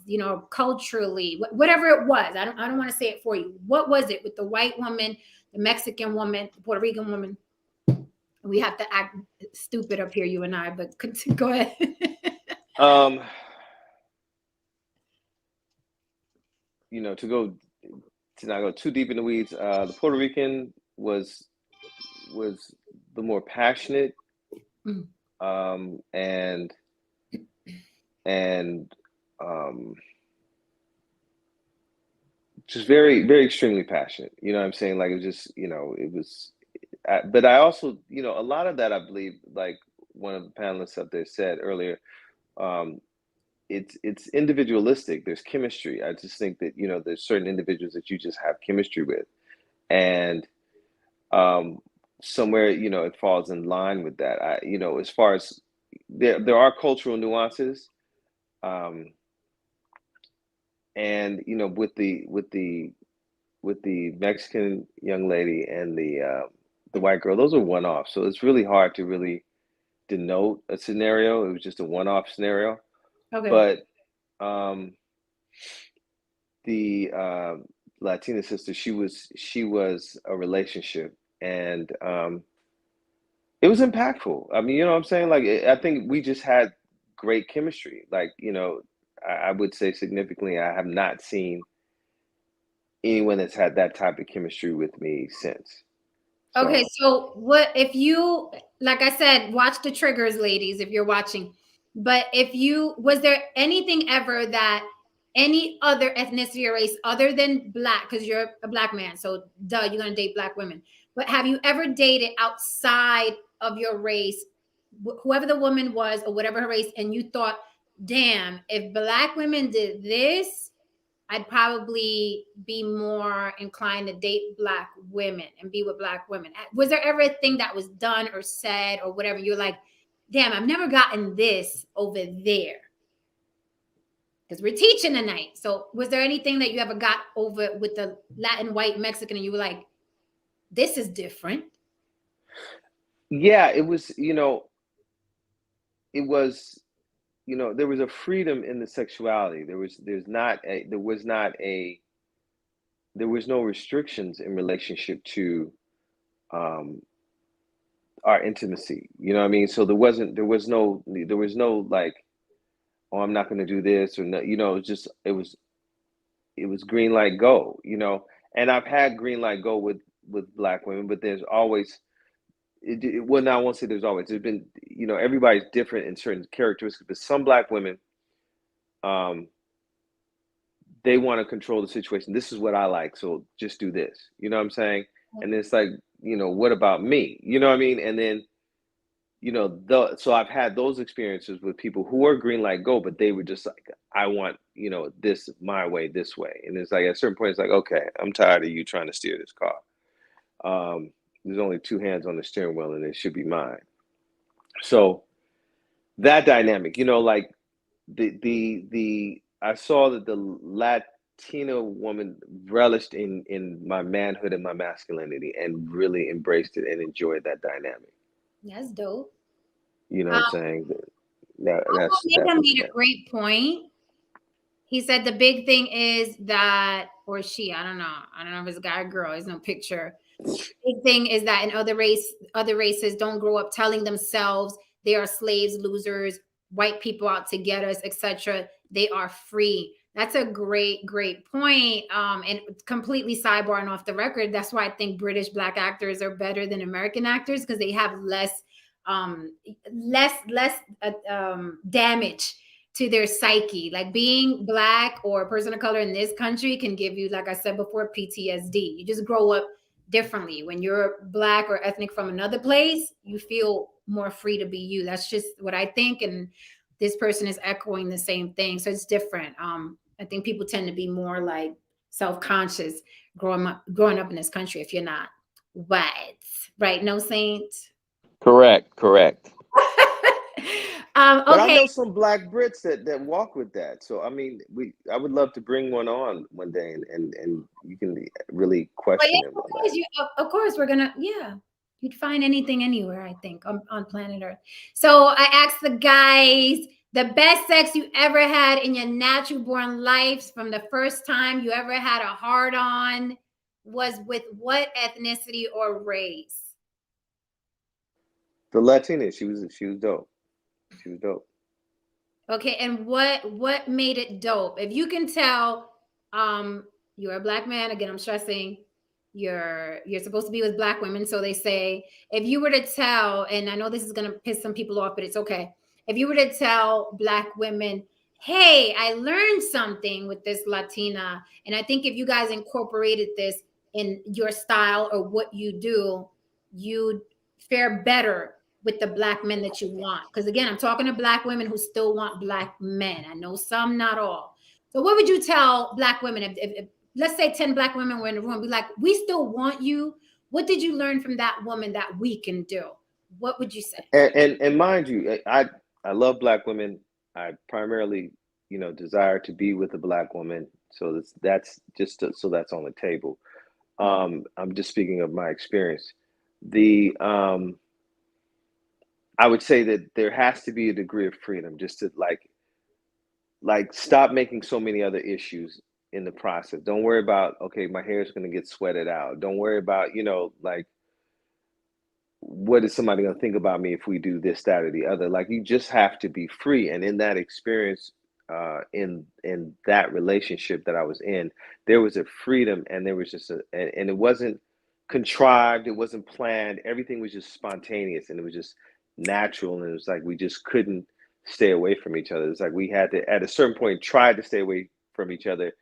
culturally, whatever it was? I don't want to say it for you. What was it with the white woman, the Mexican woman, the Puerto Rican woman? We have to act stupid up here, you and I, but go ahead. To not go too deep in the weeds, the Puerto Rican was the more passionate, and just very, very extremely passionate. You know what I'm saying? Like, it was just, it was, but I also, a lot of that, I believe, like one of the panelists up there said earlier, it's individualistic. There's chemistry. I just think that, there's certain individuals that you just have chemistry with, and somewhere, it falls in line with that. As far as there are cultural nuances, and with the Mexican young lady and the white girl, those are one-off. So it's really hard to really denote a scenario. It was just a one-off scenario. Okay. But the Latina sister, she was a relationship, and it was impactful. I mean, you know what I'm saying? Like, I think we just had great chemistry. Like, I would say significantly, I have not seen anyone that's had that type of chemistry with me since. Okay, so what if you, like I said, watch the triggers, ladies, if you're watching. But was there anything ever that any other ethnicity or race other than Black, because you're a Black man, so duh, you're gonna date Black women. But have you ever dated outside of your race, whoever the woman was or whatever her race, and you thought, damn, if Black women did this, I'd probably be more inclined to date Black women and be with Black women? Was there ever a thing that was done or said or whatever, you're like, damn, I've never gotten this over there? Because we're teaching tonight. So was there anything that you ever got over with the Latin, white, Mexican, and you were like, this is different? Yeah, it was, it was, there was a freedom in the sexuality. There was no restrictions in relationship to our intimacy. You know what I mean? So there was no like, oh, I'm not going to do this, or no, it was green light, go, and I've had green light go with Black women, but there's always, well, now I won't say there's always, there's been, everybody's different in certain characteristics, but some Black women, they want to control the situation. This is what I like, so just do this. You know what I'm saying? And it's like, what about me? You know what I mean? And then, so I've had those experiences with people who are green light go, but they were just like, I want, this my way, this way. And it's like, at a certain point, it's like, okay, I'm tired of you trying to steer this car. There's only two hands on the steering wheel, and it should be mine. So that dynamic, like I saw that the Latina woman relished in my manhood and my masculinity, and really embraced it and enjoyed that dynamic. That's dope. You know what I'm saying? That's made a great point. He said the big thing is that, or she, I don't know if it's a guy or girl, there's no picture. The big thing is that in other races don't grow up telling themselves they are slaves, losers, white people out to get us, etc. They are free. That's a great point. And completely sidebarring off the record, that's why I think British Black actors are better than American actors, because they have less damage to their psyche. Like being Black or a person of color in this country can give you, like I said before, PTSD. You just grow up differently. When you're Black or ethnic from another place, you feel more free to be you. That's just what I think. And this person is echoing the same thing. So it's different. I think people tend to be more like self-conscious growing up in this country if you're not white. Right? No, Saint? Correct. But I Okay. know some Black Brits that walk with that. So I mean, I would love to bring one on one day, and you can really question him on that. Of course, we're gonna, you'd find anything anywhere, I think, on planet Earth. So I asked the guys, the best sex you ever had in your natural born lives, from the first time you ever had a hard on, was with what ethnicity or race? The Latina, she was dope. She was dope. Okay, and what made it dope? If you can tell, you're a Black man. Again, I'm stressing you're supposed to be with Black women. So they say, if you were to tell, and I know this is gonna piss some people off, but it's okay. If you were to tell Black women, hey, I learned something with this Latina, and I think if you guys incorporated this in your style or what you do, you'd fare better with the Black men that you want. Because again, I'm talking to Black women who still want Black men. I know some, not all. So what would you tell Black women if let's say 10 Black women were in the room, be like, we still want you. What did you learn from that woman that we can do? What would you say? And mind you, I love Black women. I primarily, desire to be with a Black woman. So that's just so that's on the table. I'm just speaking of my experience. I would say that there has to be a degree of freedom, just to like stop making so many other issues in the process. Don't worry about, okay, my hair is going to get sweated out. Don't worry about, like, what is somebody going to think about me if we do this, that, or the other? Like, you just have to be free. And in that experience, in that relationship that I was in, there was a freedom, and there was just and it wasn't contrived, it wasn't planned. Everything was just spontaneous, and it was just natural. And it was like we just couldn't stay away from each other. It's like we had to, at a certain point, try to stay away from each other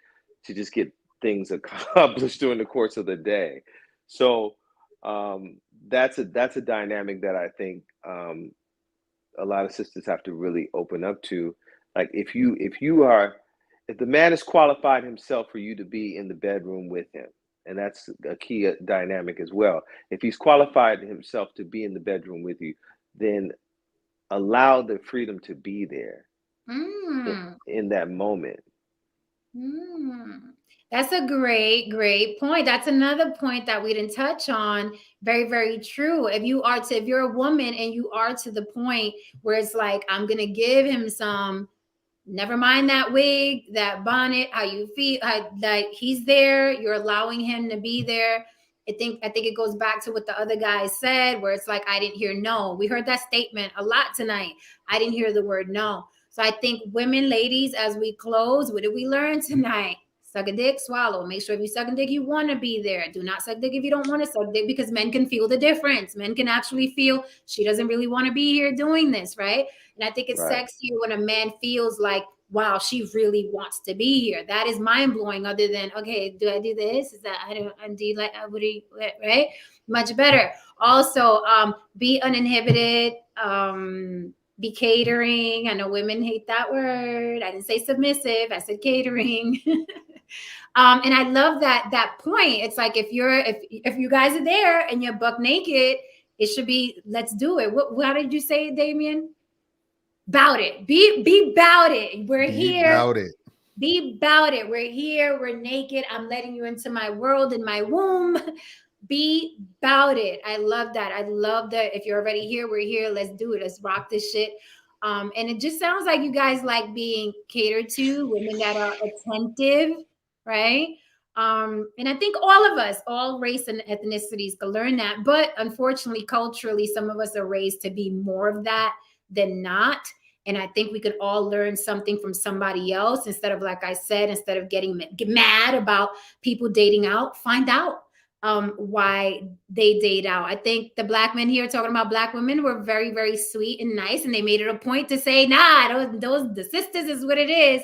to just get things accomplished during the course of the day. So that's a dynamic that I think a lot of sisters have to really open up to. Like, if the man has qualified himself for you to be in the bedroom with him, and that's a key dynamic as well. If he's qualified himself to be in the bedroom with you, then allow the freedom to be there in that moment. That's a great point. That's another point that we didn't touch on. Very, very true. If you're a woman and you are to the point where it's like, I'm gonna give him some, never mind that wig, that bonnet, how you feel, like he's there, you're allowing him to be there. I think it goes back to what the other guy said, where it's like, I didn't hear no. We heard that statement a lot tonight. I didn't hear the word no. So I think women, ladies, as we close, what did we learn tonight? Suck a dick, swallow. Make sure if you suck a dick, you want to be there. Do not suck dick if you don't want to suck dick, because men can feel the difference. Men can actually feel she doesn't really want to be here doing this, right? And I think it's Right. sexier when a man feels like, wow, she really wants to be here. That is mind blowing. Other than, okay, do I do this? Is that I don't do you like what do you, right? Much better. Also, be uninhibited. Be catering. I know women hate that word. I didn't say submissive. I said catering. And I love that point. It's like if you guys are there and you're buck naked, it should be let's do it. How did you say it, Damien? Bout it. Be about it. We're here. About it. Be about it. We're here. We're naked. I'm letting you into my world, in my womb. Be about it. I love that. I love that. If you're already here, we're here. Let's do it. Let's rock this shit. And it just sounds like you guys like being catered to, women that are attentive, right? And I think all of us, all race and ethnicities, can learn that. But unfortunately, culturally, some of us are raised to be more of that than not. And I think we could all learn something from somebody else instead of, like I said, instead of get mad about people dating out, find out why they date out. I think the Black men here talking about Black women were very, very sweet and nice. And they made it a point to say, nah, those the sisters is what it is.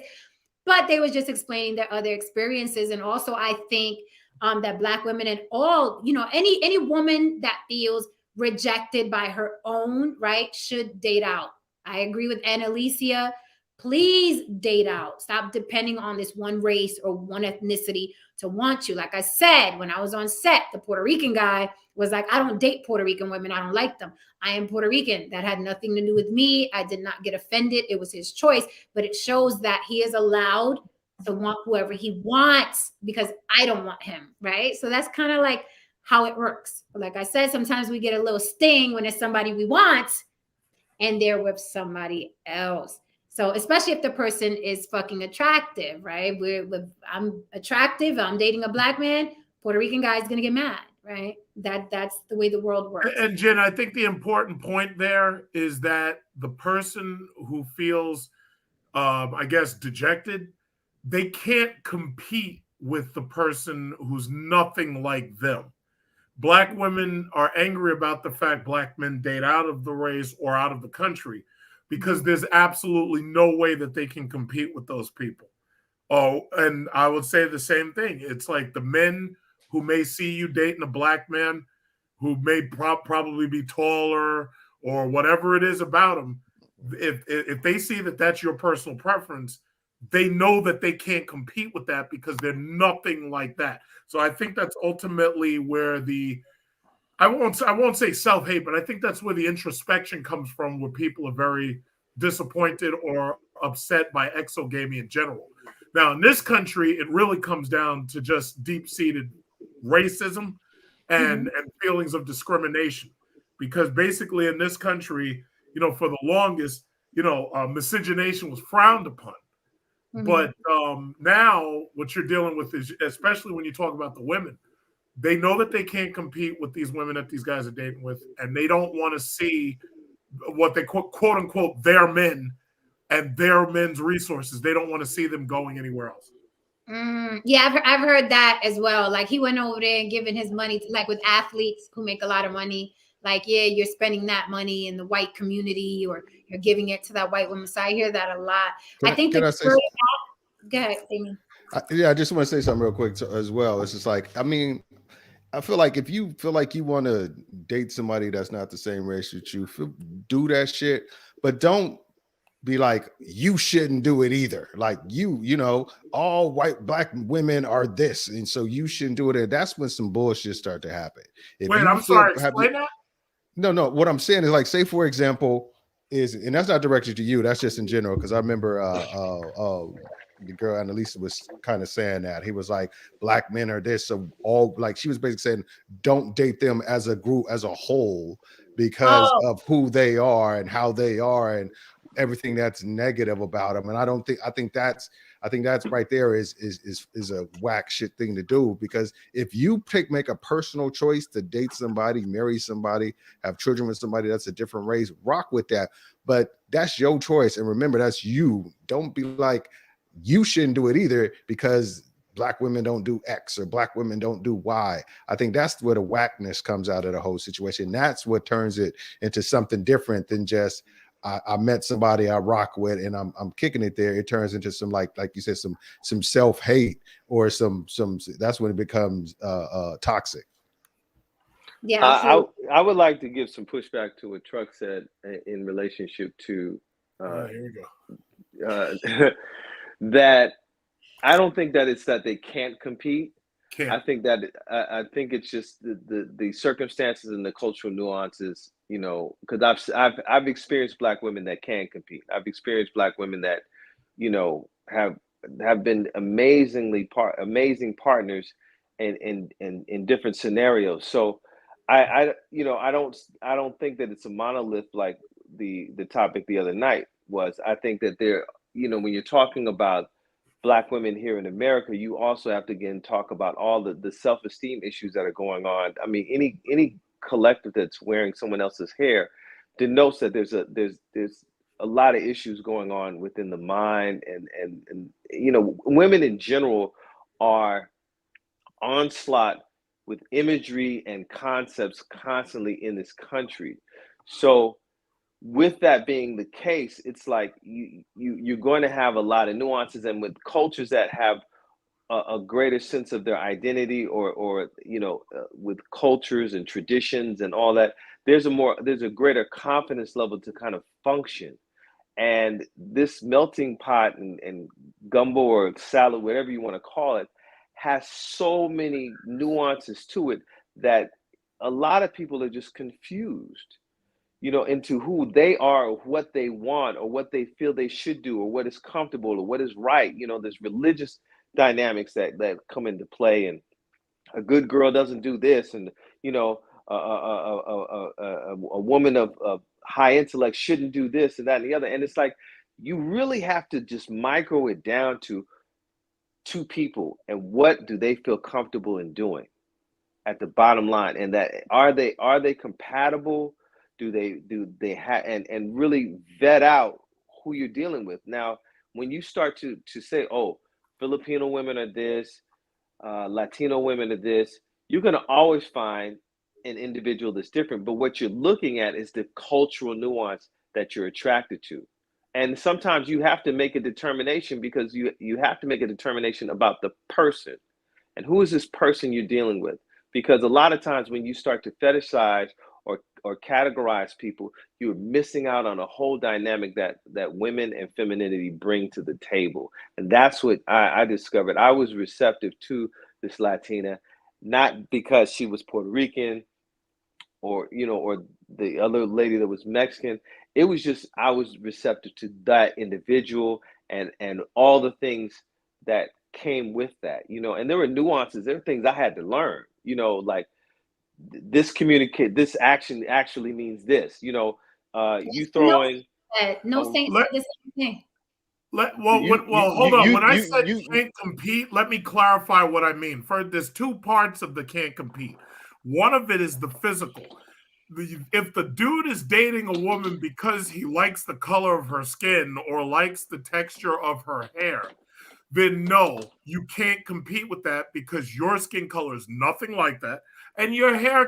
But they was just explaining their other experiences. And also, I think that Black women and all, any woman that feels rejected by her own, right, should date out. I agree with Annalicia. Please date out. Stop depending on this one race or one ethnicity to want you. Like I said, when I was on set, the Puerto Rican guy was like, I don't date Puerto Rican women. I don't like them. I am Puerto Rican. That had nothing to do with me. I did not get offended. It was his choice. But it shows that he is allowed to want whoever he wants because I don't want him, right? So that's kind of like how it works. But like I said, sometimes we get a little sting when it's somebody we want and they're with somebody else. So especially if the person is fucking attractive, right? I'm attractive. I'm dating a Black man. Puerto Rican guy is gonna get mad, right? That's the way the world works. And Jen, I think the important point there is that the person who feels, I guess, dejected, they can't compete with the person who's nothing like them. Black women are angry about the fact Black men date out of the race or out of the country because there's absolutely no way that they can compete with those people. Oh, and I would say the same thing. It's like the men who may see you dating a Black man who may probably be taller or whatever it is about them, if they see that that's your personal preference, they know that they can't compete with that because they're nothing like that. So I think that's ultimately where I won't say self-hate, but I think that's where the introspection comes from, where people are very disappointed or upset by exogamy in general. Now, in this country, it really comes down to just deep-seated racism and feelings of discrimination. Because basically in this country, for the longest, miscegenation was frowned upon. But now what you're dealing with is, especially when you talk about the women, they know that they can't compete with these women that these guys are dating with, and they don't want to see what they quote unquote their men and their men's resources. They don't want to see them going anywhere else. Yeah, I've heard that as well. Like he went over there and giving his money to, like with athletes who make a lot of money. Like, yeah, you're spending that money in the white community, or you're giving it to that white woman. So I hear that a lot. I think Can I say something? Go ahead, Amy. I just want to say something real quick as well. It's just like, I mean, I feel like if you feel like you want to date somebody that's not the same race as you, do that shit, but don't be like, you shouldn't do it either. Like all Black women are this, and so you shouldn't do it. That's when some bullshit start to happen. Wait, I'm sorry. Explain that. No. What I'm saying is, like, say for example, and that's not directed to you. That's just in general. Because I remember the girl Annalisa was kind of saying that. He was like, black men are this, so all like she was basically saying, don't date them as a group, as a whole, because of who they are and how they are and everything that's negative about them. And I think that's right there is a whack shit thing to do, because if you make a personal choice to date somebody, marry somebody, have children with somebody that's a different race, rock with that. But that's your choice. And remember, that's you. Don't be like, you shouldn't do it either because black women don't do X or black women don't do Y. I think that's where the whackness comes out of the whole situation. That's what turns it into something different than just I met somebody I rock with and I'm kicking it there. It turns into some like you said, some self-hate or some that's when it becomes toxic. Yeah. I would like to give some pushback to what Truck said in relationship to here we go. That I don't think that it's that they can't compete. I think that I think it's just the circumstances and the cultural nuances, you know, because I've experienced black women that can compete. I've experienced black women that, you know, have been amazing partners in different scenarios. So I you know I don't think that it's a monolith like the topic the other night was. I think that there, you know, when you're talking about black women here in America, you also have to again talk about all the self-esteem issues that are going on. I mean, any collective that's wearing someone else's hair denotes that there's a lot of issues going on within the mind, and you know, women in general are onslaught with imagery and concepts constantly in this country. So with that being the case, it's like you're going to have a lot of nuances, and with cultures that have a greater sense of their identity, or you know, with cultures and traditions and all that, there's a greater confidence level to kind of function. And this melting pot and gumbo or salad, whatever you want to call it, has so many nuances to it that a lot of people are just confused, you know, into who they are or what they want or what they feel they should do or what is comfortable or what is right. You know, there's religious dynamics that come into play, and a good girl doesn't do this, and you know, a woman of high intellect shouldn't do this and that and the other. And it's like you really have to just micro it down to two people and what do they feel comfortable in doing at the bottom line, and that are they compatible? Do they have, and really vet out who you're dealing with. Now, when you start to say, oh, Filipino women are this, Latino women are this, you're going to always find an individual that's different. But what you're looking at is the cultural nuance that you're attracted to. And sometimes you have to make a determination, because you have to make a determination about the person. And who is this person you're dealing with? Because a lot of times when you start to fetishize or categorize people, you're missing out on a whole dynamic that women and femininity bring to the table. And that's what I discovered. I was receptive to this Latina, not because she was Puerto Rican or, you know, or the other lady that was Mexican. It was just, I was receptive to that individual and all the things that came with that, you know. And there were nuances, there were things I had to learn, you know, like this action actually means this, you know, you throwing No saints said the same thing. Hold on. When I said can't compete, let me clarify what I mean. There's two parts of the can't compete. One of it is the physical. If the dude is dating a woman because he likes the color of her skin or likes the texture of her hair, then no, you can't compete with that, because your skin color is nothing like that, and your hair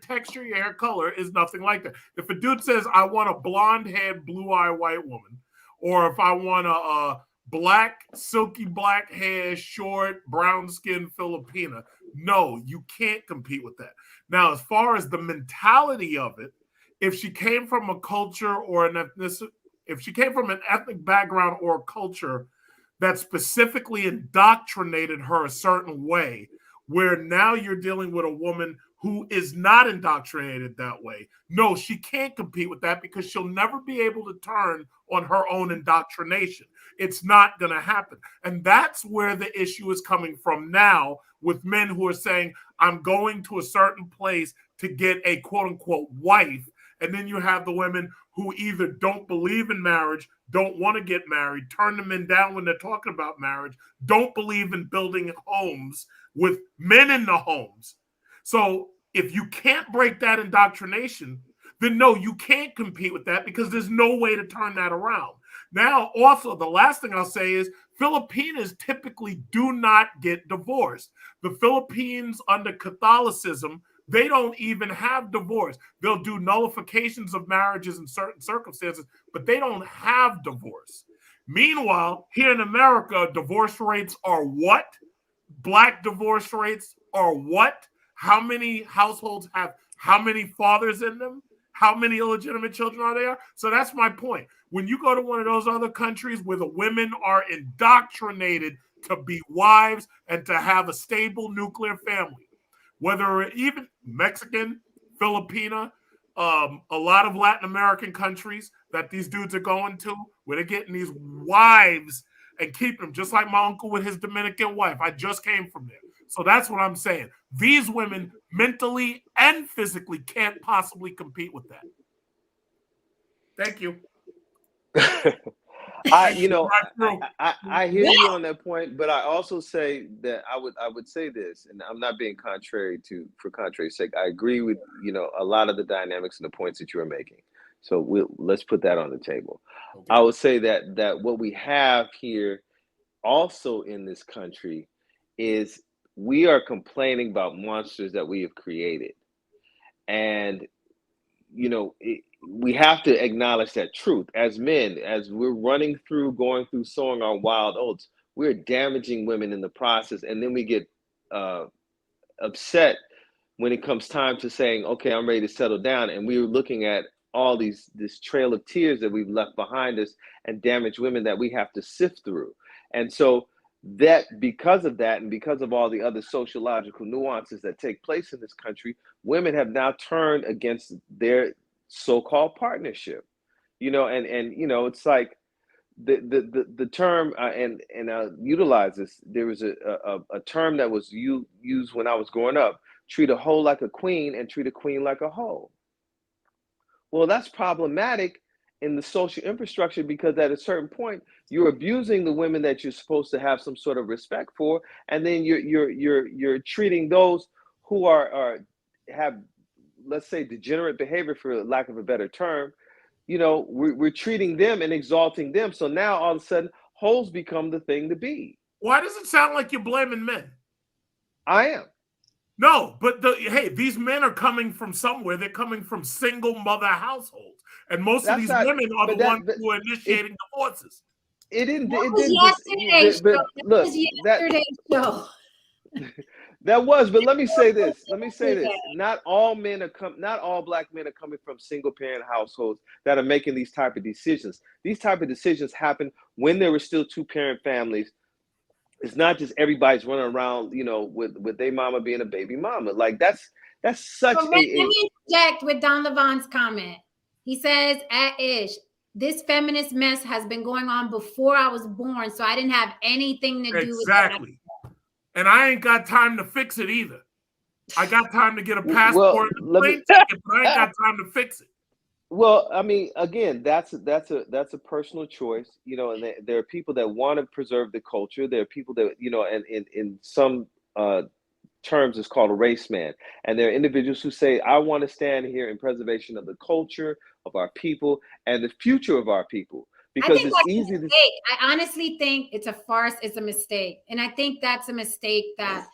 texture, your hair color is nothing like that. If a dude says, I want a blonde-haired, blue-eyed white woman, or if I want a black, silky black hair, short, brown-skinned Filipina, no, you can't compete with that. Now, as far as the mentality of it, if she came from a culture or an ethnicity, if she came from an ethnic background or a culture that specifically indoctrinated her a certain way, where now you're dealing with a woman who is not indoctrinated that way, no, she can't compete with that because she'll never be able to turn on her own indoctrination. It's not going to happen. And that's where the issue is coming from now with men who are saying, I'm going to a certain place to get a quote unquote wife. And then you have the women who either don't believe in marriage, don't want to get married, turn the men down when they're talking about marriage, don't believe in building homes with men in the homes. So if you can't break that indoctrination, then no, you can't compete with that because there's no way to turn that around. Now, also, the last thing I'll say is Filipinos typically do not get divorced. The Philippines under Catholicism, they don't even have divorce. They'll do nullifications of marriages in certain circumstances, but they don't have divorce. Meanwhile, here in America, divorce rates are what? Black divorce rates are what? How many households have how many fathers in them? How many illegitimate children are there? So that's my point. When you go to one of those other countries where the women are indoctrinated to be wives and to have a stable nuclear family, whether even Mexican, Filipina, a lot of Latin American countries that these dudes are going to, where they're getting these wives and keep them, just like my uncle with his Dominican wife. I just came from there. So that's what I'm saying. These women mentally and physically can't possibly compete with that. Thank you. I hear you on that point, but I also say that I would say this, and I'm not being contrary for contrary's sake. I agree with a lot of the dynamics and the points that you are making. So let's put that on the table. Okay. I would say that what we have here also in this country is we are complaining about monsters that we have created, and we have to acknowledge that truth as men. As we're going through sowing our wild oats, we're damaging women in the process, and then we get upset when it comes time to saying, okay, I'm ready to settle down, and we're looking at all this trail of tears that we've left behind us and damaged women that we have to sift through. And so that because of that, and because of all the other sociological nuances that take place in this country, women have now turned against their so-called partnership, and it's like the term, and I'll utilize this. There was a term that was used when I was growing up: treat a hoe like a queen and treat a queen like a hoe. Well, that's problematic in the social infrastructure, because at a certain point you're abusing the women that you're supposed to have some sort of respect for, and then you're treating those who have, let's say, degenerate behavior, for lack of a better term. We're treating them and exalting them. So now all of a sudden hoes become the thing to be. Why does it sound like you're blaming men? I am. No, but hey, these men are coming from somewhere. They're coming from single mother households, and most of these women are the ones who are initiating divorces. That was, but let me say this. Not all black men are coming from single parent households that are making these type of decisions. These type of decisions happen when there were still two parent families. It's not just everybody's running around, with their mama being a baby mama. Like that's such Let me interject with Don Levon's comment. He says, at Ish, this feminist mess has been going on before I was born, so I didn't have anything to do with it. Exactly. And I ain't got time to fix it either. I got time to get a passport and a plane ticket, but I ain't got time to fix it. Well, I mean, again, that's a personal choice, and there are people that want to preserve the culture. There are people that, and in some terms it's called a race man. And there are individuals who say, I want to stand here in preservation of the culture of our people and the future of our people. Because it's easy to. I honestly think it's a farce. It's a mistake. And I think that's a mistake that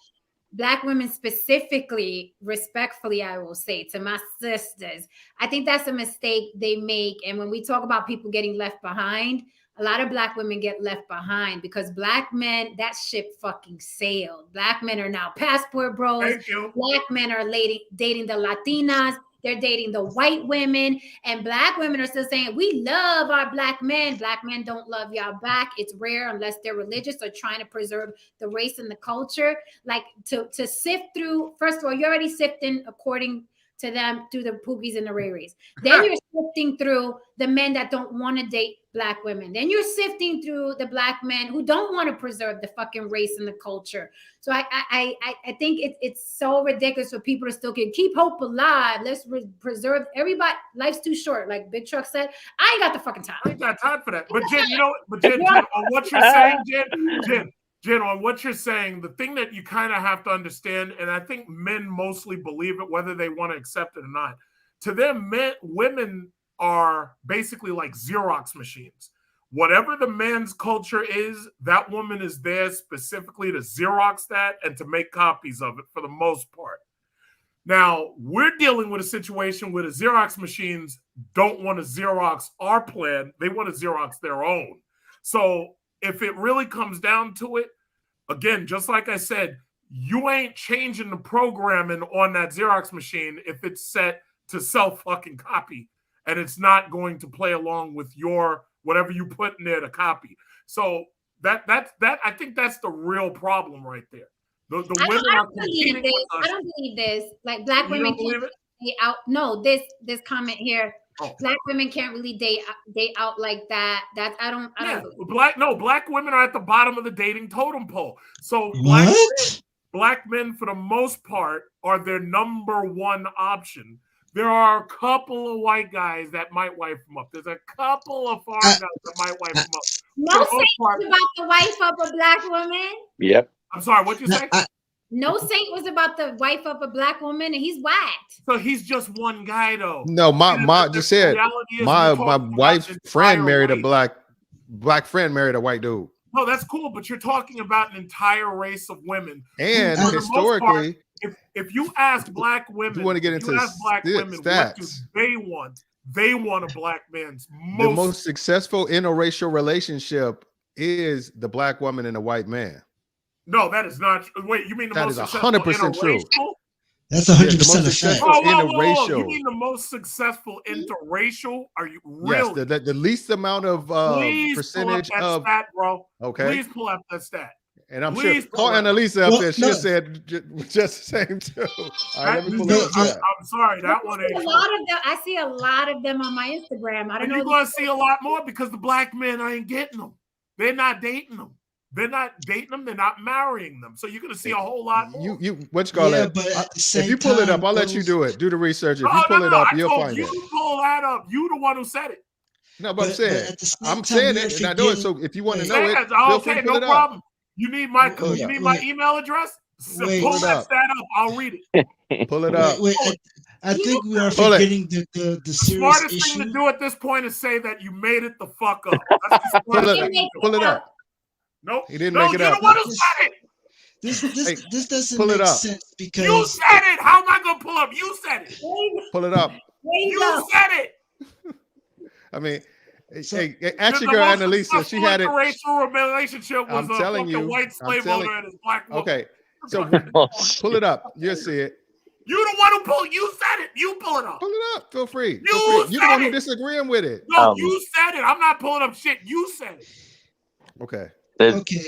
Black women specifically, respectfully, I will say to my sisters, I think that's a mistake they make. And when we talk about people getting left behind, a lot of Black women get left behind because Black men, that ship fucking sailed. Black men are now passport bros. Black men are dating the Latinas. They're dating the white women, and black women are still saying, we love our black men. Black men don't love y'all back. It's rare unless they're religious or trying to preserve the race and the culture. Like to sift through, first of all, you're already sifting according to them through the Pookies and the Rays. Then you're sifting through the men that don't want to date black women. Then you're sifting through the black men who don't want to preserve the fucking race and the culture. So I think it's so ridiculous for people to still keep hope alive. Let's preserve everybody. Life's too short, like Big Truck said. I ain't got the fucking time. I ain't got time for that. But Jen, you know, Jen, on what you're saying, Jen, on what you're saying, the thing that you kind of have to understand, and I think men mostly believe it, whether they want to accept it or not. To them, women are basically like Xerox machines. Whatever the man's culture is, that woman is there specifically to Xerox that and to make copies of it for the most part. Now, we're dealing with a situation where the Xerox machines don't want to Xerox our plan. They want to Xerox their own. So if it really comes down to it, again, just like I said, you ain't changing the programming on that Xerox machine if it's set to self-fucking copy and it's not going to play along with your whatever you put in there to copy. So that I think that's the real problem right there. The women I are don't believe this. I don't believe this. Like black women can't date out. No, this comment here. Oh. Black women can't really date out like that. I don't black women are at the bottom of the dating totem pole. So black men for the most part are their number one option. There are a couple of white guys that might wife them up. There's a couple of foreign guys that might wife them up. No saint was about the wife of a black woman. Yep. I'm sorry, what'd you say? No saint was about the wife of a black woman, and he's whacked. So he's just one guy, though. No, my just said my wife's friend married a black friend married a white dude. No, that's cool, but you're talking about an entire race of women. And historically, if you ask black women, you want to get into black women, what do they want? They want a black man's the most successful interracial relationship is the black woman and the white man. No, that is not. Wait, you mean that is 100% true? That's 100% a fact. Interracial. You mean the most successful interracial? Are you really? Yes, the least amount of percentage of stat, bro. Okay, please pull up that stat. And I'm sure call Annalisa up there. She said just the same too. All right, let me pull it up. I'm sorry, that one ain't. I see a lot of them on my Instagram. I don't know. You're gonna see a lot more because the black men ain't getting them. They're not dating them. They're not dating them. They're not marrying them. So you're going to see a whole lot more. You what you call it? If you pull it up, I'll let you do it. Do the research. If you pull it up, you'll find it. You pull that up. You the one who said it. No, but I'm saying it, and I know it. So if you want to know it, okay, no problem. You need my email address? Pull that stat up. I'll read it. Pull it up. I think we are forgetting the serious smartest issue. thing to do at this point is say that you made it the fuck up. Pull it up. Nope. He didn't make it up. You're the one who said it. This doesn't make sense because you said it. How am I gonna pull up? You said it. Pull it up. You said it. I mean, ask your girl Annalisa. She had it. Interracial relationship was I'm telling you, white slave owner and his black woman. Okay, so pull it up. You'll see it. You the one who pulled. You said it. You pull it up. Pull it up. Feel free. You the one who disagreeing with it. No, you said it. I'm not pulling up shit. You said it. Okay. Okay.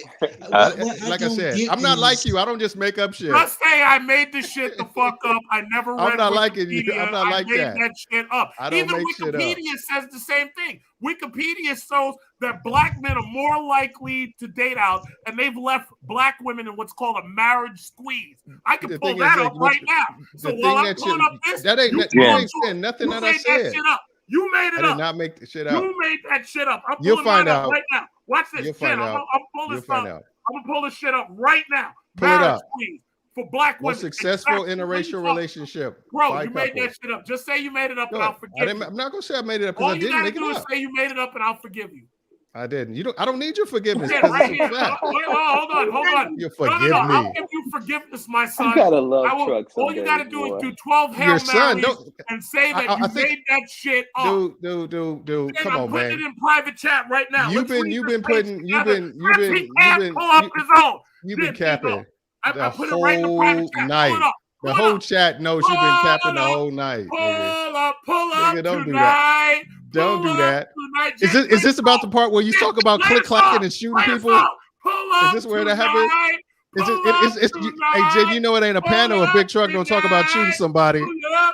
Like I said, I'm not like you. I don't just make up shit. Just say I made this shit the fuck up. I never read. I'm not liking you. I'm not like that. I made that shit up. I don't Even make shit up. Wikipedia says the same thing. Wikipedia shows that black men are more likely to date out, and they've left black women in what's called a marriage squeeze. I can pull that up right now. So while I'm pulling up this, that ain't saying nothing that I said. You made it up. I did not make the shit up. You made that shit up. I'm You'll find out right now. Watch this shit. I'm gonna pull this up. I'm gonna pull this shit up right now. Pull it up. For black women. Most successful interracial relationship. Bro, you made that shit up. Just say you made it up and I'll forgive you. I'm not gonna say I made it up because I didn't make it up. All you gotta do is say you made it up and I'll forgive you. I didn't. I don't need your forgiveness. Right here. Hold on. You forgive me. I'll give you forgiveness, my son. You gotta love trucks. All you gotta do is do 12 Hail Marys and say that you made that shit up. Dude. Come on, man. I'm putting it in private chat right now. You've been capping. I put it right in the private chat. The whole night. The whole chat knows you've been capping the whole night. Pull Nigga. up Nigga, don't do tonight. that. Don't Pull do up that. tonight. Is this about the part where you talk about click clacking and shooting people? Pull up Is this where that happens? Hey, Jen, you know it ain't a panel. A big truck gonna talk about shooting somebody. Pull it up